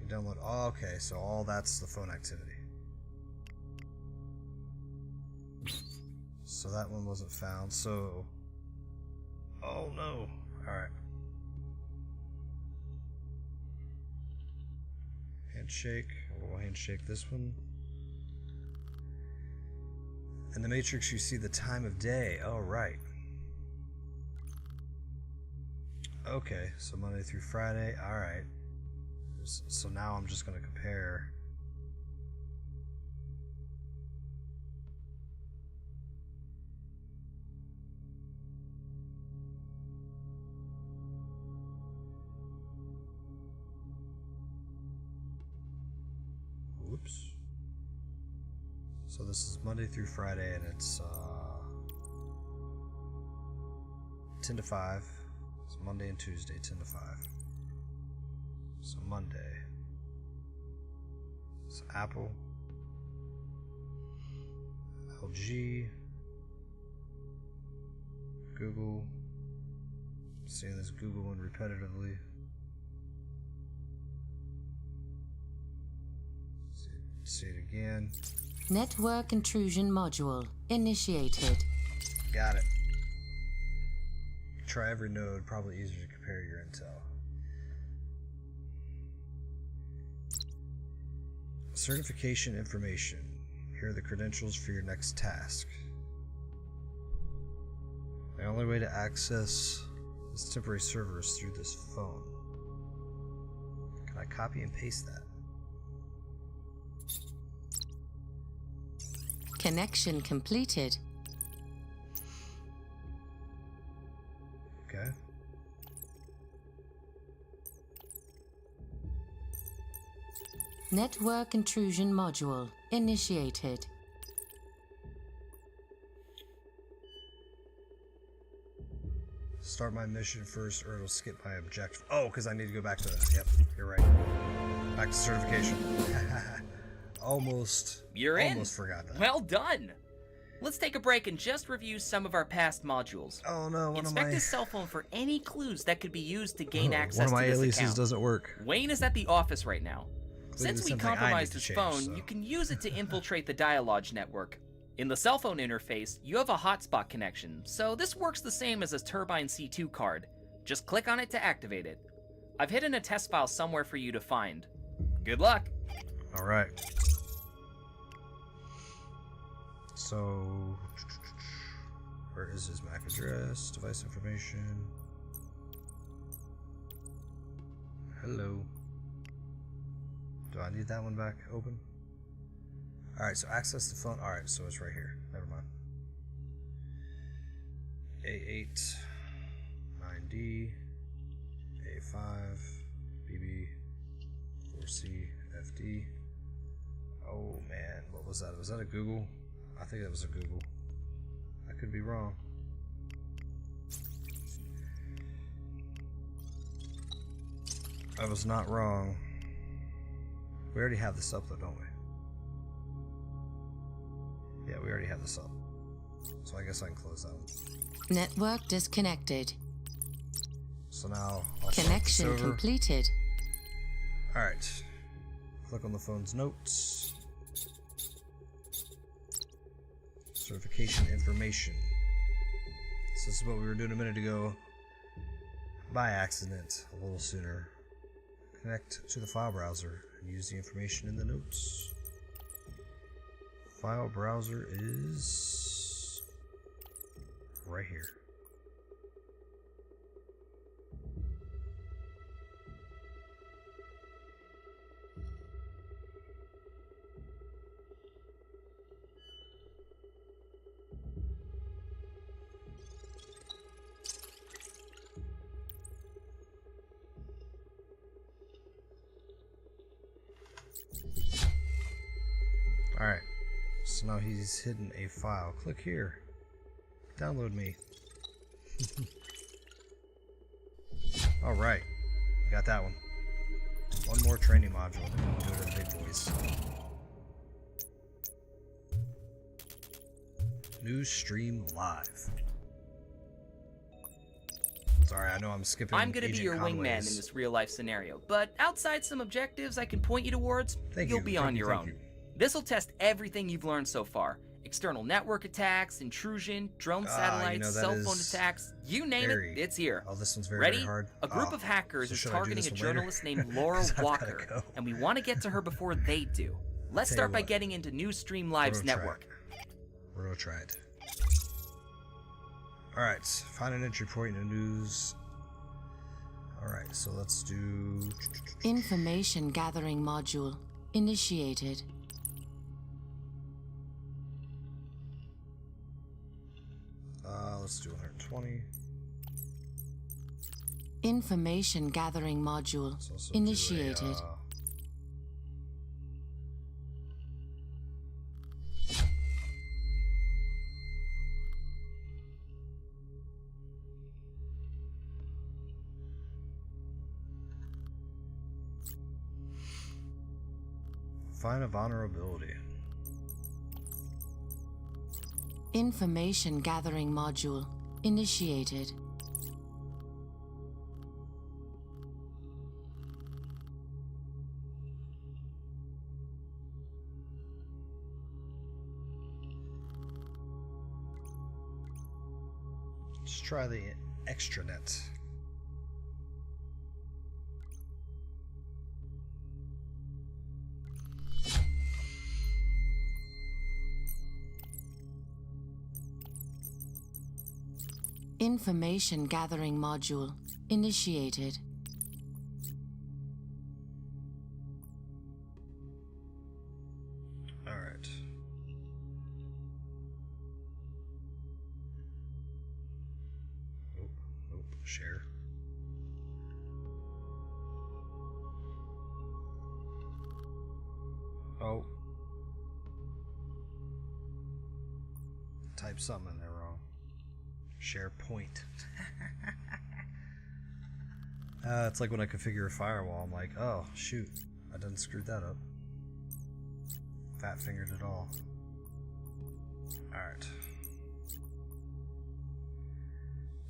You download... Oh, okay, so all that's the phone activity. So that one wasn't found, so... Oh no. Alright. Handshake. We'll handshake this one. In the matrix you see the time of day. Oh, right. Okay, so Monday through Friday. Alright. So now I'm just going to compare. Whoops. So this is Monday through Friday, and it's 10 to 5. It's Monday and Tuesday, 10 to 5. So Monday. It's Apple, LG, Google. Seeing this Google one repetitively. See it again. Network intrusion module initiated. Got it. Try every node, probably easier to compare your intel. Certification information. Here are the credentials for your next task. The only way to access this temporary server is through this phone. Can I copy and paste that? Connection completed. Okay. Network intrusion module initiated. Start my mission first, or it'll skip my objective. Oh, because I need to go back to the... Yep, you're right. Back to certification. Almost forgot that. Well done. Let's take a break and just review some of our past modules. Oh no, Inspect his cell phone for any clues that could be used to gain access one of my to this aliases account. doesn't work. Wayne is at the office right now. Clearly Since we something I compromised need his to phone, change, so. you can use it to infiltrate the Dialog network. In the cell phone interface, you have a hotspot connection, so this works the same as a Turbine C2 card. Just click on it to activate it. I've hidden a test file somewhere for you to find. Good luck! Alright. So... where is his MAC address? Device information. Hello. Do I need that one back open? Alright, so access the phone. Alright, so it's right here. Never mind. A8, 9D, A5, BB, 4C, FD. Oh man, what was that? Was that a Google? I think that was a Google. I could be wrong. I was not wrong. We already have this up though, don't we? Yeah, we already have this up. So I guess I can close that one. Network disconnected. So now I'll Connection completed. Alright. Click on the phone's notes. Certification information. So this is what we were doing a minute ago. By accident, a little sooner. Connect to the file browser and use the information in the notes. File browser is right here. Alright, so now he's hidden a file. Click here. Download me. Alright, got that one. One more training module, and then we'll go to the big boys. News stream live. Sorry, I know I'm skipping. I'm gonna be your wingman in this real-life scenario, but outside some objectives I can point you towards, you'll be on your own. This'll test everything you've learned so far. External network attacks, intrusion, drone satellites, cell phone attacks, you name it, it's here. Oh, this one's very, Ready? very hard. A group of hackers is targeting a journalist named Laura Walker, and we want to get to her before they do. Let's start by getting into Newsstream Live's network. We're gonna try it. Alright, find an entry point in the news. Alright, so let's do... Information gathering module initiated. Let's do 120. Information gathering module initiated. Sign of vulnerability. Information gathering module initiated. Let's try the extranet. Information gathering module initiated. All right. Nope. Nope. Share. Oh. Type something in there wrong. Share point. It's like when I configure a firewall, I'm like, oh, shoot, I done screwed that up. Fat fingered it all. Alright.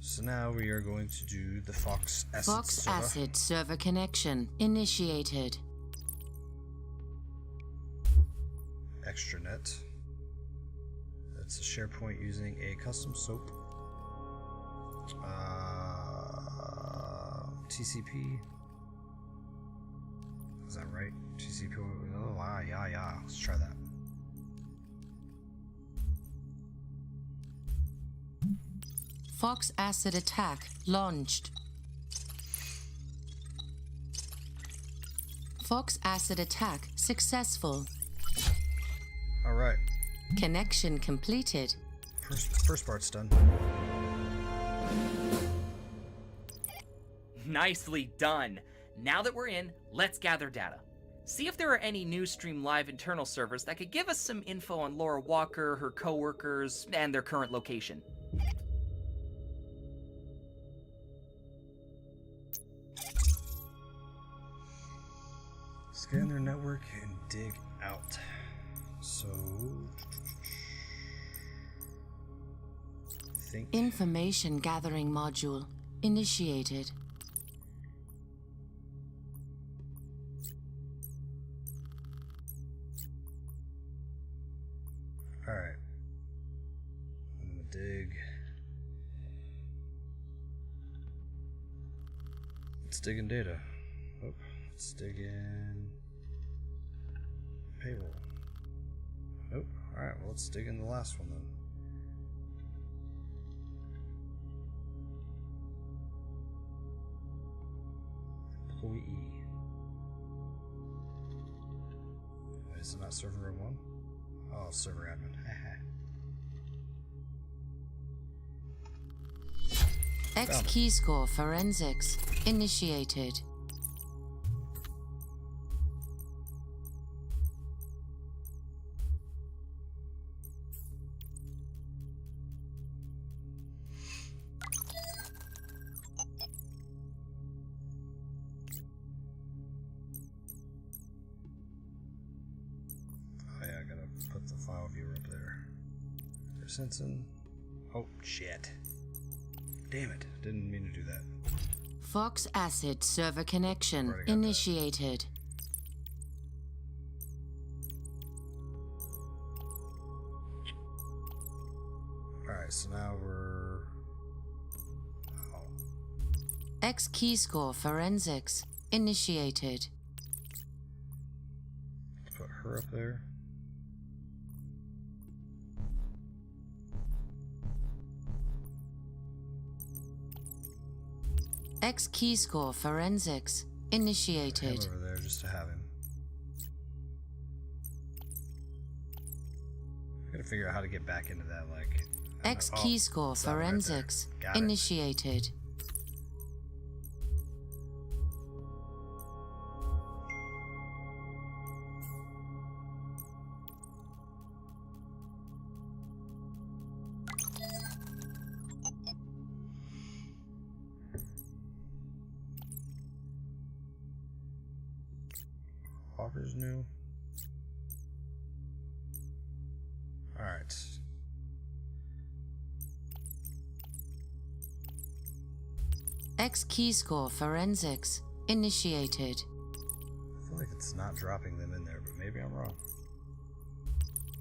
So now we are going to do the Fox Acid Fox server. Acid server connection initiated. Extranet. It's a SharePoint using a custom SOAP. TCP. Is that right? TCP. Oh, yeah. Let's try that. Fox Acid attack launched. Fox Acid attack successful. All right. Connection completed. First part's done. Nicely done. Now that we're in, let's gather data. See if there are any Newsstream Live internal servers that could give us some info on Laura Walker, her coworkers, and their current location. Scan their network and dig out. So, think. Information gathering module initiated. All right. I'm gonna dig. Let's dig in data. Oh, let's dig in payroll. Nope. Alright, well, let's dig in the last one then. Employee. Is it not server room 1? Oh, server admin. X key score forensics initiated. Put the file viewer up there. Sensen. Oh, shit. Damn it. Didn't mean to do that. Fox Acid server connection Already got initiated. Alright, so now we're... Oh. X key score forensics initiated. Let's put her up there. X key score forensics initiated. Him over there just to have him. I gotta figure out how to get back into that, like... X key score it's that one right there. forensics Got it. initiated. Walker's new. Alright. X key score forensics initiated. I feel like it's not dropping them in there, but maybe I'm wrong.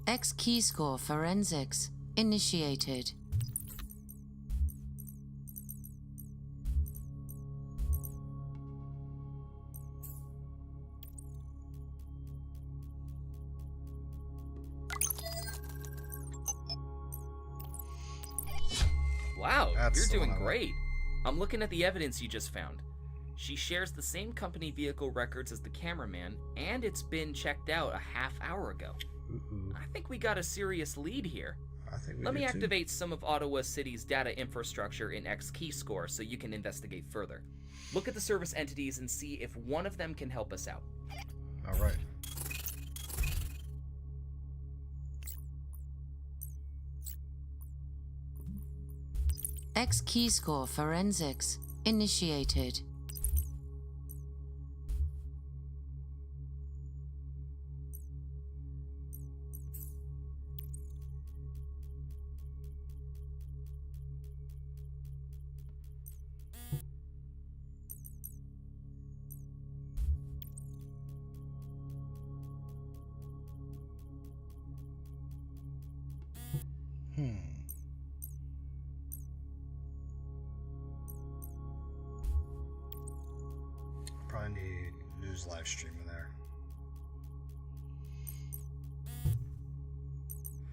X key score forensics initiated. Wow, That's you're the doing one I want. great. I'm looking at the evidence you just found. She shares the same company vehicle records as the cameraman, and it's been checked out a half hour ago. Ooh, I think we got a serious lead here. I think we Let do me too. activate some of Ottawa City's data infrastructure in X Keyscore so you can investigate further. Look at the service entities and see if one of them can help us out. Alright. X key score forensics initiated. Probably need news live stream in there.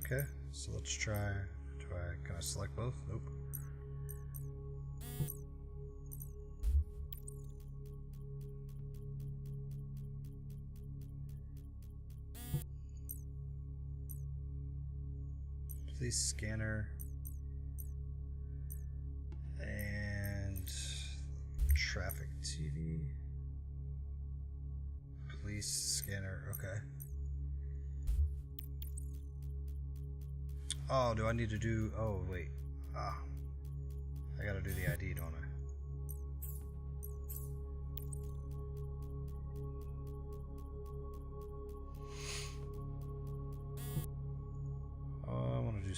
Okay, so let's try. Can I select both? Nope. Police scanner and traffic TV. Police scanner, okay. Oh, do I need to do... Oh, wait. Ah. I gotta do the ID, don't I? I want to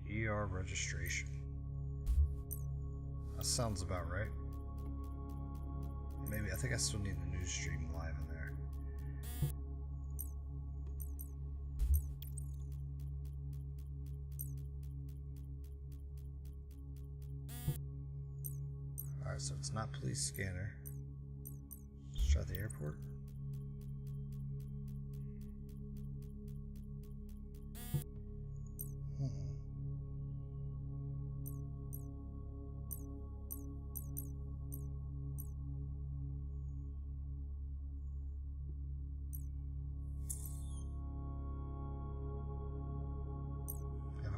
do ER registration. That sounds about right. Maybe, I think I still need the news stream live in there. Alright, so it's not police scanner. Let's try the airport.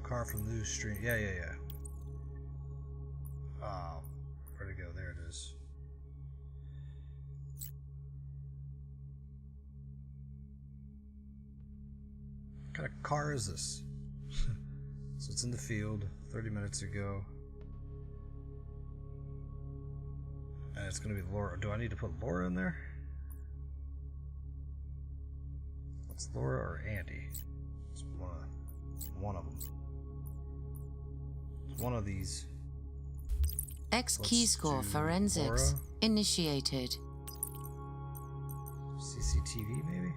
Car from the news stream. Yeah. Oh, where'd it go? There it is. What kind of car is this? So it's in the field 30 minutes ago. And it's going to be Laura. Do I need to put Laura in there? What's Laura or Andy? It's one of them. One of these. X Let's key score do forensics Laura. initiated. CCTV maybe?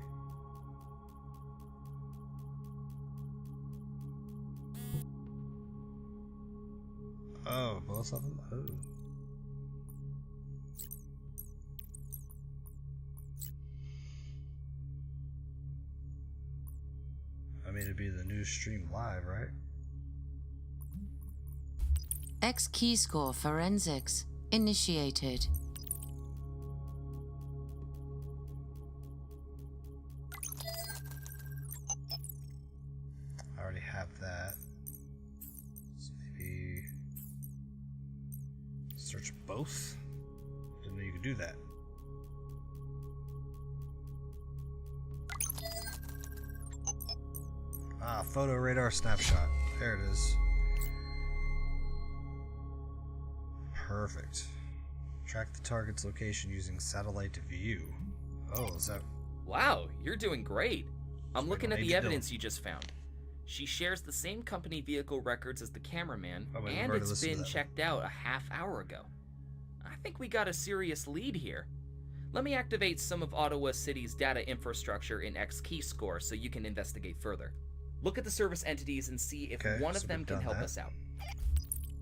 Oh, both of them? Oh. I mean, it'd be the news stream live, right? X key score forensics initiated. I already have that. So maybe search both? Didn't know you could do that. Ah, photo radar snapshot. There it is. Perfect. Track the target's location using satellite view. Oh, is that... Wow, you're doing great. I'm we looking don't at need the to evidence you just found. She shares the same company vehicle records as the cameraman, Oh, wait, we've and already it's listened to been that checked out a half hour ago. I think we got a serious lead here. Let me activate some of Ottawa City's data infrastructure in X-Keyscore so you can investigate further. Look at the service entities and see if Okay, one of so them we've can done help that. us out.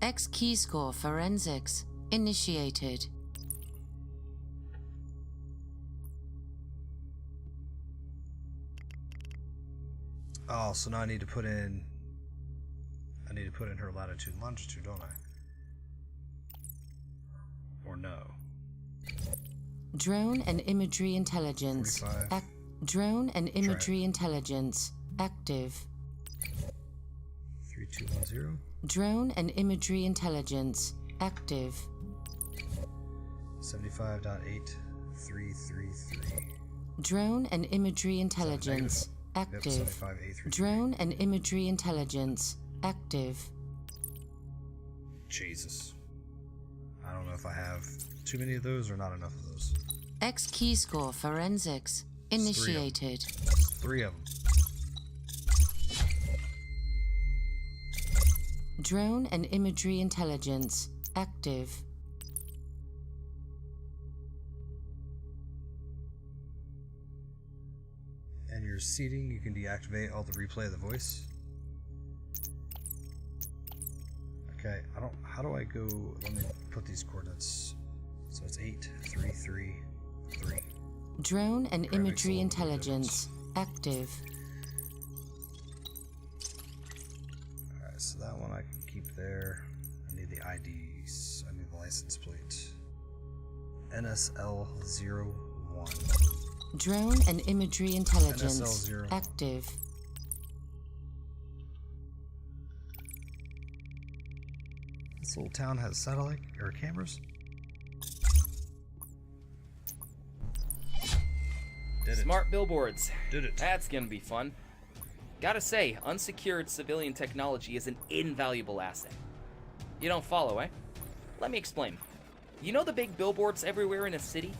X-Keyscore forensics initiated. Oh, so now I need to put in her latitude and longitude, don't I? Or no? Drone and imagery intelligence. 45. Drone and imagery intelligence active. 3210. Drone and imagery intelligence active. 75.8333. Drone and imagery intelligence Yep, active. 75.833. Drone and imagery intelligence active. Jesus. I don't know if I have too many of those or not enough of those. X-Keyscore forensics initiated. 3 of them. Drone and imagery intelligence active. And your seating, you can deactivate all the replay of the voice. Okay, how do I go, let me put these coordinates. So it's 8333. Drone and Right, makes a imagery little bit of intelligence active. Alright, so that one I can keep there. I need the IDs. I need the license plate. NSL01. Drone and imagery intelligence NSL0. active. This little town has satellite or cameras. Did Smart billboards. Did it. That's gonna be fun. Gotta say, unsecured civilian technology is an invaluable asset. You don't follow, eh? Let me explain. You know the big billboards everywhere in a city?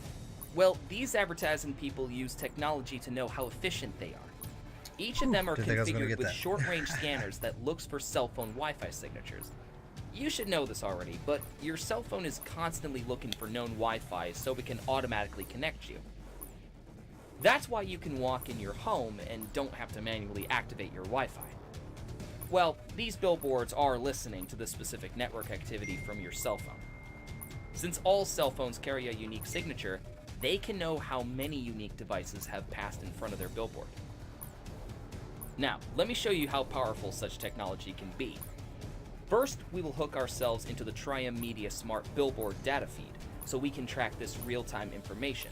Well, these advertising people use technology to know how efficient they are. Each of them are Didn't think I was gonna configured get with that. short-range scanners that looks for cell phone Wi-Fi signatures. You should know this already, but your cell phone is constantly looking for known Wi-Fi so it can automatically connect you. That's why you can walk in your home and don't have to manually activate your Wi-Fi. Well, these billboards are listening to the specific network activity from your cell phone. Since all cell phones carry a unique signature, they can know how many unique devices have passed in front of their billboard. Now, let me show you how powerful such technology can be. First, we will hook ourselves into the Triumph Media Smart Billboard data feed so we can track this real-time information.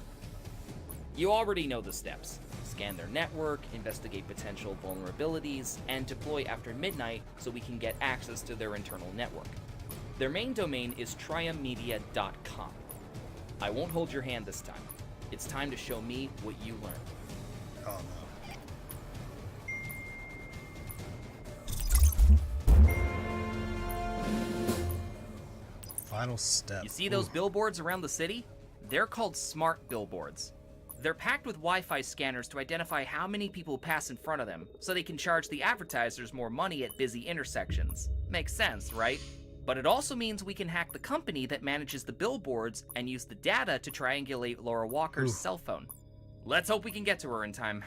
You already know the steps. Scan their network, investigate potential vulnerabilities, and deploy after midnight so we can get access to their internal network. Their main domain is triummedia.com. I won't hold your hand this time. It's time to show me what you learned. Oh no. Final step. You see those Ooh. billboards around the city? They're called smart billboards. They're packed with Wi-Fi scanners to identify how many people pass in front of them, so they can charge the advertisers more money at busy intersections. Makes sense, right? But it also means we can hack the company that manages the billboards and use the data to triangulate Laura Walker's Ooh. cell phone. Let's hope we can get to her in time.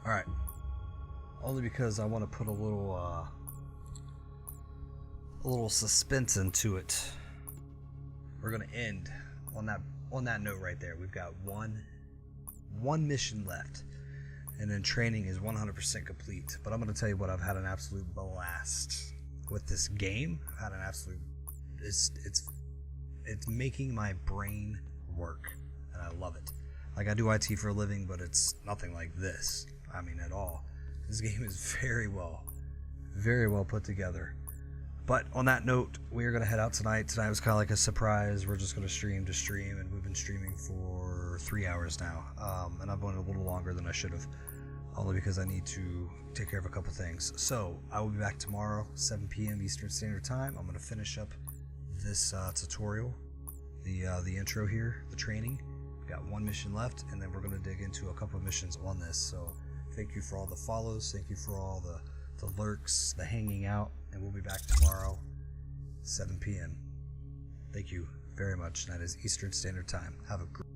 Alright. Only because I want to put a little suspense into it. We're gonna end on that note right there. We've got one mission left, and then training is 100% complete. But I'm gonna tell you what, I've had an absolute blast with this game. I've had an absolute it's making my brain work, and I love it. Like, I do IT for a living, but it's nothing like this. I mean, at all. This game is very well put together. But on that note, we are going to head out tonight. Tonight was kind of like a surprise. We're just going to stream, and we've been streaming for 3 hours now. And I've went a little longer than I should have, only because I need to take care of a couple things. So I will be back tomorrow, 7 p.m. Eastern Standard Time. I'm going to finish up this tutorial, the intro here, the training. We got one mission left, and then we're going to dig into a couple of missions on this. So thank you for all the follows, thank you for all the lurks, the hanging out, and we'll be back tomorrow, 7 p.m. Thank you very much. That is Eastern Standard Time. Have a great